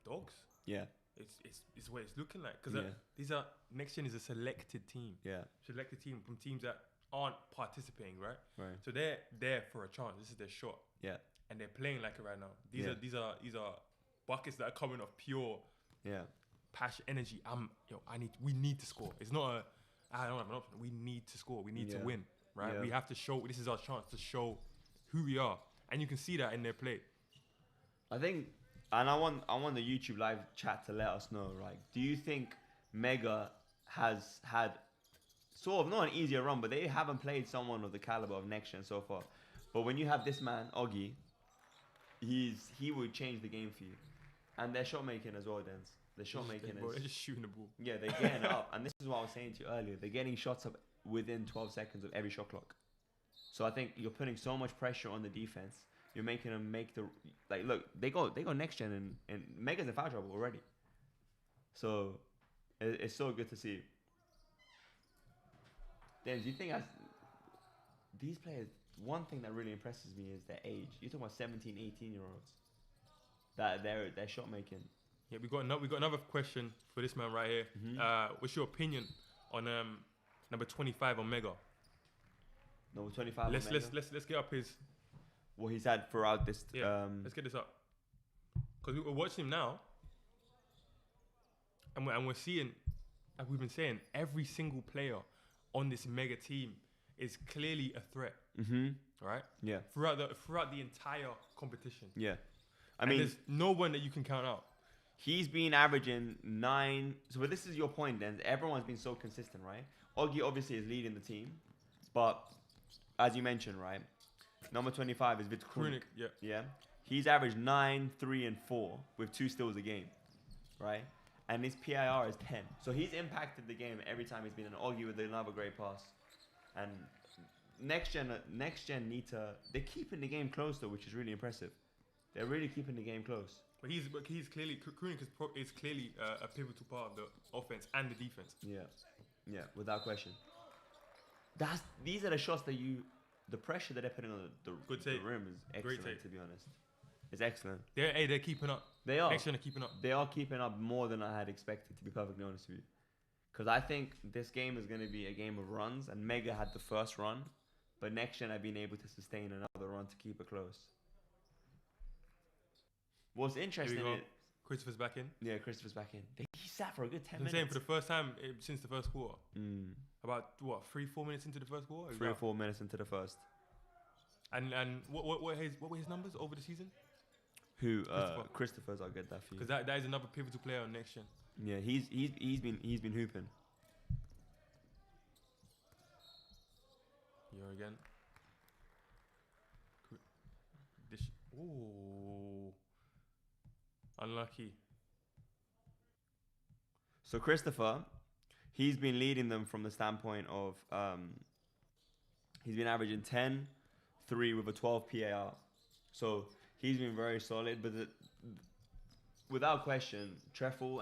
Dogs. Yeah. It's what it's looking like. Because these are Next Gen is a selected team. Yeah. Selected team from teams that aren't participating, right? Right. So they're there for a chance. This is their shot. Yeah. And they're playing like it right now. These are buckets that are coming off pure passion, energy. We need to score. It's not I don't have an option. We need to score. We need to win, right? Yeah. We have to show. This is our chance to show who we are, and you can see that in their play. I think, and I want the YouTube live chat to let us know. Like, do you think Mega has had sort of not an easier run, but they haven't played someone of the caliber of Next Gen so far? But when you have this man, Oggy, he would change the game for you. And their shot making as well, Dens. Their shot making is... They're just shooting the ball. Yeah, they're getting it up. And this is what I was saying to you earlier. They're getting shots up within 12 seconds of every shot clock. So I think you're putting so much pressure on the defense. You're making them make the... Like, look, they go Next Gen and Mega's in foul trouble already. So it's so good to see. Dens, do you think these players... One thing that really impresses me is their age. You're talking about 17, 18-year-olds. That their shot making. Yeah, we got another question for this man right here. Mm-hmm. What's your opinion on number 25 on Mega? Number 25. Let's get up his. What he's had throughout this. Yeah. Let's get this up. Because we're watching him now, and we're seeing, like we've been saying, every single player on this Mega team is clearly a threat. Mm-hmm. Right? Yeah. Throughout the entire competition. Yeah. I mean, there's no one that you can count out. He's been averaging 9. So, but this is your point, then. Everyone's been so consistent, right? Oggy obviously is leading the team, but as you mentioned, right, number 25 is Victor Krunik. Yeah. He's averaged 9, 3, and 4 with 2 steals a game, right? And his PIR is 10. So he's impacted the game every time he's been an Oggy with another great pass. And Next Gen they're keeping the game close though, which is really impressive. They're really keeping the game close. But he's clearly Krunik is clearly a pivotal part of the offense and the defense. Yeah, without question. These are the shots that the pressure that they're putting on the rim is excellent. To be honest, it's excellent. They're keeping up. They are. Next Gen are keeping up. They are keeping up more than I had expected. To be perfectly honest with you, because I think this game is going to be a game of runs, and Mega had the first run. But Next Gen have been able to sustain another run to keep it close. What's interesting is... Christopher's back in. Yeah, Christopher's back in. He sat for a good 10 minutes. I'm saying for the first time since the first quarter. About, 3-4 minutes into the first quarter? 3 or 4 minutes into the first. And what were his numbers over the season? Who? Christopher's. I'll get that for you. Because that is another pivotal player on next gen. Yeah, he's been hooping. Here again. Ooh. Unlucky. So Christopher, he's been leading them from the standpoint of he's been averaging 10, 3 with a 12 PAR. So he's been very solid, but without question, Treffel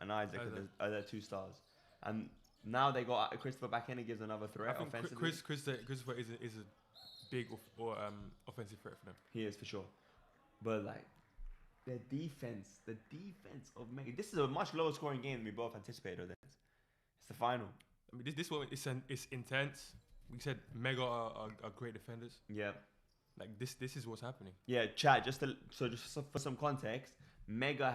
and Isaac are their 2 stars. And now they got Christopher back in and gives another threat offensively. Christopher is a big offensive threat for them. He is for sure. But like the defense of Mega. This is a much lower scoring game than we both anticipated. It's the final. I mean, this one it's intense. We said Mega are great defenders. Yeah. Like this is what's happening. Yeah, Chad. Just for some context, Mega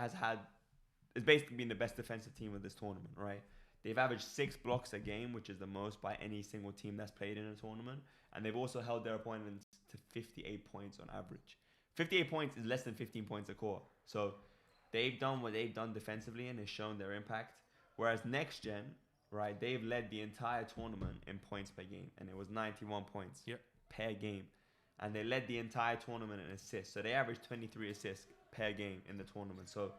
it's basically been the best defensive team of this tournament, right? They've averaged 6 blocks a game, which is the most by any single team that's played in a tournament. And they've also held their opponents to 58 points on average. 58 points is less than 15 points a quarter. So they've done what they've done defensively and has shown their impact. Whereas next gen, right, they've led the entire tournament in points per game. And it was 91 points per game. And they led the entire tournament in assists. So they averaged 23 assists per game in the tournament. So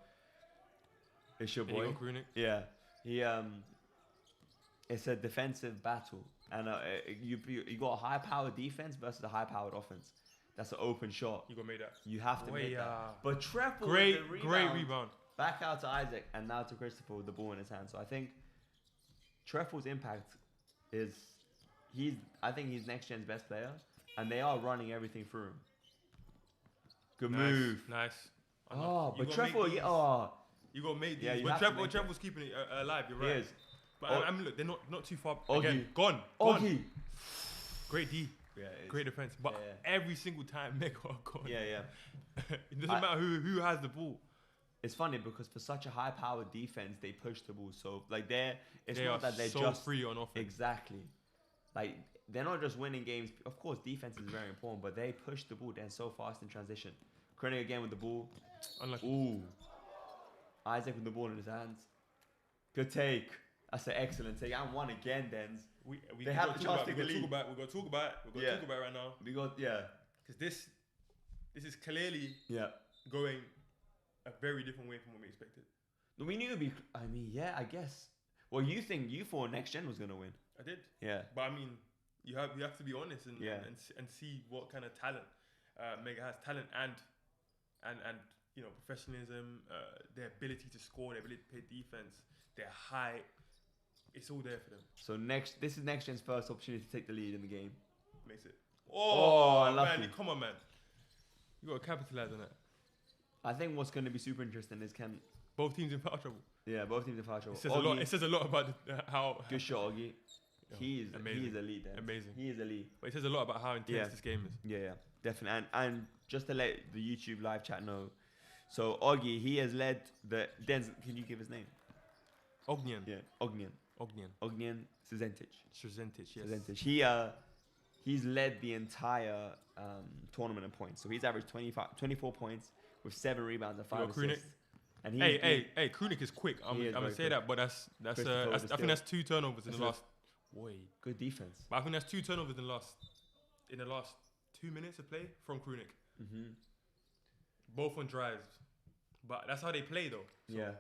it's your boy. Yeah. It's a defensive battle. And you got a high-powered defense versus a high-powered offense. That's an open shot. You got to make that. You have to make that. But Treffel great rebound. Back out to Isaac and now to Christopher with the ball in his hand. So I think Treffel's impact is he's next gen's best player, and they are running everything through him. Good move. Nice. But Treffel, you got to make these. But Treffel's keeping it alive. You're right. He is. But I mean, look, they're not too far. Again, gone. Great D. Yeah, great defense. But every single time, Mega are gone. Yeah. It doesn't matter who has the ball. It's funny because for such a high-powered defense, they push the ball. So like they're so just free on offense. Exactly. Like they're not just winning games. Of course, defense is very important, but they push the ball. They're so fast in transition. Krennic again with the ball. Unlucky. Ooh. Isaac with the ball in his hands. Good take. That's an excellent take. And one again, Dens. They have the chance to take the lead. We're going to talk about it right now. Because this is clearly going a very different way from what we expected. We knew it'd be. I mean, I guess. Well, you thought next gen was gonna win. I did. Yeah. But I mean, you have to be honest and see what kind of talent Mega has. Talent and professionalism, their ability to score, their ability to play defense, their height. It's all there for them. So this is next gen's first opportunity to take the lead in the game. Makes it. Oh man, come on, man. You got to capitalize on that. I think what's going to be super interesting is can both teams in foul trouble. Yeah, both teams in foul trouble. It says a lot about how good shot, Oggy. He is elite. There. Amazing. He is elite. But it says a lot about how intense this game is. Yeah, definitely. And just to let the YouTube live chat know, so Oggy, he has led the. Denz, can you give his name? Ognian. Yeah, Ognian Srezentic. Yes. He's led the entire tournament in points. So he's averaged 24 points with 7 rebounds and 5 assists. And hey, Krunik is quick. I'm gonna say that, but that's I think that's 2 turnovers in the last. Good defense. But I think that's 2 turnovers in the last 2 minutes of play from Krunik. Mm-hmm. Both on drives, but that's how they play though. So yeah.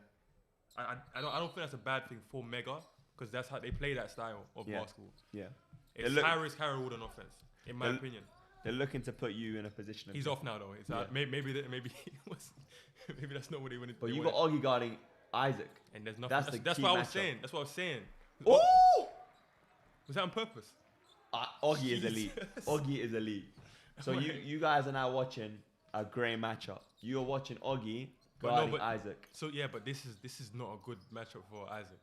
I don't think that's a bad thing for Mega because that's how they play that style of basketball. Yeah. It's high risk, high reward on offense, in my opinion. They're looking to put you in a position. He's off now though. It's maybe that's not what he wanted. But you got Oggy guarding Isaac, and there's nothing. That's what I was saying. That's what I was saying. Oh! Was that on purpose? Oggy is elite. Oggy is elite. So you guys are now watching a great matchup. You're watching Oggy guarding Isaac. So but this is not a good matchup for Isaac.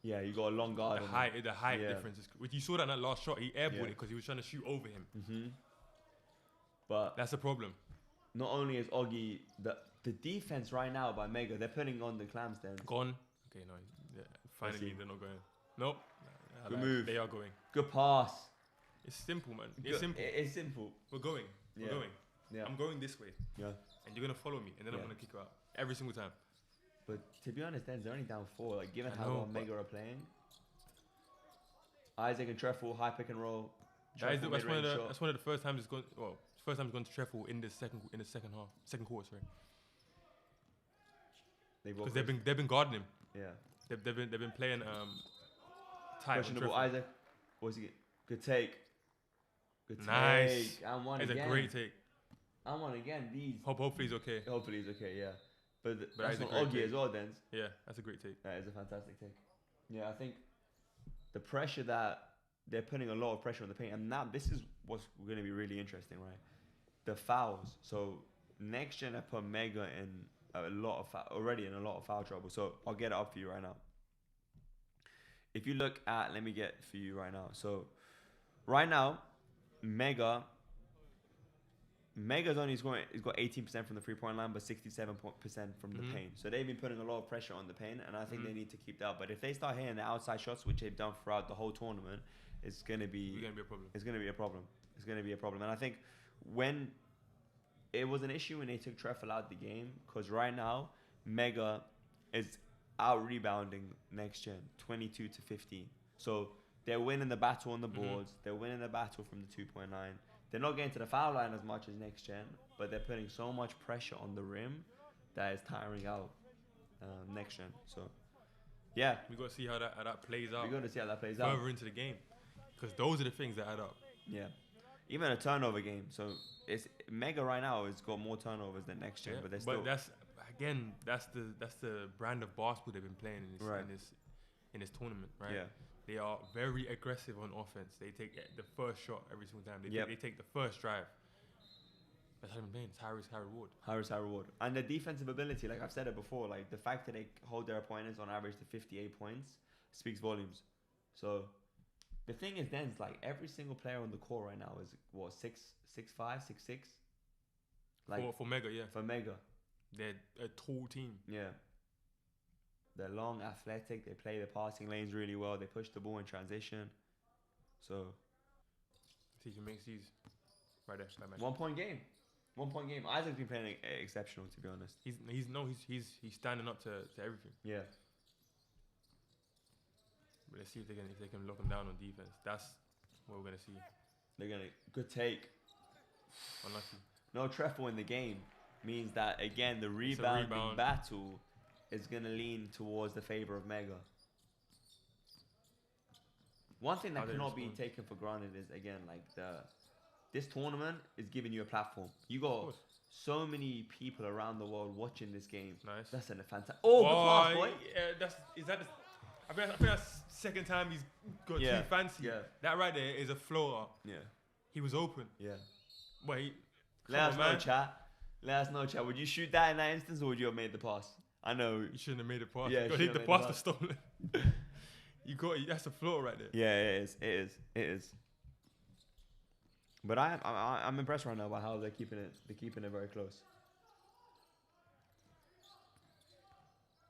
Yeah, you got a long guard. The height difference is. You saw that in that last shot. He airballed it because he was trying to shoot over him. Mm-hmm. But that's a problem. Not only is Oggy the defense right now by Mega, they're putting on the clams then. Gone. Okay, no. Yeah, finally, they're not going. Nope. Good move. They are going. Good pass. It's simple, man. It's simple. It's simple. We're going. We're going. Yeah. I'm going this way. Yeah. And you're gonna follow me, and then I'm gonna kick you out every single time. But to be honest, they're only down 4. Like, given how well Mega are playing, Isaac and Treffel, high pick and roll. That's one of the first times it's gone. Well, first time it's gone to Treffel in the second half, second quarter. Sorry. Because they've been guarding him. Yeah. They've been playing tight. Questionable Isaac. What's he get? Good take. Good nice. take. And one again. It's a great take. And one again. These. Hopefully he's okay. Hopefully he's okay. Yeah. But that's not Oggy as well, then. Yeah, that's a great take. That is a fantastic take. Yeah, I think the pressure that they're putting a lot of pressure on the paint, and now this is what's going to be really interesting, right? The fouls. So NextGen have put Mega in a lot of foul trouble. So I'll get it up for you right now. If you look at, let me get for you right now. So right now, Mega's only scoring. He's got 18% from the 3-point line, but 67% from the paint. So they've been putting a lot of pressure on the paint, and I think they need to keep that. But if they start hitting the outside shots, which they've done throughout the whole tournament, it's going to be a problem. It's going to be a problem. It's going to be a problem. And I think when it was an issue when they took Treffel out the game, because right now Mega is out rebounding NextGen 22 to 15. So they're winning the battle on the boards. They're winning the battle from the 2-point line. They're not getting to the foul line as much as NextGen, but they're putting so much pressure on the rim that is tiring out NextGen. So, yeah. We got to see how that plays out. We got to see how that plays out. Further into the game. Because those are the things that add up. Yeah. Even a turnover game. So, it's Mega right now has got more turnovers than NextGen, but they're still... But that's the brand of basketball they've been playing in this tournament, right? Yeah. They are very aggressive on offense. They take the first shot every single time. They take the first drive. That's how they've been playing. It's high reward. High reward. And the defensive ability, like I've said it before, like the fact that they hold their opponents on average to 58 points speaks volumes. So the thing is then, it's like every single player on the court right now is what, 6'5", 6'6"? Like for Mega, yeah. For Mega. They're a tall team. Yeah. They're long, athletic. They play the passing lanes really well. They push the ball in transition. So, TJ makes these right there. 1 point game. 1 point game. Isaac's been playing exceptional, to be honest. He's standing up to everything. Yeah. But let's see if they can lock him down on defense. That's what we're gonna see. They're gonna good take. Unlucky. No Treffel in the game means that again the rebounding battle is going to lean towards the favor of Mega. One thing that cannot be taken for granted is, again, like this tournament is giving you a platform. You got so many people around the world watching this game. Nice. That's a fantastic... Oh, good pass, boy. I think that's second time he's got too fancy. Yeah. That right there is a floater. Yeah. He was open. Yeah. Wait. Let us know, chat. Would you shoot that in that instance, or would you have made the pass? I know you shouldn't have made the pass. Yeah, you the pass was stolen. That's a floor right there. Yeah, it is. But I'm impressed right now by how they're keeping it very close.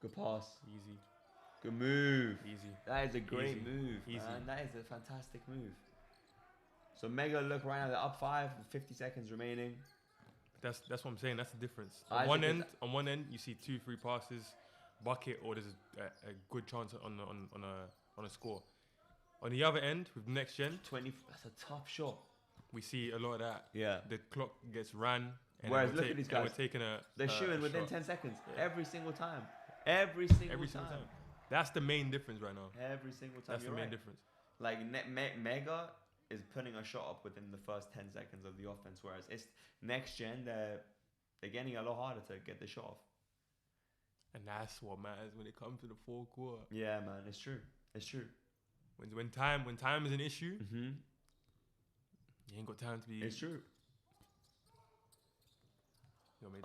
Good pass. Easy. Good move. Easy. That is a great move. Easy. Man. That is a fantastic move. So Mega look right now, they're up 5 with 50 seconds remaining. That's what I'm saying. That's the difference. On one end, you see 2-3 passes, bucket, or there's a good chance on a score. On the other end, with NextGen, 20. That's a tough shot. We see a lot of that. Yeah. The clock gets ran. And whereas look at these guys. We're taking they're shooting within 10 seconds every single time. Every single time. That's the main difference right now. Every single time. That's the main difference. Like Mega is putting a shot up within the first 10 seconds of the offense, whereas it's NextGen, they're getting a lot harder to get the shot off. And that's what matters when it comes to the fourth quarter. Yeah, man, it's true. When time is an issue, you ain't got time to be. It's true.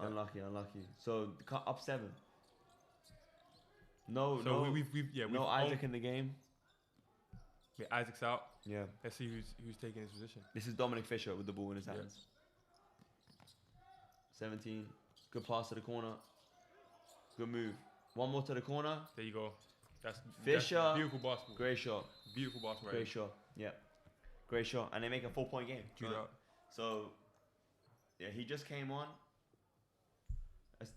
Unlucky. So up 7. No Isaac in the game. Yeah, Isaac's out. Yeah. Let's see who's taking his position. This is Dominic Fisher with the ball in his hands. 17. Good pass to the corner. Good move. One more to the corner. There you go. That's Fisher. Beautiful basketball. Great shot. Beautiful basketball. Great shot. Yeah. Great shot. And they make a 4-point game. Shootout. So, yeah, he just came on.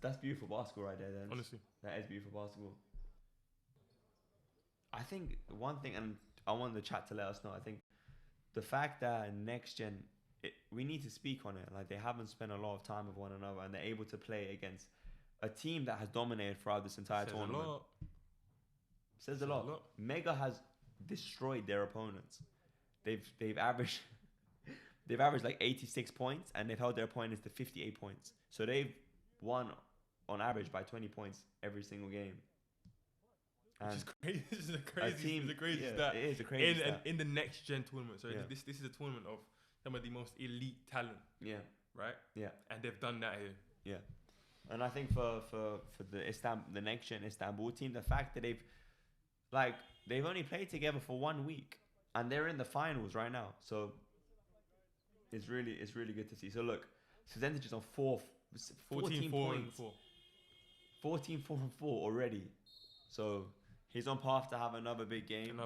That's beautiful basketball right there, then. Honestly. That is beautiful basketball. I think one thing, and I want the chat to let us know, I think the fact that NextGen, we need to speak on it. Like, they haven't spent a lot of time with one another, and they're able to play against a team that has dominated throughout this entire tournament. Says a lot. Mega has destroyed their opponents. They've averaged like 86 points, and they've held their opponents to 58 points. So they've won on average by 20 points every single game. Which is crazy. This is a crazy yeah, stat. It is a crazy stat. In the NextGen tournament. So Yeah. this is a tournament of some of the most elite talent. Yeah. Right? Yeah. And they've done that here. Yeah. And I think for the NextGen Istanbul team, the fact that they've only played together for 1 week and they're in the finals right now. So it's really good to see. So look, percentages on 14 points. 14, 4 and 4 already. So he's on path to have another big game.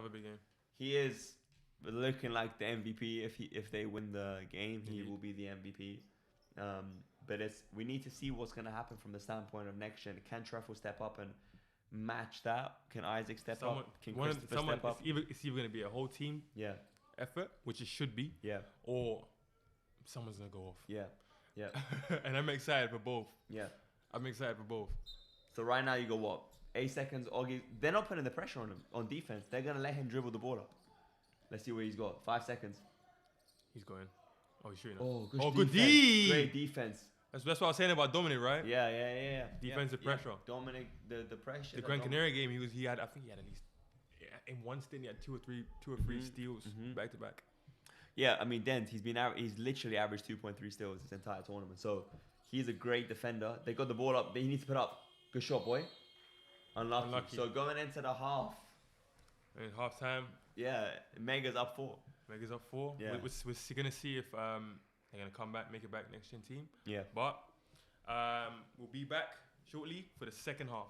He is looking like the MVP. If they win the game, he will be the MVP. But we need to see what's going to happen from the standpoint of NextGen. Can Treffel step up and match that? Can Isaac step up? Can Christopher step up? It's either going to be a whole team effort, which it should be, or someone's going to go off. Yeah. And I'm excited for both. Yeah. I'm excited for both. So right now you go what? 8 seconds. Augie, they're not putting the pressure on him on defense. They're going to let him dribble the ball up. Let's see what he's got. 5 seconds. He's going. Oh, he's shooting. Good D. Great defense. That's what I was saying about Dominic, right? Yeah. Defensive pressure. Dominic, the pressure. The Gran Canaria game, he had at least in one stint he had two or three steals back to back. Yeah, I mean Dent, he's literally averaged 2.3 steals this entire tournament. So he's a great defender. They got the ball up. He needs to put up. Good shot, boy. Unlucky. So going into the half. In half time. Yeah, Mega's up 4. Yeah. We're gonna see if they're gonna come back, make it back NextGen team. Yeah. But we'll be back shortly for the second half.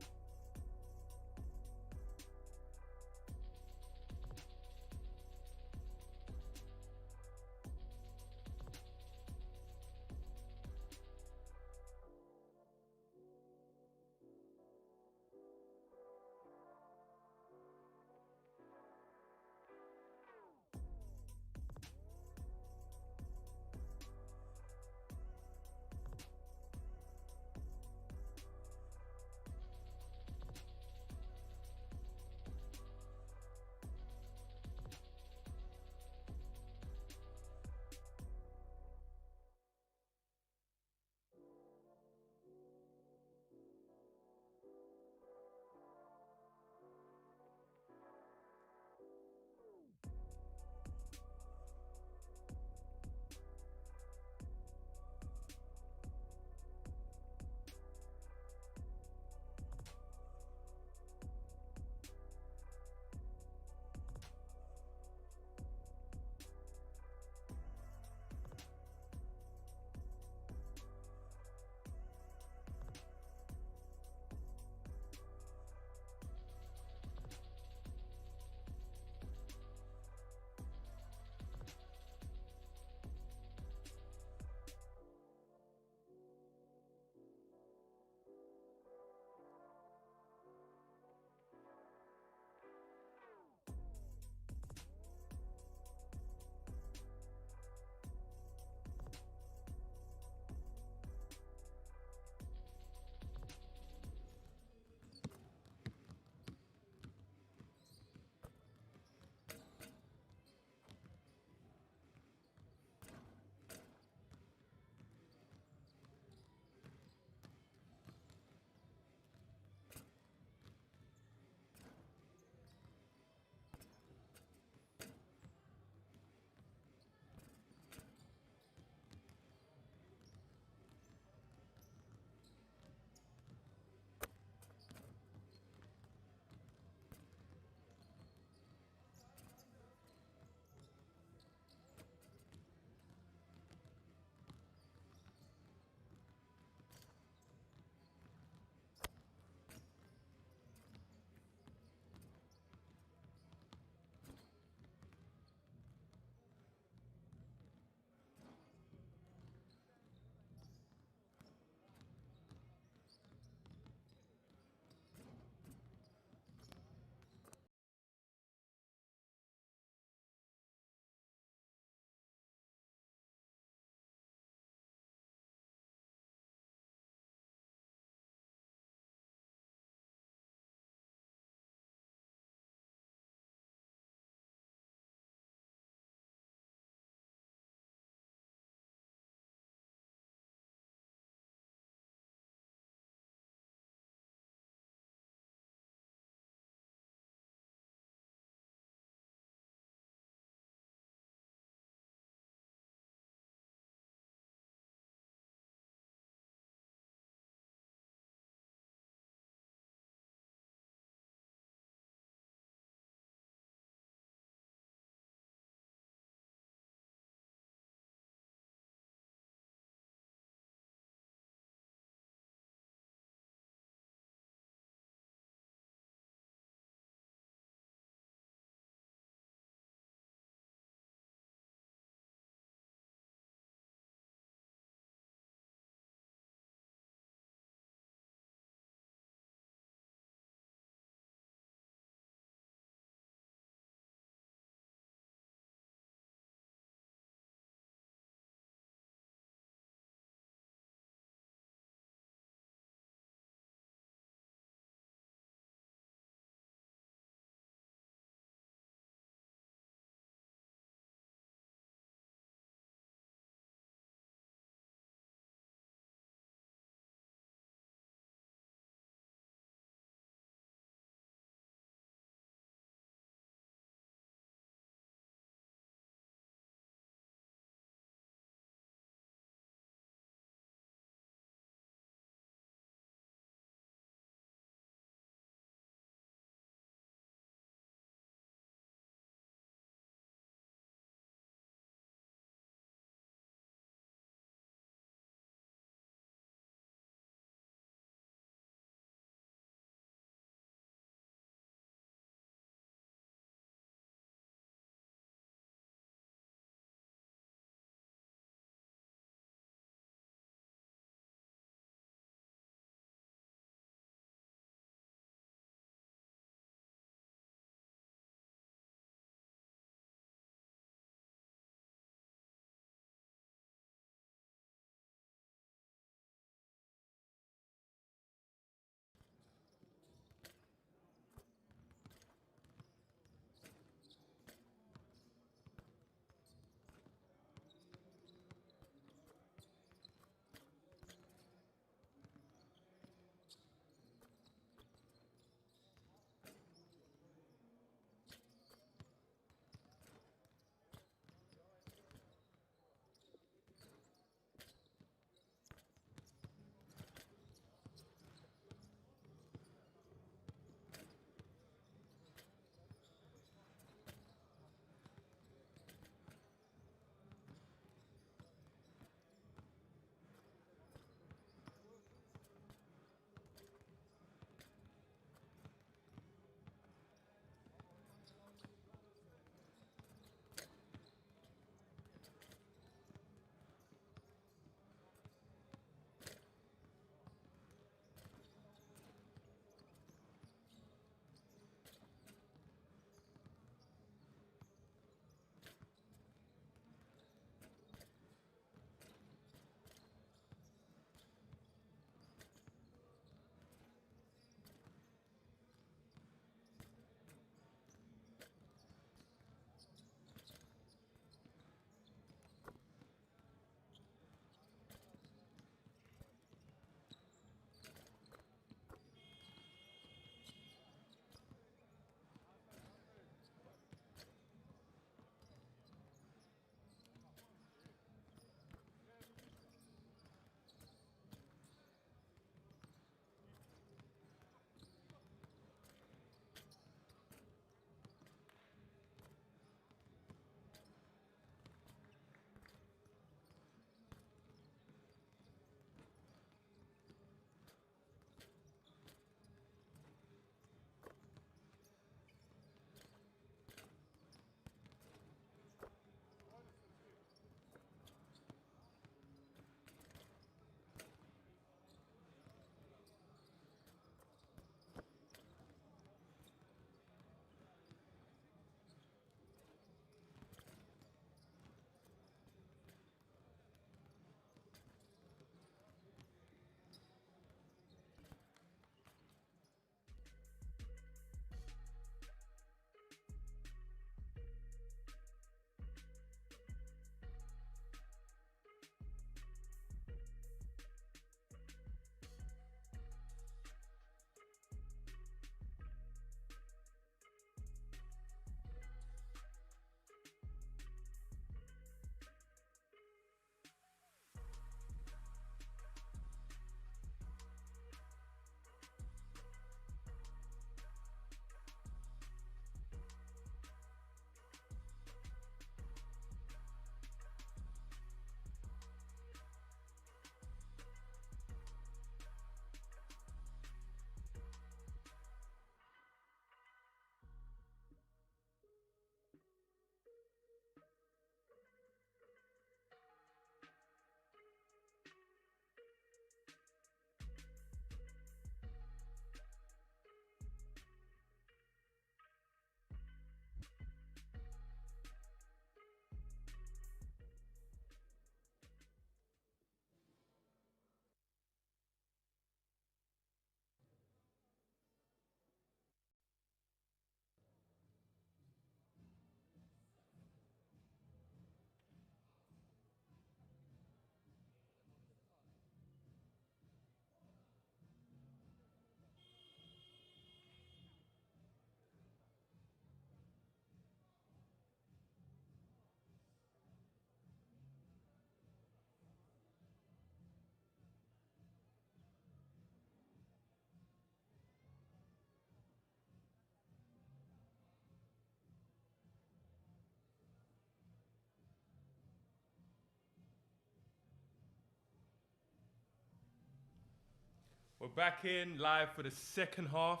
back in live for the second half.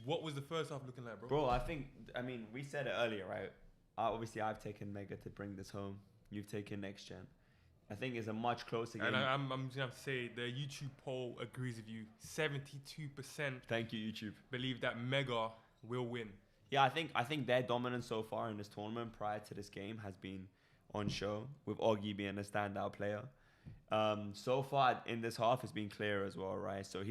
What was the first half looking like, bro? Bro, I mean, we said it earlier, right? Obviously, I've taken Mega to bring this home. You've taken NextGen. I think it's a much closer game. And I'm just going to say, the YouTube poll agrees with you. 72%. Thank you, YouTube. Believe that Mega will win. Yeah, I think their dominance so far in this tournament prior to this game has been on show, with Oggy being a standout player. So far in this half, it's been clear as well, right? So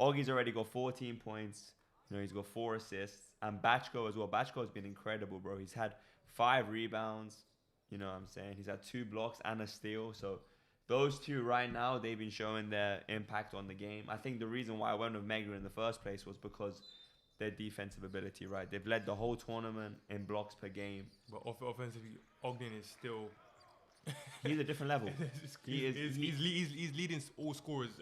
Oggy's already got 14 points. You know, he's got 4 assists. And Bachko as well. Bachko has been incredible, bro. He's had 5 rebounds. You know what I'm saying? He's had 2 blocks and a steal. So those two right now, they've been showing their impact on the game. I think the reason why I went with Mega in the first place was because their defensive ability, right? They've led the whole tournament in blocks per game. But offensively, Ogden is still... He's a different level. He's leading all scorers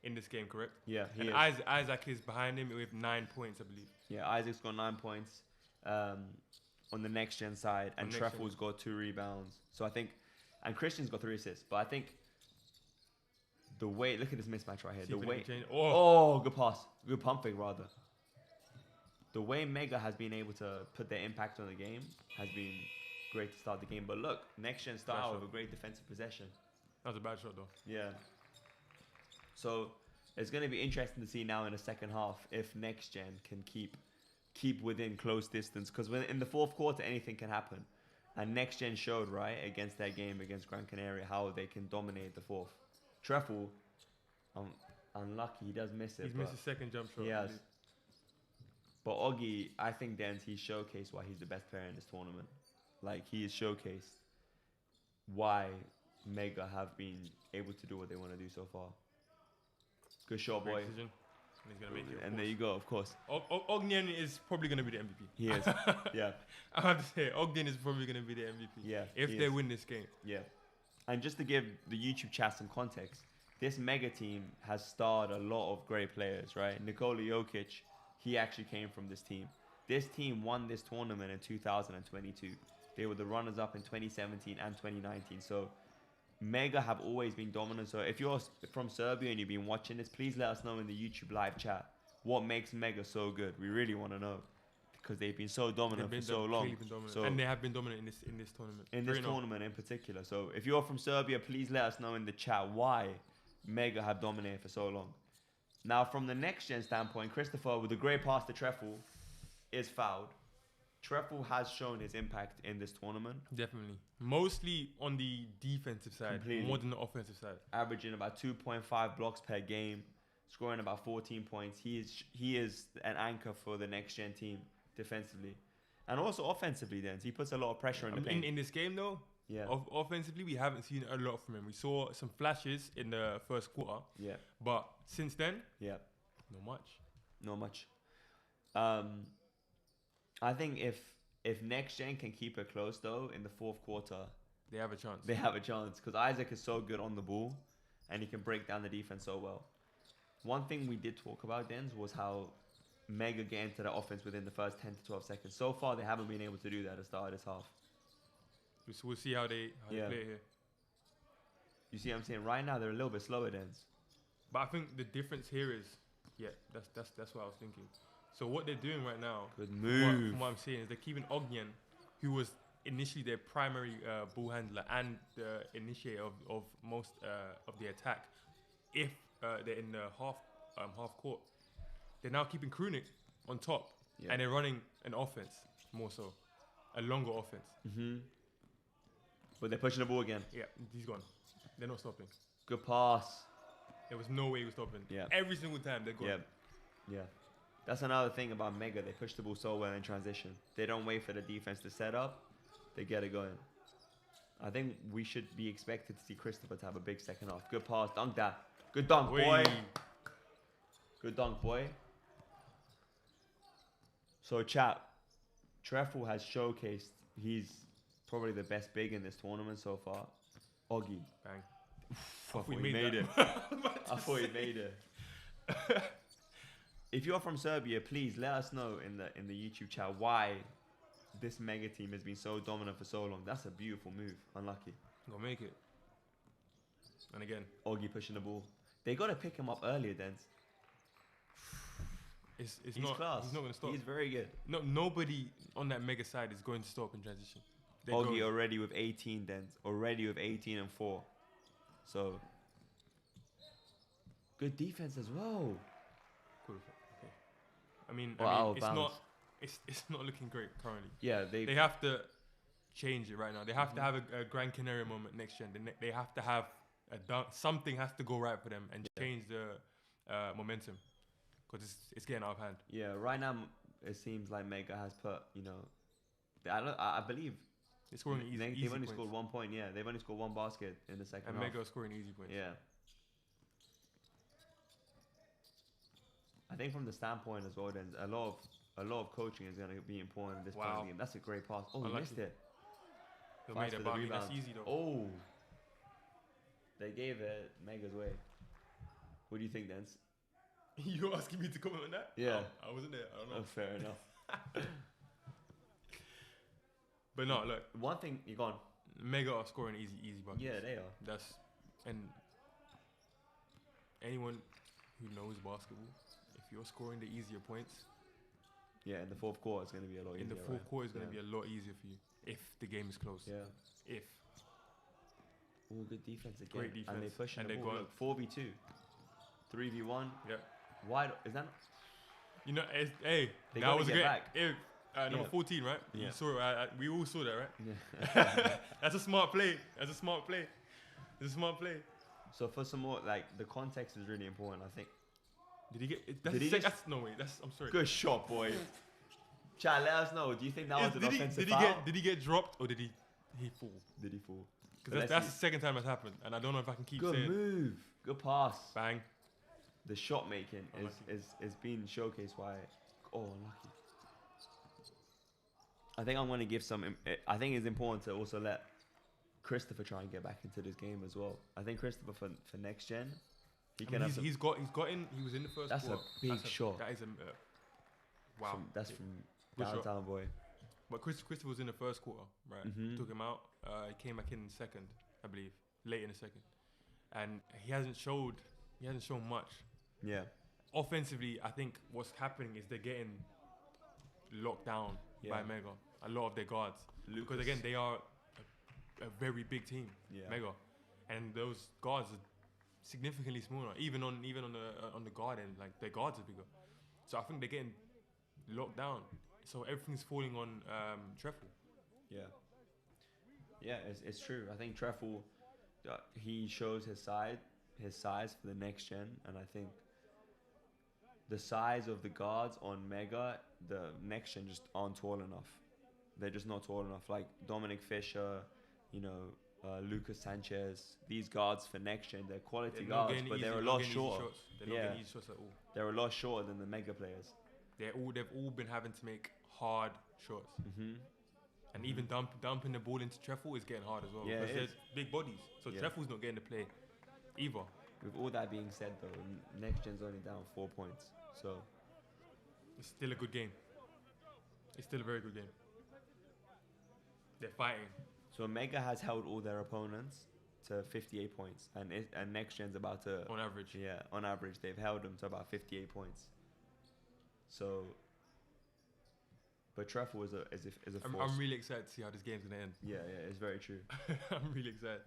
in this game, correct? Yeah, he is. Isaac is behind him with 9 points, I believe. Yeah, Isaac's got 9 points on the NextGen side, and Treffel's got 2 rebounds. So I think, and Christian's got 3 assists. But I think the way, look at this mismatch right here. Good pass, good pump fake rather. The way Mega has been able to put their impact on the game has been great to start the game. But look, NextGen style with a great defensive possession. That was a bad shot though. Yeah. So it's going to be interesting to see now in the second half if NextGen can keep within close distance, because in the fourth quarter anything can happen, and NextGen showed right against that game against Gran Canaria how they can dominate the fourth. Treffel, unlucky, he does miss it. He's missed his second jump shot. Yes. But Oggy, I think then he's showcased why he's the best player in this tournament. Like, he has showcased why Mega have been able to do what they want to do so far. Good shot, boy. Decision. And he's going to make it. And there you go, of course. Ogden is probably going to be the MVP. He is, yeah. I have to say, Ogden is probably going to be the MVP. Yeah. If they win this game. Yeah. And just to give the YouTube chat some context, this Mega team has starred a lot of great players, right? Nikola Jokic, he actually came from this team. This team won this tournament in 2022. They were the runners-up in 2017 and 2019. So Mega have always been dominant. So if you're from Serbia and you've been watching this, please let us know in the YouTube live chat what makes Mega so good. We really want to know, because they've been so dominant for so long. So, and they have been dominant in this tournament. In this tournament in particular. So if you're from Serbia, please let us know in the chat why Mega have dominated for so long. Now, from the NextGen standpoint, Christopher, with a great pass to Treffel, is fouled. Treffel has shown his impact in this tournament. Definitely. Mostly on the defensive side, more than the offensive side. Averaging about 2.5 blocks per game, scoring about 14 points. He is an anchor for the NextGen team defensively. And also offensively then. He puts a lot of pressure in the paint. In this game though, yeah. Offensively, we haven't seen a lot from him. We saw some flashes in the first quarter. Yeah. But since then, yeah, not much. I think if NextGen can keep it close though in the fourth quarter, they have a chance. They have a chance, because Isaac is so good on the ball, and he can break down the defense so well. One thing we did talk about, Denz, was how Mega get into the offense within the first 10 to 12 seconds. So far, they haven't been able to do that at the start of this half. We'll see how they play here. You see what I'm saying? Right now, they're a little bit slower, Denz. But I think the difference here is, that's what I was thinking. So what they're doing right now, good move. From what I'm saying, is they're keeping Ogden, who was initially their primary ball handler and the initiator of most of the attack. If they're in the half court, they're now keeping Krunic on top, and they're running an offense more so, a longer offense. But they're pushing the ball again. Yeah, he's gone. They're not stopping. Good pass. There was no way he was stopping. Yeah. Every single time they're gone. Yeah. That's another thing about Mega. They push the ball so well in transition. They don't wait for the defense to set up. They get it going. I think we should be expected to see Christopher to have a big second half. Good pass. Dunk that. Good dunk, boy. Good dunk, boy. So, chat. Treffel has showcased he's probably the best big in this tournament so far. Oggy. Bang. I thought we made it. I thought we made it. If you're from Serbia, please let us know in the YouTube chat why this Mega team has been so dominant for so long. That's a beautiful move. Unlucky. Gonna make it. And again, Oggy pushing the ball. They got to pick him up earlier, then. He's class. He's not going to stop. He's very good. No, nobody on that mega side is going to stop in transition. Oggy already with 18 then. Already with 18 and 4. So, good defense as well. Cool. Okay. I mean, it's not looking great currently. Yeah, they have to change it right now. They have to have a Gran Canaria moment next gen. They have to have something has to go right for them and change the momentum, because it's getting out of hand. Yeah, right now it seems like Mega has put, I believe they're scoring easy they've only points. scored 1 point. Yeah, they've only scored 1 basket in the second and half. Mega are scoring easy points. Yeah. I think from the standpoint as well, then a lot of coaching is going to be important in this part of the game. That's a great pass. Oh, he missed it. They made it, but that's easy though. Oh, they gave it Mega's way. What do you think, Dance? You're asking me to comment on that? Yeah. I wasn't there. I don't know. Oh, fair enough. But no, look. One thing, you're gone. Mega are scoring easy buckets. Yeah, they are. And anyone who knows basketball, if you're scoring the easier points. Yeah, in the fourth quarter, it's going to be a lot easier. In the fourth quarter, it's going to be a lot easier for you if the game is close. Yeah. If. All good defense again. Great defense. And they push and the ball. Look, 4v2. 3v1. Yeah. Wide. Is that? Hey, that was a great. Number 14, right? Yeah. You saw it. We all saw that, right? Yeah. That's a smart play. It's a smart play. So for some more, the context is really important, I think. Did he get? No way. I'm sorry. Good shot, boy. Chat, let us know. Do you think that was an offensive foul? Did he get dropped or did he fall? Did he fall? Because that's the second time that's happened, and I don't know if I can keep saying. Good move. Good pass. Bang. The shot making is being showcased by. Oh, unlucky. I think I'm going to give some. I think it's important to also let Christopher try and get back into this game as well. I think Christopher for next gen, he's got in. He was in the first. That's quarter. A big shot. That is a wow. That's from downtown, boy. But Christopher was in the first quarter, right? Mm-hmm. Took him out. He came back in second, I believe, late in the second, and he hasn't shown much. Yeah. Offensively, I think what's happening is they're getting locked down by Mega. A lot of their guards, because again they are a very big team, Mega, and those guards are significantly smaller. Even on the guard end, their guards are bigger. So I think they're getting locked down. So everything's falling on Treffel. Yeah. Yeah, it's true. I think Treffel, he shows his size for the next gen, and I think the size of the guards on Mega, the next gen just aren't tall enough. They're just not tall enough. Like Dominic Fisher, Lucas Sanchez, these guards for next gen, they're quality guards, but they're a lot shorter. They're not getting easy shots at all. They're a lot shorter than the Mega players. They've all been having to make hard shots. Mm-hmm. And even dumping the ball into Treffel is getting hard as well. Yeah, because there's big bodies. So Treffel's not getting to play either. With all that being said, though, next gen's only down 4 points. So it's still a good game. It's still a very good game. They're fighting. So Mega has held all their opponents to 58 points, and next gen's about to on average. Yeah, on average they've held them to about 58 points. So, but Treffel is a force. I'm really excited to see how this game's gonna end. Yeah, it's very true. I'm really excited.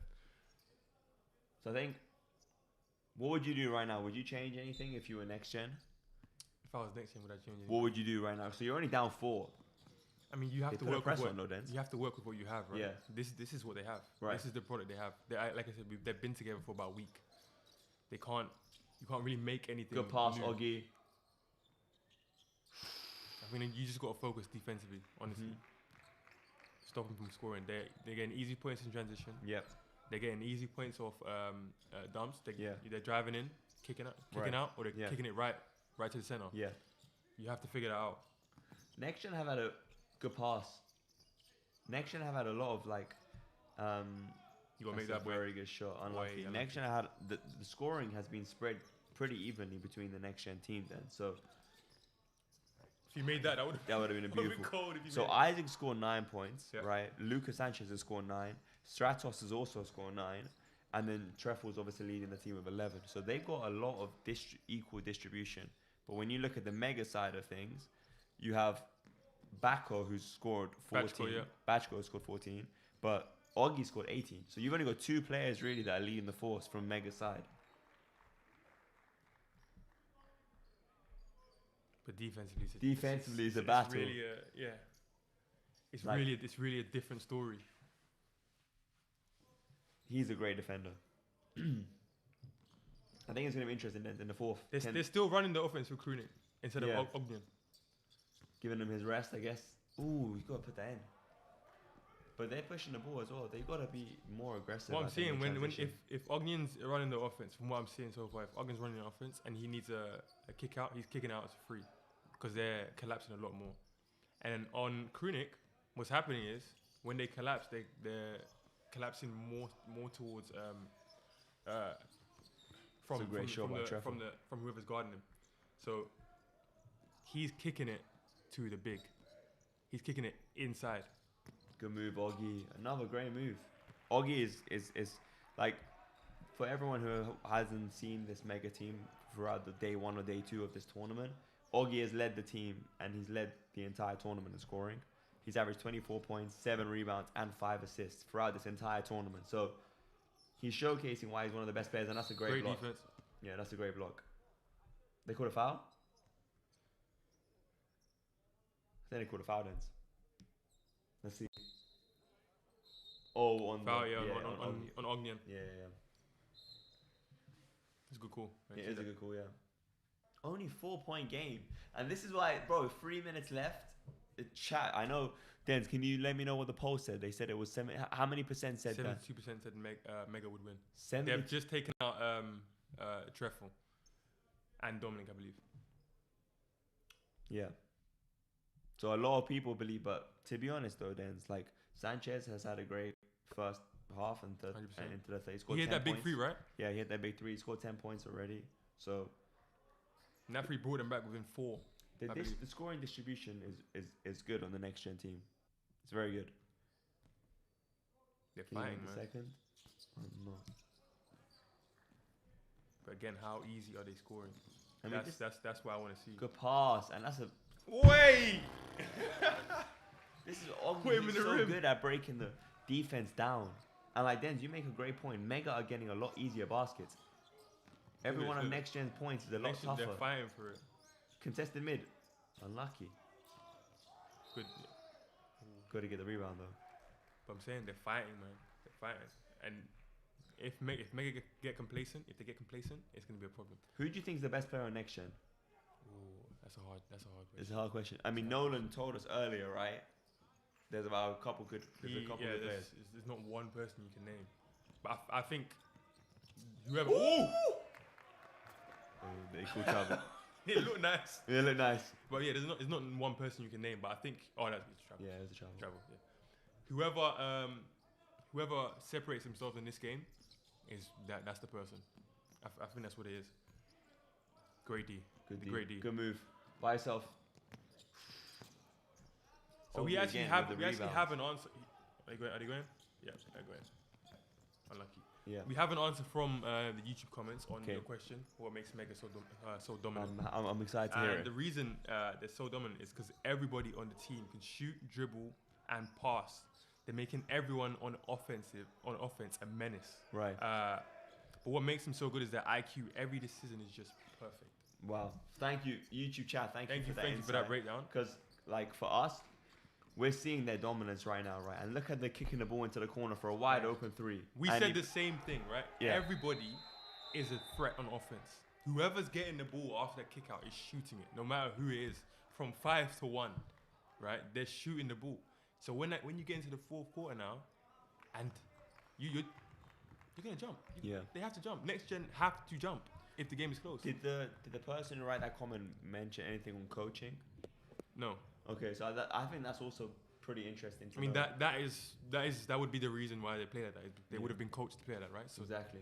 So I think, what would you do right now? Would you change anything if you were next gen? If I was next gen, would I change anything? What would you do right now? So you're only down 4. I mean, you have to work with you have to work with what you have, right? Yeah. This is what they have. Right. This is the product they have. Like I said, they've been together for about a week. You can't really make anything. Good pass, new. Oggy. I mean, you just got to focus defensively, honestly. Mm-hmm. Stop them from scoring. They're getting easy points in transition. Yep. They're getting easy points off dumps. They're driving in, kicking out, or they're kicking it right to the center. Yeah. You have to figure that out. Next gen have had a good pass. Next gen have had a lot of you gotta make that very good shot. Unlucky. Next gen had the scoring has been spread pretty evenly between the next gen team then. So if you made that would have been beautiful. Cold so Isaac scored 9 points, right? Lucas Sanchez has scored 9. Stratos has also scored 9, and then Treffel's obviously leading the team with 11. So they've got a lot of equal distribution But when you look at the Mega side of things, you have Bako, who's scored 14. Bachko scored 14, but Oggy scored 18. So you've only got 2 players really that are leading the force from Mega side. But defensively, it's a battle. It's really it's really a different story. He's a great defender. I think it's going to be interesting in the fourth. They're still running the offense with Krunic instead of Ognian. Giving him his rest, I guess. Ooh, you got to put that in. But they're pushing the ball as well. They got to be more aggressive. What I'm saying, if Ognian's running the offense, from what I'm seeing so far, if Ognian's running the offense and he needs a kick out, he's kicking out as a free because they're collapsing a lot more. And on Krunic, what's happening is when they collapse, they're collapsing more towards from whoever's guarding him. So he's kicking it to the big. He's kicking it inside. Good move, Oggy. Another great move. Oggy is like, for everyone who hasn't seen this Mega team throughout the day 1 or day 2 of this tournament, Oggy has led the team and he's led the entire tournament in scoring. He's averaged 24 points, 7 rebounds, and 5 assists throughout this entire tournament. So he's showcasing why he's one of the best players, and that's a great block. Defense. Yeah, that's a great block. They called a foul? I think they called a foul, Dens. Let's see. Oh, on foul, on Ognian. Yeah. It's a good call. It is a good call, yeah. Only 4-point game. And this is why, bro, 3 minutes left. The chat, I know, Dens, can you let me know what the poll said? They said it was how many percent said 72% that? said Mega would win. 70? They've just taken out Treffel and Dominic, I believe. Yeah. So a lot of people believe, but to be honest though, Dens, like Sanchez has had a great first half and into the third. He scored 10 that points. big 3, right? Yeah, he had that big 3. He scored 10 points already. So Nafri brought him back within 4. The scoring distribution is good on the next gen team. It's very good. They're fighting, man. Second? No. But again, how easy are they scoring? I mean, that's what I want to see. Good pass, and that's a wait. This is Oggy so good at breaking the defense down. And like Dens, you make a great point. Mega are getting a lot easier baskets. Everyone on next gen points is a lot tougher. They're fighting for it. Contested mid. Unlucky. Good. Got to get the rebound though. But I'm saying they're fighting, man. They're fighting. And if Mega get complacent, it's going to be a problem. Who do you think is the best player on next gen? Ooh, that's a hard question. It's a hard question. I mean, Nolan told us earlier, right? There's about a couple good players. There's not one person you can name. But I think whoever. Ooh! They call travel. It looked nice. It looked nice. But yeah, there's not one person you can name. But I think that's travel. Yeah, it's a travel. Travel. Yeah. Whoever separates themselves in this game is that's the person. I think that's what it is. Great D. Great D. Good move. By yourself. So we actually have an answer. Are they going? Yeah, they're going. Unlucky. Yeah. We have an answer from the YouTube comments on your question. What makes Mega so dominant? I'm excited to hear it. The reason they're so dominant is because everybody on the team can shoot, dribble, and pass. They're making everyone on offense a menace. Right. But what makes them so good is their IQ. Every decision is just perfect. Wow. Thank you, YouTube chat. Thank you for that breakdown. Because like for us, we're seeing their dominance right now, right? And look at the kicking the ball into the corner for a wide open 3. We said the same thing, right? Yeah. Everybody is a threat on offense. Whoever's getting the ball after that kick out is shooting it, no matter who it is. From 5 to 1, right? They're shooting the ball. So when you get into the fourth quarter now, and you're gonna jump. They have to jump. Next gen have to jump if the game is close. Did the person who write that comment mention anything on coaching? No. Okay, so I think that's also pretty interesting. I mean that would be the reason why they play like that. They would have been coached to play like that, right? So exactly.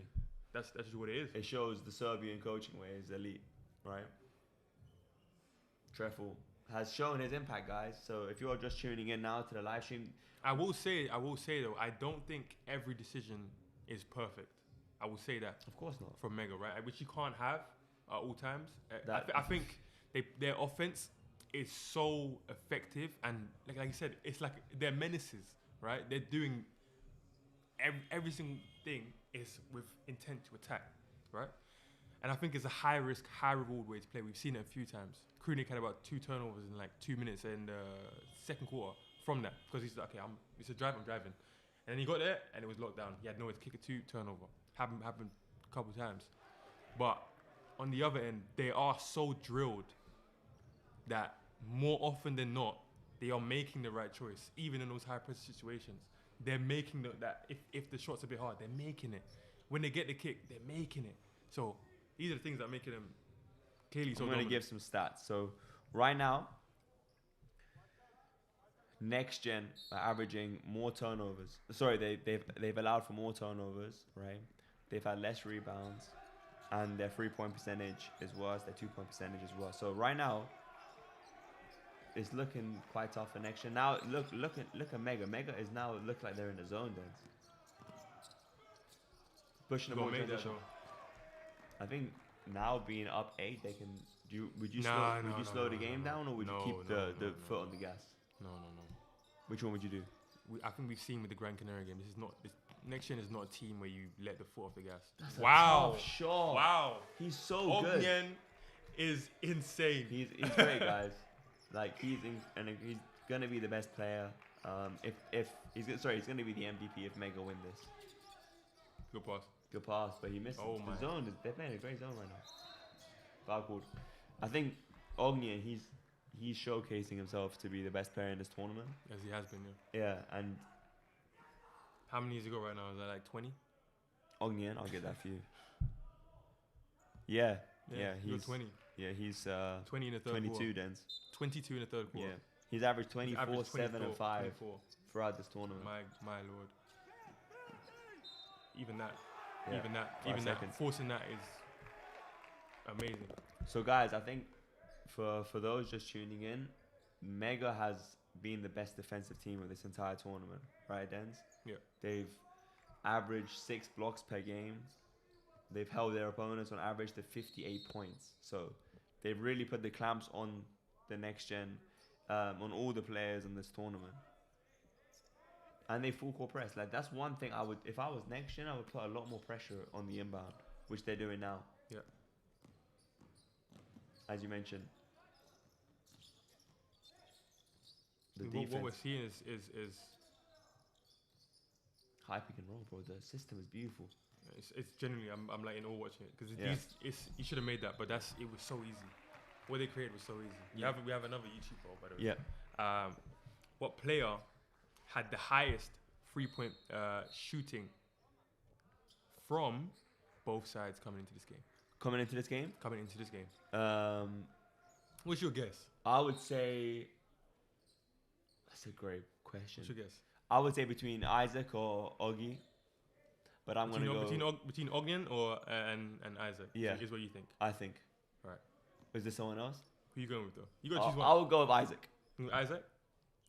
That's just what it is. It shows the Serbian coaching way is elite, right? Treffel has shown his impact, guys. So if you're just tuning in now to the live stream, I will say though, I don't think every decision is perfect. I will say that. Of course not. From Mega, right? Which you can't have at all times. I think their offense is so effective, and like you said, it's like they're menaces, right? They're doing every single thing is with intent to attack, right? And I think it's a high risk, high reward way to play. We've seen it a few times. Krunic had about 2 turnovers in like 2 minutes in the second quarter from that, because he's like, okay, it's a drive, I'm driving. And then he got there and it was locked down. He had nowhere to kick a 2 turnover. Happened a couple of times. But on the other end, they are so drilled that more often than not, they are making the right choice, even in those high pressure situations. They're making that if the shot's a bit hard, they're making it. When they get the kick, they're making it. So these are the things that are making them clearly so dominant. I'm going to give some stats. So right now, NextGen are averaging more turnovers. Sorry, they've allowed for more turnovers, right? They've had less rebounds, and their 3-point percentage is worse. Their 2-point percentage is worse. So right now, it's looking quite tough for NextGen. Now look at Mega. Mega is now look like they're in the zone then. Pushing the ball transition. I think now being up 8, they can. Would you slow the game down, or would you keep the foot on the gas? No. Which one would you do? I think we've seen with the Gran Canaria game. NextGen is not a team where you let the foot off the gas. That's wow, a tough shot. Wow, he's so good. Ognian is insane. He's great, guys. Like he's gonna be the best player. If he's gonna be the MVP if Mega win this. Good pass. But he missed the zone. They're playing a great zone right now. Foul called. I think Ognian, he's showcasing himself to be the best player in this tournament. As he has been, yeah. And how many years ago right now? Is that like 20? Ognian, I'll get that for you. Yeah, he's 20. Yeah, he's 20 in the third 22 quarter. 22 in the third quarter. Yeah, he's averaged 24, 7, and 5 throughout this tournament. My lord. Even that, forcing that is amazing. So guys, I think for those just tuning in, Mega has been the best defensive team of this entire tournament, right, Dens? Yeah. They've averaged 6 blocks per game. They've held their opponents on average to 58 points. So they've really put the clamps on the NextGen, on all the players in this tournament. And they full court press. Like that's one thing if I was NextGen, I would put a lot more pressure on the inbound, which they're doing now. Yeah. As you mentioned. What we're seeing is high pick and roll, bro. The system is beautiful. It's generally I'm like in awe watching it because you should have made that, but it was so easy. What they created was so easy. We have another YouTube poll, by the way. Yeah. What player had the highest 3-point shooting from both sides coming into this game? Coming into this game. What's your guess? I would say. That's a great question. What's your guess? I would say between Isaac or Oggy, but I'm gonna go between Ognian or and Isaac. Yeah, is what you think. I think. Right. Is there someone else? Who you going with though? You got to choose one. I would go with Isaac. Isaac?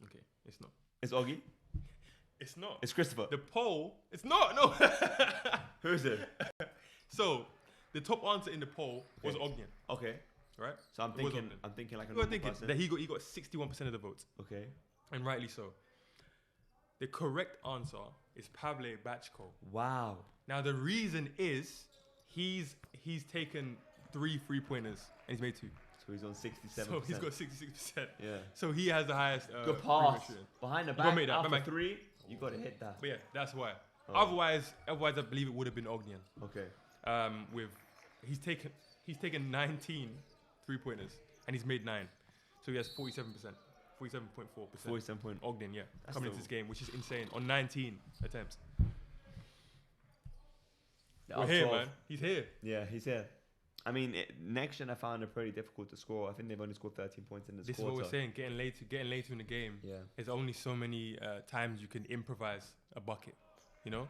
Okay, it's not. It's Oggy? It's not. It's Christopher. The poll. It's not. No. Who is it? So, the top answer in the poll was Ognian. Okay. Right. So I'm thinking like a normal person. That he got 61% of the votes. Okay. And rightly so. The correct answer is Pavle Bachko. Wow. Now the reason is he's taken 3 3-pointers and he's made 2. So he's on 67%. So he's got 66%. Yeah. So he has the highest. Good pass. Behind the back. After 3, you got to hit that. But yeah, that's why. Oh. Otherwise, I believe it would have been Ognian. Okay. He's taken 19 3-pointers and he's made 9. So he has 47%. 47.4%. 47. Ogden, yeah. That's coming into this game, which is insane. On 19 attempts. We're here, man. He's here. Yeah, he's here. I mean, NextGen I found it pretty difficult to score. I think they've only scored 13 points in this quarter. This is what we're saying. Getting later in the game. Yeah. There's only so many times you can improvise a bucket. You know.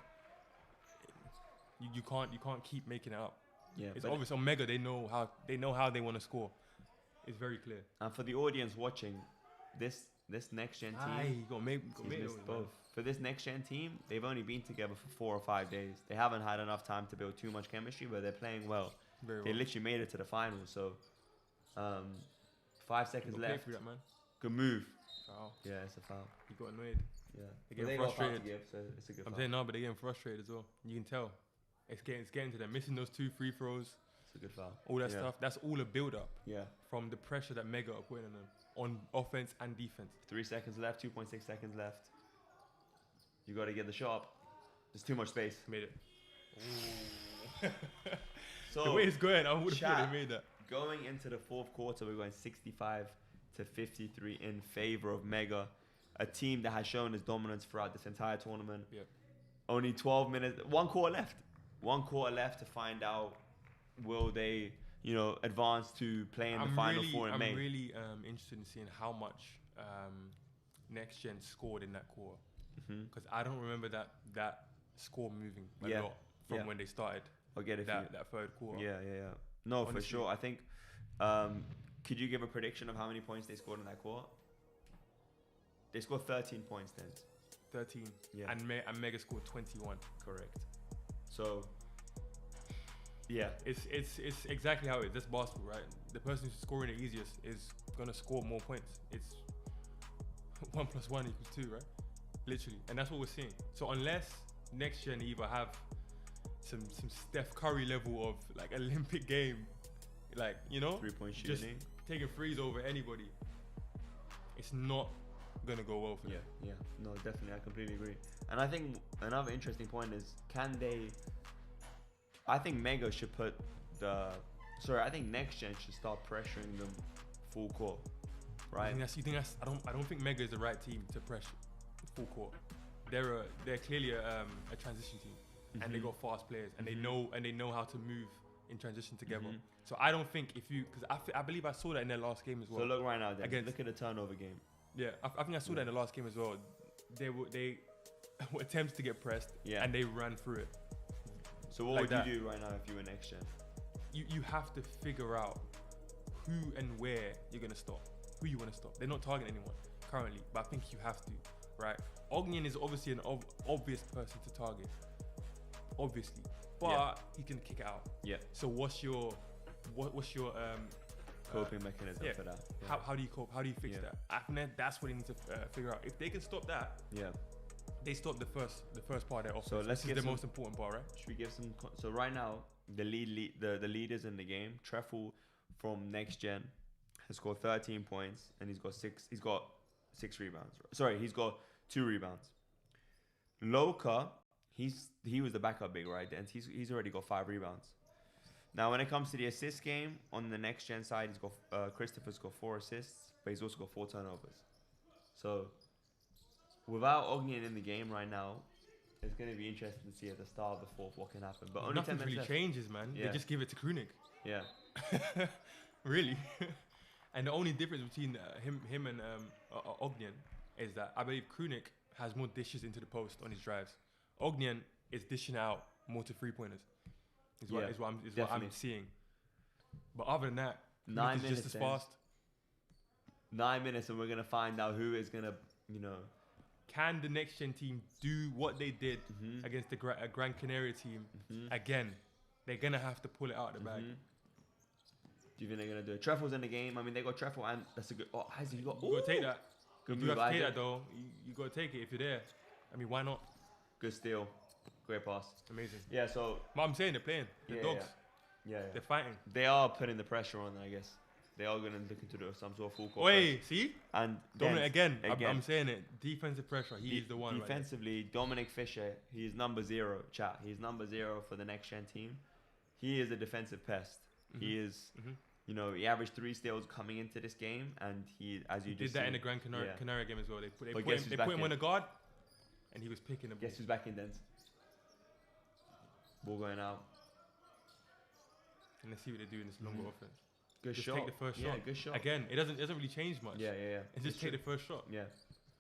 You can't keep making it up. Yeah. It's obvious on Mega. They know how they want to score. It's very clear. And for the audience watching, this NextGen team, missed both. For this NextGen team, they've only been together for 4 or 5 days. They haven't had enough time to build too much chemistry, but they're playing well. They literally made it to the finals. So, 5 seconds Play left. through that, man. Good move. Foul. Yeah, it's a foul. He got annoyed. Yeah. They They get got a foul to frustrated. give, so it's a good I'm foul. saying no, but they're getting frustrated as well. You can tell. It's getting to them. Missing those 2 free throws. It's a good foul. All that stuff. That's all a build up. Yeah. From the pressure that Mega are putting on them on offense and defense. 3 seconds left. 2.6 seconds left. You got to get the shot up. There's too much space. Made it. So the way it's going, I would have thought chat, they made that. Going into the fourth quarter, we're going 65 to 53 in favor of Mega, a team that has shown its dominance throughout this entire tournament. Yep. Only 12 minutes, 1 quarter left. 1 quarter left to find out will they, advance to play in the Final Four in May. I'm really interested in seeing how much NextGen scored in that quarter. Because I don't remember that score moving a lot from when they started. I'll get it that third quarter. Yeah. No, Honestly. for sure. I think, could you give a prediction of how many points they scored in that quarter? They scored 13 points then. 13. Yeah. And Mega scored 21. Correct. So, yeah. It's exactly how it is. That's basketball, right? The person who's scoring the easiest is going to score more points. It's 1 + 1 = 2, right? Literally. And that's what we're seeing. So unless NextGen either have some Steph Curry level of like Olympic game, like, 3-point shooting, just taking threes over anybody, it's not gonna go well for them. Yeah. No, definitely. I completely agree. And I think another interesting point is, I think Mega should I think NextGen should start pressuring them full court, right? I don't think Mega is the right team to pressure full court. They're clearly a transition team, and they got fast players, and they know how to move in transition together. So I don't think because I believe I saw that in their last game as well. So look right now, then. Look at the turnover game. Yeah, I think I saw that in the last game as well. They were attempts to get pressed, and they ran through it. So what would you do right now if you were NextGen? You have to figure out who and where you're gonna stop, who you want to stop. They're not targeting anyone currently, but I think you have to, right? Ognian is obviously an obvious person to target, obviously, but he can kick it out. Yeah. So what's your coping mechanism for that? Yeah. How do you cope? How do you fix that? I think that's what they need to figure out. If they can stop that, they stop the first part of their offense. So this is the most important part, right? Should we give some? So right now, the leaders in the game, Treffel from NextGen has scored 13 points, and he's got 6 rebounds. Sorry, he's got 2 rebounds. Loka, he was the backup big, right? And he's already got 5 rebounds. Now, when it comes to the assist game, on the NextGen side, he's got Christopher's got 4 assists, but he's also got 4 turnovers. So, without Ognian in the game right now, it's going to be interesting to see at the start of the fourth what can happen. But only nothing 10 really minutes changes, man. Yeah. They just give it to Krunik. Yeah. Really. And the only difference between him and Ognian is that I believe Krunik has more dishes into the post on his drives. Ognian is dishing out more to 3-pointers. Is what I'm seeing. But other than that, 9 is minutes just as fast. 9 minutes, and we're gonna find out who is gonna, Can the NextGen team do what they did against the Gran Canaria team again? They're gonna have to pull it out of the bag. Do you think they're gonna do it? Treffel's in the game. I mean, they got Treffel, and that's a good. Oh, Isaac, you got. You gotta take that. Good you move, have to take Isaac. that though. You gotta take it if you're there. I mean, why not? Good steal. Great pass. Amazing. Yeah. So. But I'm saying they're playing. They're dogs. Yeah. They're fighting. They are putting the pressure on, I guess. They are gonna look into some sort of full court. Wait, see? And Dominic again. I'm saying it. Defensive pressure. He's the one. Defensively, right, Dominic Fisher. He's number 0. Chat. He's number 0 for the NextGen team. He is a defensive pest. He is. He averaged 3 steals coming into this game, and he did that in the Gran Canaria game as well. They put him on a guard, and he was picking the ball. Guess who's back in then? Ball going out. And let's see what they do in this longer offense. Good just shot. Take the first shot. Yeah, good shot. Again, it doesn't really change much. Yeah. And just take the first shot. Yeah.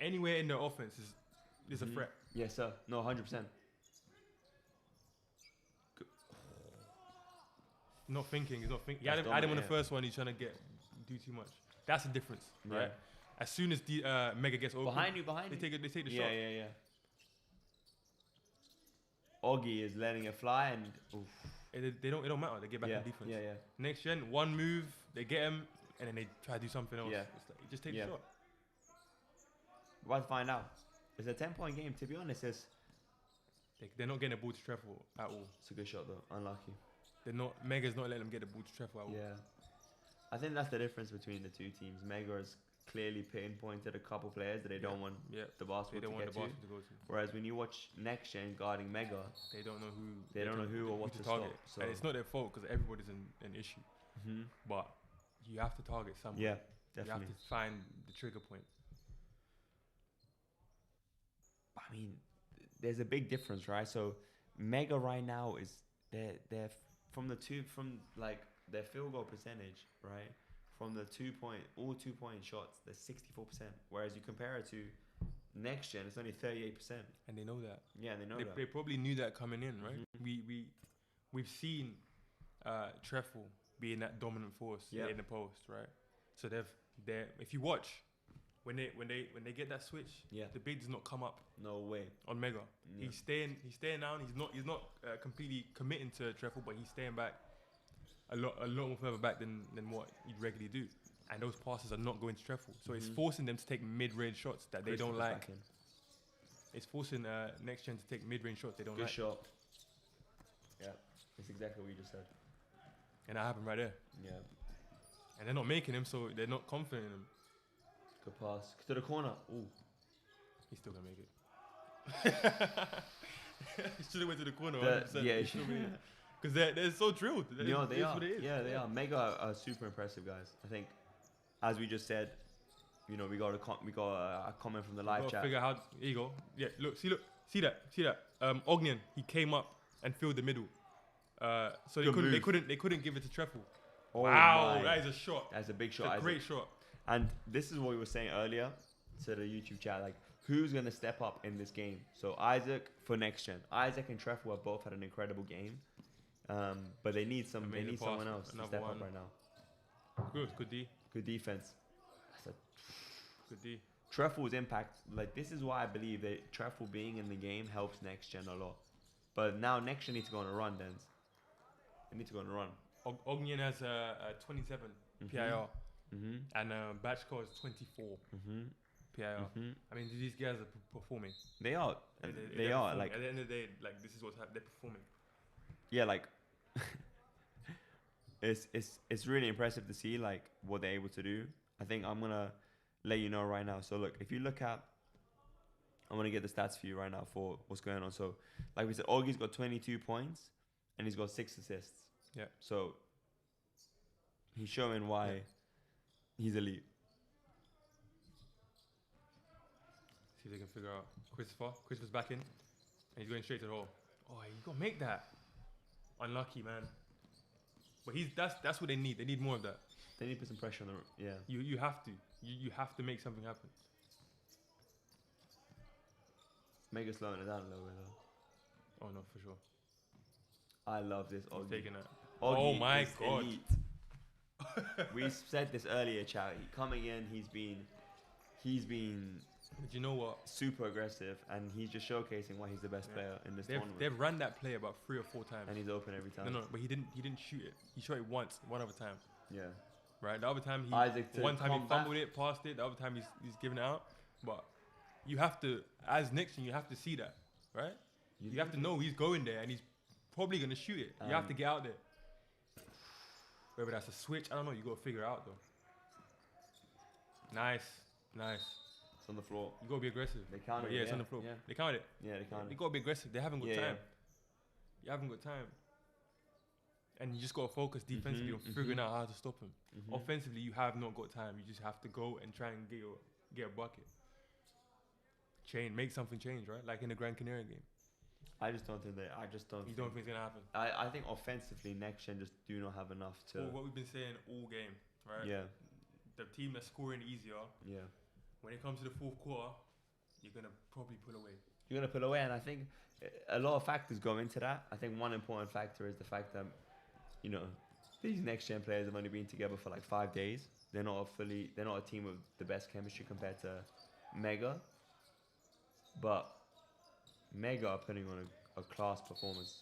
Anywhere in their offense is a threat. Yes, sir. No, 100%. Not thinking. He's not thinking. He had him on the first one. He's trying to do too much. That's the difference, right? Yeah. As soon as the Mega gets open, behind you. They take the shot. Yeah. Oggy is letting it fly, and it don't matter. They get back in defense. Yeah. NextGen, one move, they get him. and then they try to do something else. Yeah. It's like, just take the shot. We're about to find out. It's a 10-point game. To be honest, they're not getting the ball to Treffel at all. It's a good shot though. Unlucky. Mega's not letting them get the ball to Treffel at all. Yeah. I think that's the difference between the two teams. Mega has clearly pinpointed a couple players that they don't want the basketball to go to. Whereas when you watch NextGen guarding Mega, they don't know who. They don't know who or what to target. So. And it's not their fault because everybody's an issue. But you have to target someone. Yeah, definitely. You have to find the trigger point. I mean, there's a big difference, right? So Mega right now is they're from their field goal percentage, right? From the 2-point shots, they're 64%. Whereas you compare it to NextGen, it's only 38%. And they know that. Yeah, they know that. They probably knew that coming in, right? We've seen Treffel being that dominant force in the post, right? So they're if you watch when they get that switch, the big does not come up. No way. On Mega, he's staying down. He's not completely committing to Treffel, but he's staying back a lot more further back than what he'd regularly do. And those passes are not going to Treffel. So it's forcing them to take mid-range shots that they don't like. It's forcing NextGen to take mid-range shots they don't like. Good shot. Yeah, that's exactly what you just said. And that happened right there. Yeah. And they're not making him, so they're not confident in him. Good pass. To the corner. Ooh. He's still going to make it. He should have went to the corner. Yeah, because they're so drilled. They are. Yeah, they are. Mega are super impressive guys. I think, as we just said, we got a comment from the live chat. Figure out how. Here you go. Yeah, see that. Ognian, he came up and filled the middle. So they couldn't give it to Treffel. Oh wow, that is a shot. That's a big shot. It's a great shot. And this is what we were saying earlier to the YouTube chat, like who's gonna step up in this game? So Isaac for NextGen. Isaac and Treffel have both had an incredible game. But they need someone else to step up right now. Good D. Good defense. Good D. Treffel's impact, like this is why I believe that Treffel being in the game helps NextGen a lot. But now NextGen needs to go on a run, Dens. They need to go on a run. Ognian has a 27 PIR. And Batchko is 24 PIR. I mean, these guys are performing. They are. They are. Like at the end of the day, like this is what's happening. They're performing. Yeah, like it's really impressive to see like what they're able to do. I think I'm gonna let you know right now. So look, if you look at, I'm gonna get the stats for you right now for what's going on. So like we said, Augie's got 22 points and he's got 6 assists. Yeah. So he's showing why he's elite. See if they can figure out Christopher's back in and he's going straight to the hole. Oh, you gotta make that. Unlucky, man. But that's what they need. They need more of that. They need to put some pressure on the You have to. You have to make something happen. Mega slowing it down a little bit though. Oh no, for sure. I love this Augie. Taking that. Augie oh my god. Elite. We said this earlier, chat. Coming in, he's been. But you know what? Super aggressive, and he's just showcasing why he's the best player in this tournament. They've run that play about 3 or 4 times, and he's open every time. No, but he didn't shoot it. He shot it one other time. Yeah. Right. The other time one time he fumbled it, passed it. The other time he's giving it out. But you have to, as NextGen, you have to see that, right? You have to know he's going there and he's probably gonna shoot it. You have to get out there. Whether that's a switch, I don't know. You gotta figure it out though. Nice. On the floor. You gotta be aggressive. They counted it. It's on the floor. Yeah. They counted it. Yeah, they counted it. You gotta be aggressive. They haven't got time. You haven't got time. And you just gotta focus defensively on figuring out how to stop him. Offensively, you have not got time. You just have to go and try and get a bucket. Make something change, right? Like in the Gran Canaria game. I just don't think that. You don't think it's gonna happen? I think offensively, NextGen just do not have enough to. Well, what we've been saying all game, right? Yeah. The team that's scoring easier. Yeah. When it comes to the fourth quarter, you're going to probably pull away. You're going to pull away, and I think a lot of factors go into that. I think one important factor is the fact that, these NextGen players have only been together for like 5 days. They're not a team with the best chemistry compared to Mega. But Mega are putting on a class performance.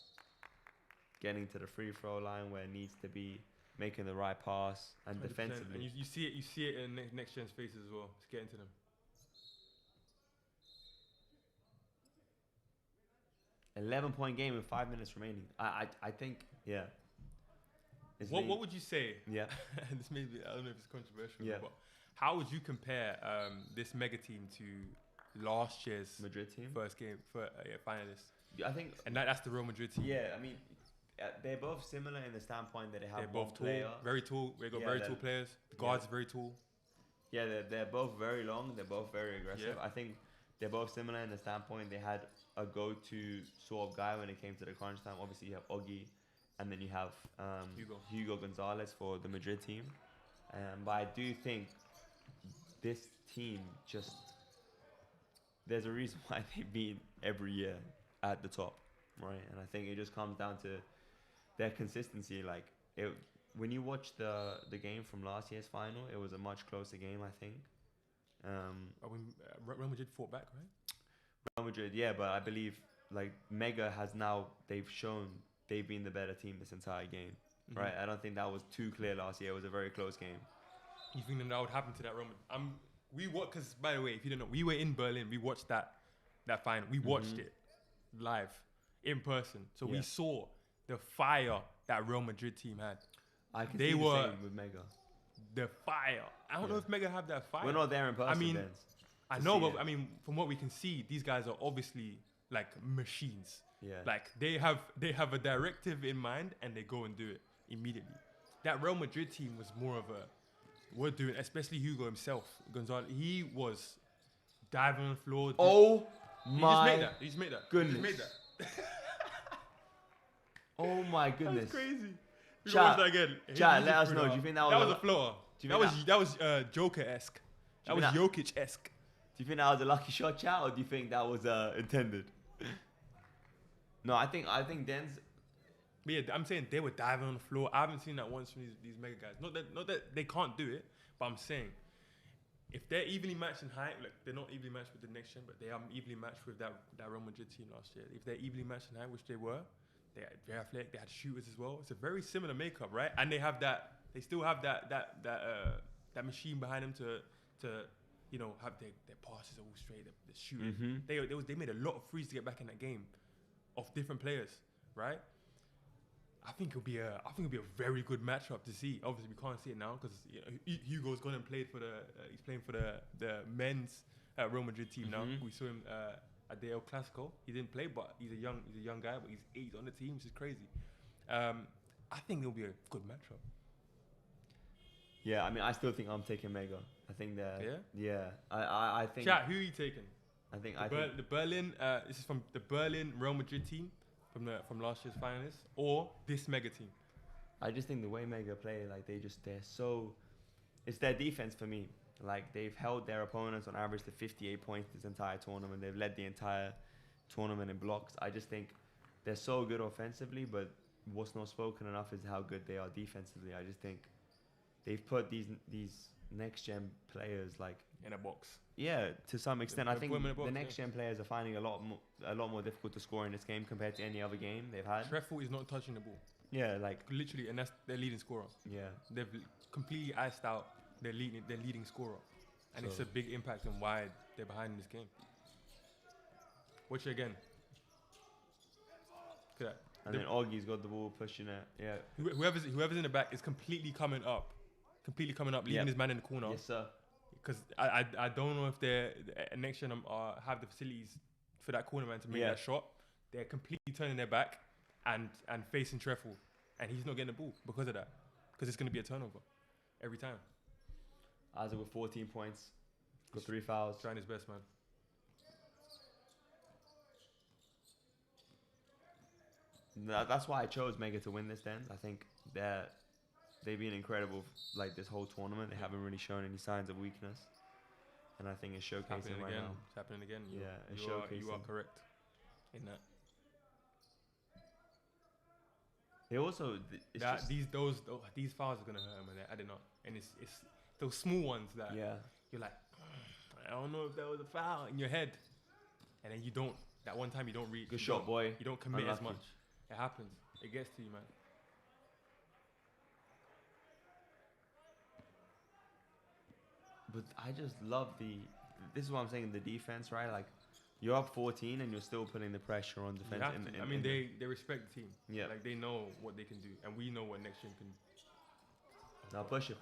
Getting to the free throw line where it needs to be. making the right pass, and 100%. defensively. And you see it in next gen's faces as well. It's getting to them. 11-point game with 5 minutes remaining. I think, yeah. What would you say? Yeah. This may be, I don't know if it's controversial, Yeah. but how would you compare this mega team to last year's Madrid team? first game for finalists? I think, and that's the Real Madrid team. yeah, I mean, they're both similar in the standpoint that they have They're one both tall, player. very tall. They got Yeah, very they're- tall players. The guards are very tall. Yeah, they're both very long. They're both very aggressive. Yeah. I think they're both similar in the standpoint they had a go-to sort of guy when it came to the crunch time. Obviously, you have Oggy, and then you have Hugo Gonzalez for the Madrid team. But I do think this team just... There's a reason why they've been every year at the top, right? And I think it just comes down to their consistency. Like, when you watch the game from last year's final, it was a much closer game, I think. Real Madrid fought back, right? Real Madrid, yeah, but I believe like Mega has now, they've shown they've been the better team this entire game, right? I don't think that was too clear last year. It was a very close game. You think that would happen to that Real Madrid? Because by the way, if you don't know, we were in Berlin. We watched that final. We watched it live, in person. So we saw the fire that Real Madrid team had. I can see the same with Mega. The fire. I don't know if Mega have that fire. We're not there in person. I mean, Benz, I know, but I mean, from what we can see, these guys are obviously like machines. Yeah. Like they have a directive in mind and they go and do it immediately. That Real Madrid team was more of we're doing, especially Hugo himself, Gonzalez. He was diving on the floor. Oh my! He just made that. Goodness. He just made that. Oh my goodness! That's crazy. Chat, that again. Chat, let us know. Do you think that was a floor? That was Joker-esque. That was Jokic-esque. Do you think that was a lucky shot, chat, or do you think that was intended? No, I think Den's. But yeah, I'm saying they were diving on the floor. I haven't seen that once from these mega guys. Not that they can't do it, but I'm saying if they're evenly matched in height, like they're not evenly matched with the next gen, but they are evenly matched with that Real Madrid team last year. If they're evenly matched in height, which they were, they had very athletic. They had shooters as well. It's a very similar makeup, right? And they have that. They still have that machine behind them to have their passes all straight. The shooting. They made a lot of threes to get back in that game, of different players, right? I think it'll be a very good matchup to see. Obviously, we can't see it now because Hugo's gone and played for he's playing for the men's Real Madrid team now. We saw him at the El Clasico. He didn't play, but he's a young guy, but he's on the team, which is crazy. I think it'll be a good matchup. Yeah, I mean, I still think I'm taking Mega. I think that. Yeah. I think. Chat, who are you taking? I think the Berlin. This is from the Berlin Real Madrid team from last year's finalists, or this mega team. I just think the way Mega play, like they're so. It's their defense for me. Like they've held their opponents on average to 58 points this entire tournament. They've led the entire tournament in blocks. I just think they're so good offensively, but what's not spoken enough is how good they are defensively. I just think they've put these next gen players like in a box. Yeah, to some extent. I think box, the next gen players are finding a lot more difficult to score in this game compared to any other game they've had. Treffel is not touching the ball. Yeah, like literally, and that's their leading scorer. Yeah, they've completely iced out their leading scorer, and it's a big impact on why they're behind in this game. Watch it again. Look at that. And then Augie's got the ball pushing it. Yeah. Whoever's in the back is completely coming up, leaving his man in the corner. Yes, sir. Because I don't know if they're next gen have the facilities for that corner man to make that shot. They're completely turning their back and facing Treffel, and he's not getting the ball because of that. Because it's going to be a turnover every time. Isaac with 14 points, got 3 fouls. Trying his best, man. That's why I chose Mega to win this. Then I think they've been incredible like this whole tournament. They haven't really shown any signs of weakness, and I think it's showcasing right now. It's happening again. It's showcasing. You are correct in that. It also these fouls are gonna hurt him when they're adding up, and it's those small ones that you're like, I don't know if that was a foul in your head, and then you don't. That one time you don't reach. Good shot, boy. You don't commit as much. It happens. It gets to you, man. But I just love this is what I'm saying, the defense, right? Like, you're up 14 and you're still putting the pressure on defense. They respect the team. Yeah. Like, they know what they can do. And we know what NextGen can do. Now push it.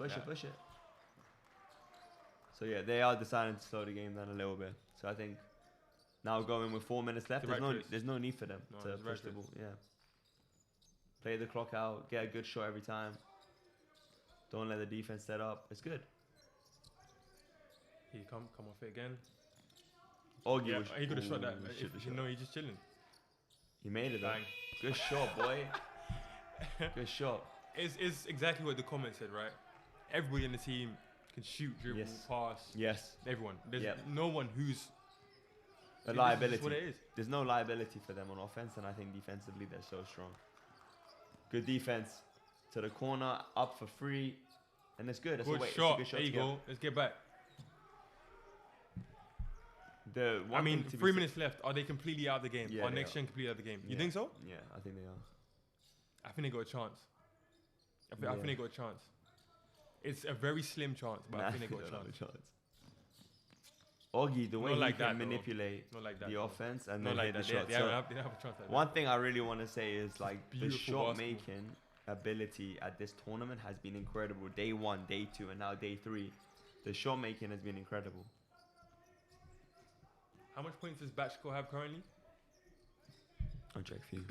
So, yeah, they are deciding to slow the game down a little bit. So, I think now going with 4 minutes left, there's no need for them to push the ball. Yeah. Play the clock out. Get a good shot every time. Don't let the defense set up. It's good. He come off it again. He could have shot that. He's just chilling. He made it though. Good shot, boy. Good shot. It's exactly what the comment said, right? Everybody in the team can shoot, dribble, pass. Yes. Everyone. There's no one who's a liability. This is what it is. There's no liability for them on offense, and I think defensively they're so strong. Good defense to the corner, up for free, and it's good. Good shot. There you go. Let's get back. 3 minutes left. Are they completely out of the game? Yeah, Are NextGen completely out of the game? You think so? Yeah, I think they are. I think they got a chance. I think they got a chance. It's a very slim chance, but I think they got a chance. Augie, the way he can manipulate the offense and then hit the shot. They don't have a chance like that. One thing I really want to say is like the shot making ability at this tournament has been incredible. Day 1, day 2, and now day 3. The shot making has been incredible. How much points does Batchko have currently? I'll check for you.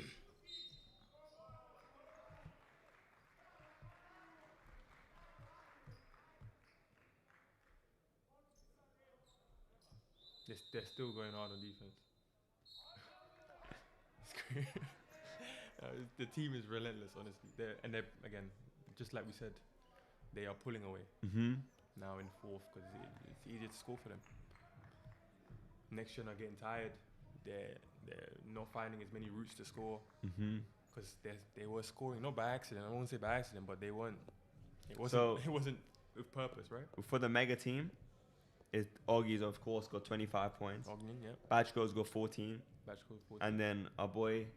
They're still going hard on defense. It's great. The team is relentless, honestly. They're again, just like we said, they are pulling away. Now in 4th because it's easier to score for them. NextGen are getting tired. They're not finding as many routes to score because they were scoring not by accident. I won't say by accident, but they weren't. It wasn't with purpose, right? For the mega team, Augie's of course got 25 points. Ognin, yeah. Batchko's got 14. And then our boy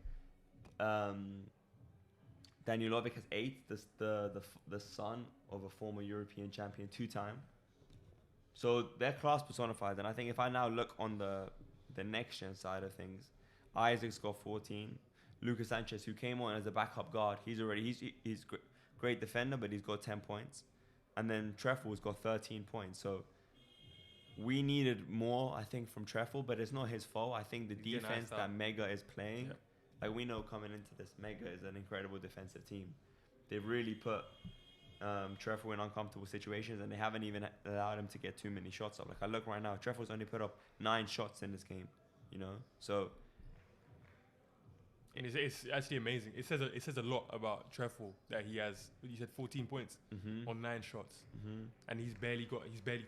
Danilovic has 8. The son of a former European champion 2-time. So they're class personified, and I think if I now look on the NextGen side of things, Isaac's got 14. Lucas Sanchez, who came on as a backup guard, he's great defender, but he's got 10 points. And then Treffel's got 13 points. So we needed more, I think, from Treffel, but it's not his fault. I think the defense that Mega is playing, like we know coming into this, Mega is an incredible defensive team. They've really put Treffel in uncomfortable situations, and they haven't even allowed him to get too many shots up. Like I look right now, Treffel's only put up 9 shots in this game, you know. So, and it's actually amazing. It says a lot about Treffel that he has. You said 14 points on 9 shots, and he's barely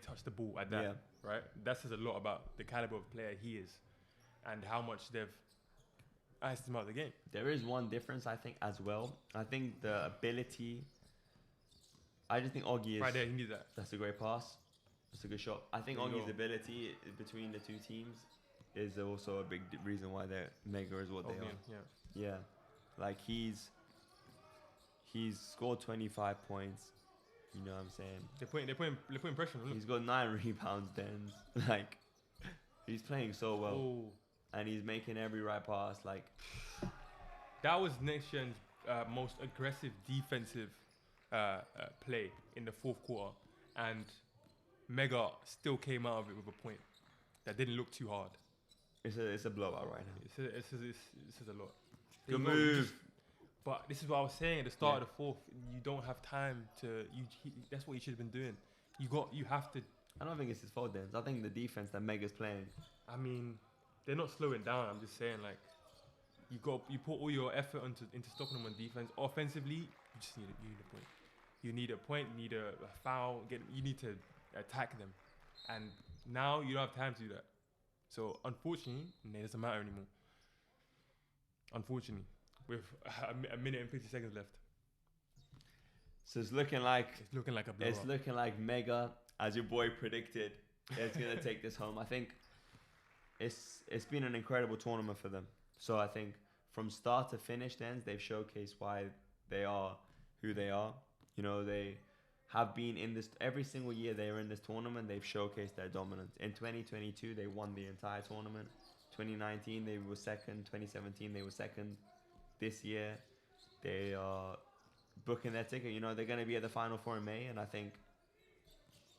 touched the ball at that. Right, that says a lot about the caliber of player he is, and how much they've iced him out of the game. There is one difference, I think, as well. I think the ability. I just think Augie is... Right there, he needs that. That's a great pass. That's a good shot. I think Augie's ability between the two teams is also a big reason why their Mega is what they are. Yeah. Like, he's scored 25 points. You know what I'm saying? They're putting pressure on him. He's got 9 rebounds, then. Like, he's playing so well. Ooh. And he's making every right pass. Like, that was NextGen's most aggressive defensive play in the 4th quarter, and Mega still came out of it with a point that didn't look too hard. It's a blowout right now. This is a lot. Good move. But this is what I was saying at the start of the 4th. You don't have time to. That's what you should have been doing. You have to. I don't think it's his fault, then. I think the defense that Mega's playing. I mean, they're not slowing down. I'm just saying, like, you put all your effort into stopping them on defense. Offensively, you just need a point. You need a point, you need a foul, you need to attack them. And now you don't have time to do that. So unfortunately, it doesn't matter anymore. Unfortunately, with a minute and 50 seconds left. So it's looking like a blowout. It's looking like Mega, as your boy predicted, is gonna take this home. I think it's been an incredible tournament for them. So I think from start to finish, they've showcased why they are who they are. You know, they have been in this every single year they were in this tournament. They've showcased their dominance. In 2022, they won the entire tournament. 2019, they were second. 2017, they were second. This year, they are booking their ticket. You know, they're going to be at the Final Four in May, and I think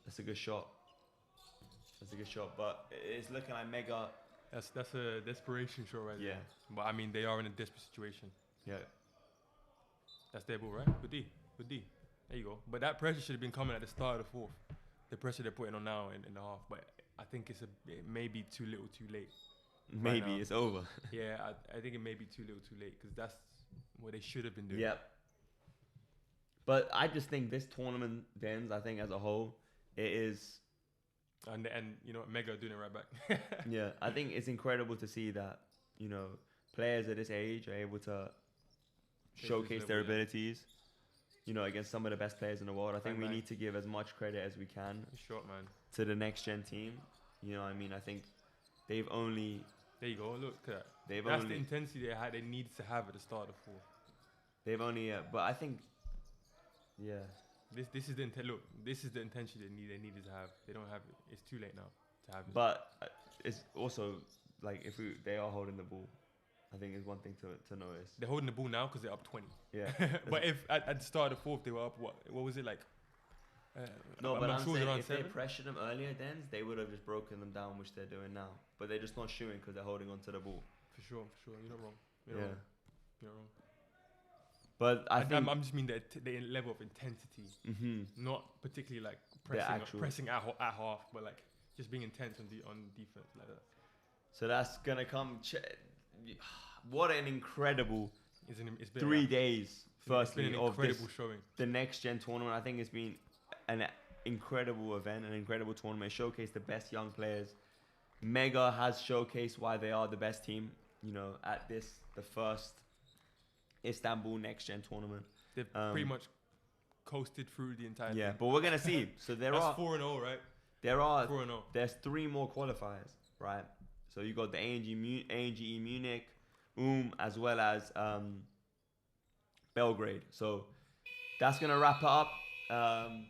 that's a good shot. That's a good shot, but it's looking like Mega. That's a desperation shot right there. But I mean, they are in a desperate situation. Yeah. That's their ball, right? Good D. Good D. There you go. But that pressure should have been coming at the start of the fourth. The pressure they're putting on now in the half. But I think it may be too little, too late. Maybe it's over. Yeah, I think it may be too little, too late because that's what they should have been doing. Yep. But I just think this tournament, Dens, I think as a whole, it is. And you know, Mega doing it right back. Yeah, I think it's incredible to see that, you know, players at this age are able to showcase their abilities, you know, against some of the best players in the world. I think we need to give as much credit as we can to the next gen team. You know what I mean? I think they've only... There you go. Look at that. That's the intensity they needed to have at the start of fourth. They've only... but I think... Yeah. This is the this is the intention they needed to have. They don't have it. It's too late now to have it. But it's also like if they are holding the ball, I think is one thing to notice. They're holding the ball now because they're up 20. Yeah. But if at the start of the fourth they were up what was it like? No, but I'm saying if they pressured them earlier, then they would have just broken them down, which they're doing now. But they're just not shooting because they're holding onto the ball. For sure. You're not wrong. You're not wrong. But I think I'm just mean the level of intensity, not particularly like pressing at half, but like just being intense on defense like that. So that's gonna come. What an incredible it's been 3 days. Firstly, it's been an incredible showing. The next gen tournament. I think it's been an incredible event, an incredible tournament. Showcased the best young players. Mega has showcased why they are the best team. You know, at the first Istanbul Next Gen tournament. They've pretty much coasted through the entire thing. But we're going to see. So there That's 4-0, right? There's 3 more qualifiers, right? So you got the ANGE Munich, as well as Belgrade. So that's going to wrap it up.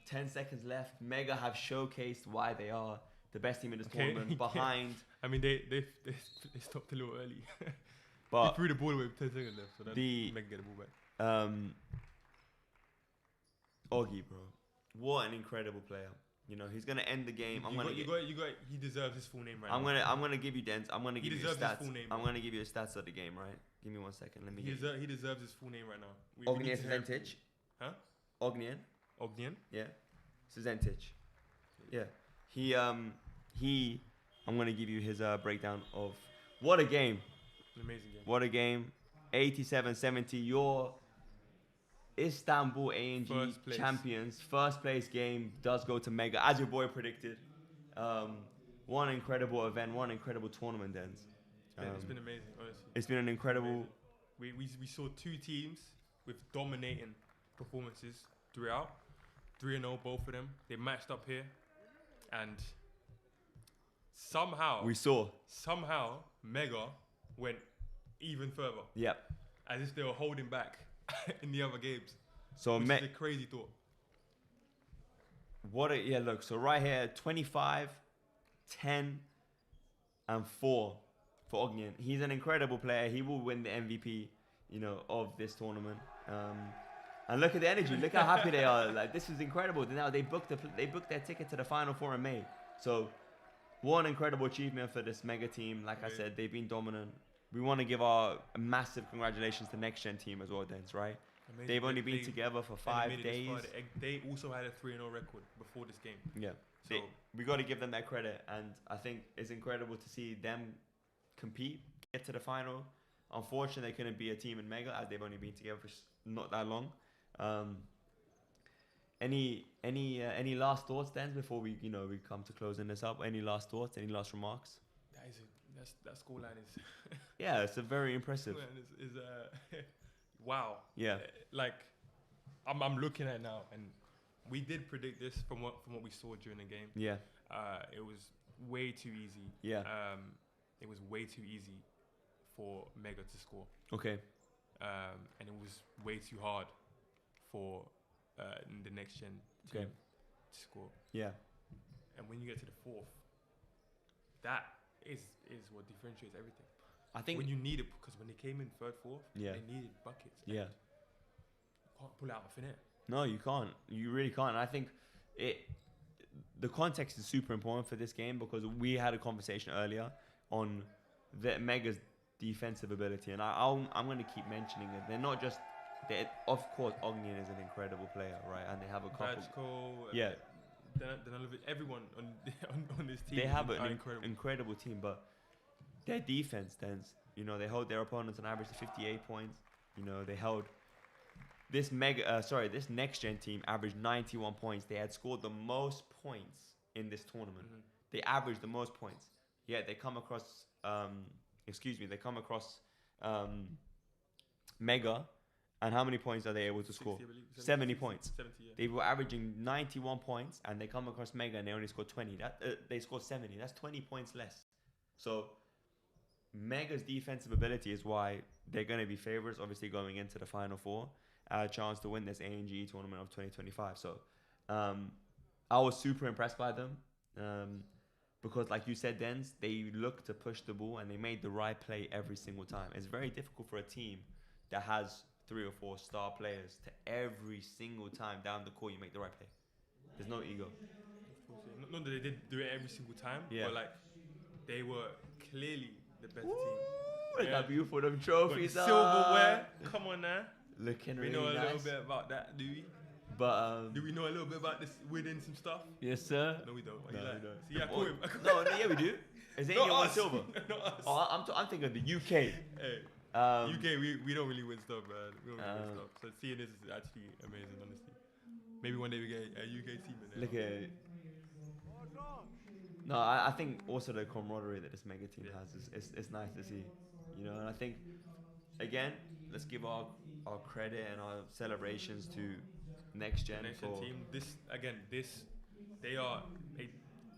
10 seconds left. Mega have showcased why they are the best team in this tournament. Behind. I mean, they stopped a little early. But he threw the ball away with 10 seconds left, so that Mega get the ball back. Oggy, bro, what an incredible player! You know he's gonna end the game. He deserves his full name right now. I'm gonna give you Dens. I'm gonna give you his stats. His full name, I'm gonna give you his stats of the game, right? Give me 1 second. Let me. He deserves his full name right now. Ognjen Szentic. Huh? Ognjen. Yeah. Szentic. Yeah. He. I'm gonna give you his breakdown of what a game. An amazing game. What a game. 87-70. Your Istanbul ANG champions. First place game does go to Mega, as your boy predicted. One incredible event, one incredible tournament, Dens. It's been amazing, honestly. It's been an incredible... We saw 2 teams with dominating performances throughout. 3-0, both of them. They matched up here. And somehow... Somehow, Mega went even further. Yep. As if they were holding back in the other games. So which is a crazy thought. Look, so right here, 25, 10, and 4 for Ognjen. He's an incredible player. He will win the MVP, you know, of this tournament. And look at the energy. Look how happy they are. Like, this is incredible. Now they booked their ticket to the Final Four in May. So what an incredible achievement for this Mega team. Like I said, they've been dominant. We want to give our massive congratulations to Next Gen team as well, Dens, right? Amazing. They've only been together for 5 days. They also had a 3-0 record before this game. Yeah. So we got to give them that credit. And I think it's incredible to see them compete, get to the final. Unfortunately, they couldn't be a team in Mega as they've only been together for not that long. Any last thoughts, Dens, before we come to closing this up? Any last thoughts? Any last remarks? That scoreline is... Yeah, it's a very impressive. Wow. Yeah. Like, I'm looking at it now, and we did predict this from what we saw during the game. Yeah. It was way too easy. Yeah. It was way too easy for Mega to score. Okay. And it was way too hard for in the next gen team to score. Yeah. And when you get to the fourth, that is what differentiates everything. I think when you need it, because when they came in third, fourth, Yeah. they needed buckets. Yeah. You can't pull out of thin air. No, you can't. You really can't. And I think the context is super important for this game, because we had a conversation earlier on the Mega's defensive ability, and I'm going to keep mentioning it. They're not just. Of course, Ognian is an incredible player, right? And they have a couple. Yeah. Everyone on this team. They have an incredible team, but their defense, they hold their opponents on average to 58 points. They held this this next gen team averaged 91 points. They had scored the most points in this tournament. Mm-hmm. They averaged the most points. Yet they come across Mega, and how many points are they able to score? 70 points. 70, yeah. They were averaging 91 points, and they come across Mega and they only scored 20. They scored 70. That's 20 points less. So Mega's defensive ability is why they're going to be favorites, obviously, going into the Final Four. A chance to win this ANGE tournament of 2025. So I was super impressed by them because, like you said, Denz, they look to push the ball and they made the right play every single time. It's very difficult for a team that has 3 or 4 star players to every single time down the court you make the right play. There's no ego. Not that they did do it every single time, but like they were clearly the better team. Look how beautiful them trophies are. Silverware, come on now. Looking we really know a nice. little bit about that, do we? But do we know a little bit about this winning some stuff? Yes, sir. No, we don't. No, we don't. See, I call him. No, yeah, we do. Is it Not one us. silver? Not us. Oh, I'm thinking of the UK. Hey, UK, we don't really win stuff, man. We don't really win stuff. So seeing this is actually amazing, honestly. Maybe one day we get a UK team in there. Look at it. No, I think also the camaraderie that this mega team has is nice to see, and I think, again, let's give our credit and our celebrations to Next Gen team. They are a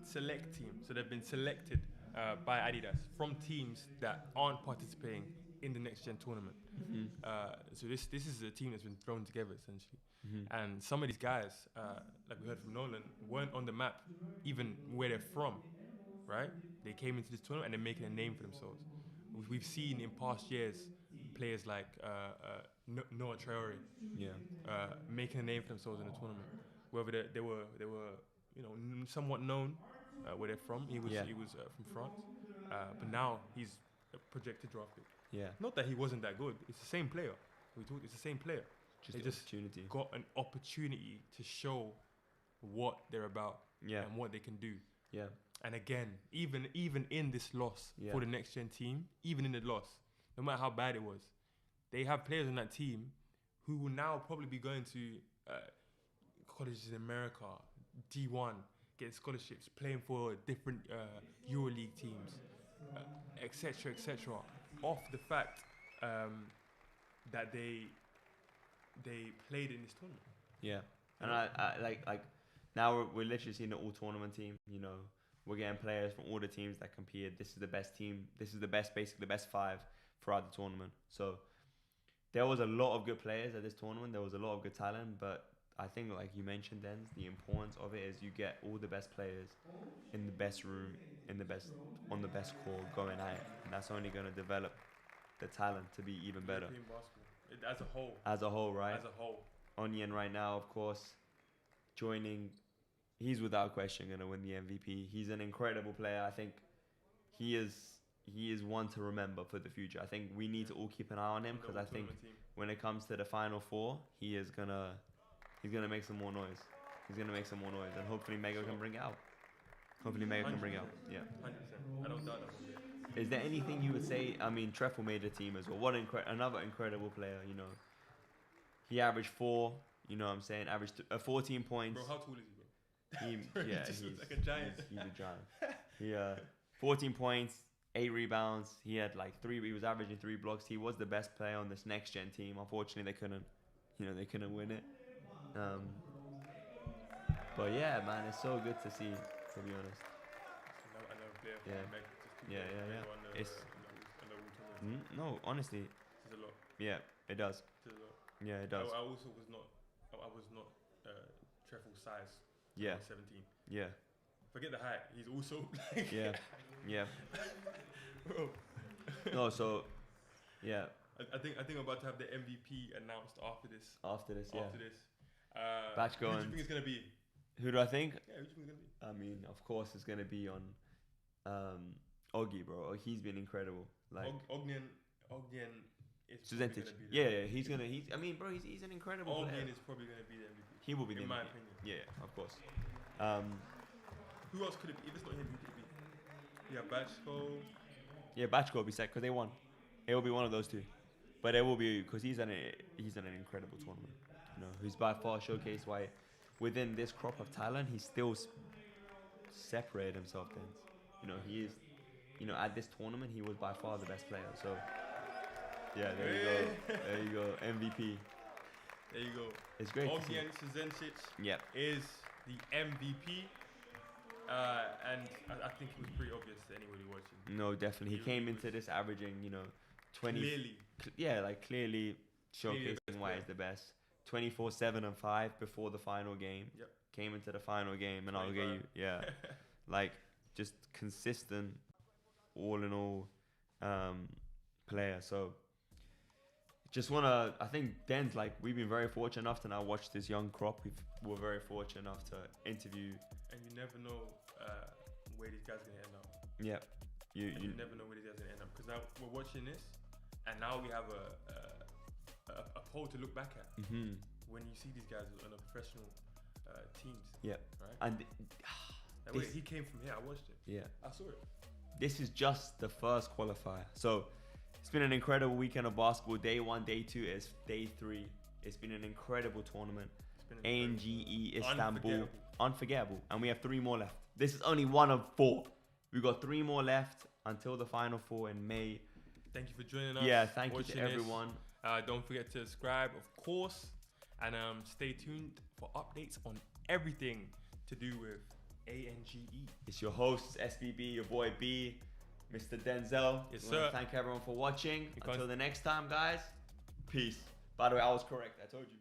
select team, so they've been selected by Adidas from teams that aren't participating in the Next Gen tournament. Mm-hmm. So this is a team that's been thrown together essentially. Mm-hmm. And some of these guys, like we heard from Nolan, weren't on the map even where they're from, right? They came into this tournament and they're making a name for themselves. We've seen in past years players like Noah Traore, making a name for themselves in the tournament. Whether they were somewhat known where they're from. He was from France, but now he's a projected draft pick. Yeah. Not that he wasn't that good. It's the same player. It's the same player. They just got an opportunity to show what they're about and what they can do. Yeah. And again, even in this loss for the Next Gen team, even in the loss, no matter how bad it was, they have players on that team who will now probably be going to colleges in America, D1, getting scholarships, playing for different EuroLeague teams, etc., off the fact that they played in this tournament. Yeah, and I like now we're literally seeing the all tournament team. We're getting players from all the teams that competed. This is the best team. This is basically the best 5 throughout the tournament. So there was a lot of good players at this tournament. There was a lot of good talent, but I think, like you mentioned, Denz, the importance of it is you get all the best players in the best room, on the best court going at it, and that's only going to develop the talent to be even better. European basketball, as a whole. As a whole, right? As a whole. Onion right now, of course, joining. He's without question going to win the MVP. He's an incredible player. I think he is one to remember for the future. I think we need to all keep an eye on him, because I think when it comes to the Final Four, he's gonna make some more noise. He's gonna make some more noise, and hopefully Mega can bring it out. Yeah. 100%. I don't doubt that. Is there anything you would say? I mean, Treffel made the team as well. What another incredible player. He averaged 4. You know what I'm saying? Averaged 14 points. Bro, how tall is he, bro? He's like a giant. He's a giant. He 14 points, 8 rebounds. He had he was averaging 3 blocks. He was the best player on this Next Gen team. Unfortunately, they couldn't win it. But yeah, man, it's so good to see, to be honest. Another player. Yeah. It's no, honestly. It's a lot. Yeah, it does. It's a lot. Yeah, it does. I was not Trefl's size. Yeah. 17. Yeah. Forget the height. He's also like Yeah. Yeah. Bro. No, so yeah. I think I'm about to have the MVP announced after this. After this, yeah. After this. Batch Who do going. you think it's gonna be? Who do I think? Yeah, who do you think it's gonna be? I mean, of course, it's gonna be on Oggy, bro. He's been incredible. Like Ognian is Suzentic. gonna be Yeah, he's gonna. I mean, bro, he's an incredible player. Ognian is probably gonna be the MVP. He will be in the my MVP. opinion. Yeah, of course. Who else could it be? If it's not him, who could it be? Yeah, Batchko. Yeah, Batchko will be set because they won. It will be one of those two, but it will be because he's an incredible tournament. You know, who's by far showcased why within this crop of talent he still separated himself. Then, you know, he is. You know, at this tournament he was by far the best player. So, yeah, there you go. There you go. MVP. There you go. It's great. Ognian Suzentic is the MVP. And I think it was pretty obvious to anybody watching. No, definitely. He came into this averaging, 20. Clearly. Clearly showcasing why he's the best. 24, 7, and 5 before the final game. Yep. Came into the final game, and I'll get you, just consistent, all in all, player. So, just wanna. I think Den's we've been very fortunate enough to now watch this young crop. We're very fortunate enough to interview. And you never know where these guys are gonna end up. Yeah. You never know where these guys are gonna end up because now we're watching this, and now we have a poll to look back at. Mm-hmm. When you see these guys on a professional teams. Yeah. Right. And wait, he came from here. I watched it. Yeah. I saw it. This is just the first qualifier. So it's been an incredible weekend of basketball. Day 1, day 2 is day 3. It's been an incredible tournament. ANGE Istanbul. Unforgettable. And we have 3 more left. This is only one of 4. We've got 3 more left until the final 4 in May. Thank you for joining us. Yeah, thank you to everyone. Don't forget to subscribe, of course. And stay tuned for updates on everything to do with ANGE. It's your host, SBB, your boy B, Mr. Denzel. Yes, sir. Thank everyone for watching. Until the next time, guys. Peace. By the way, I was correct. I told you.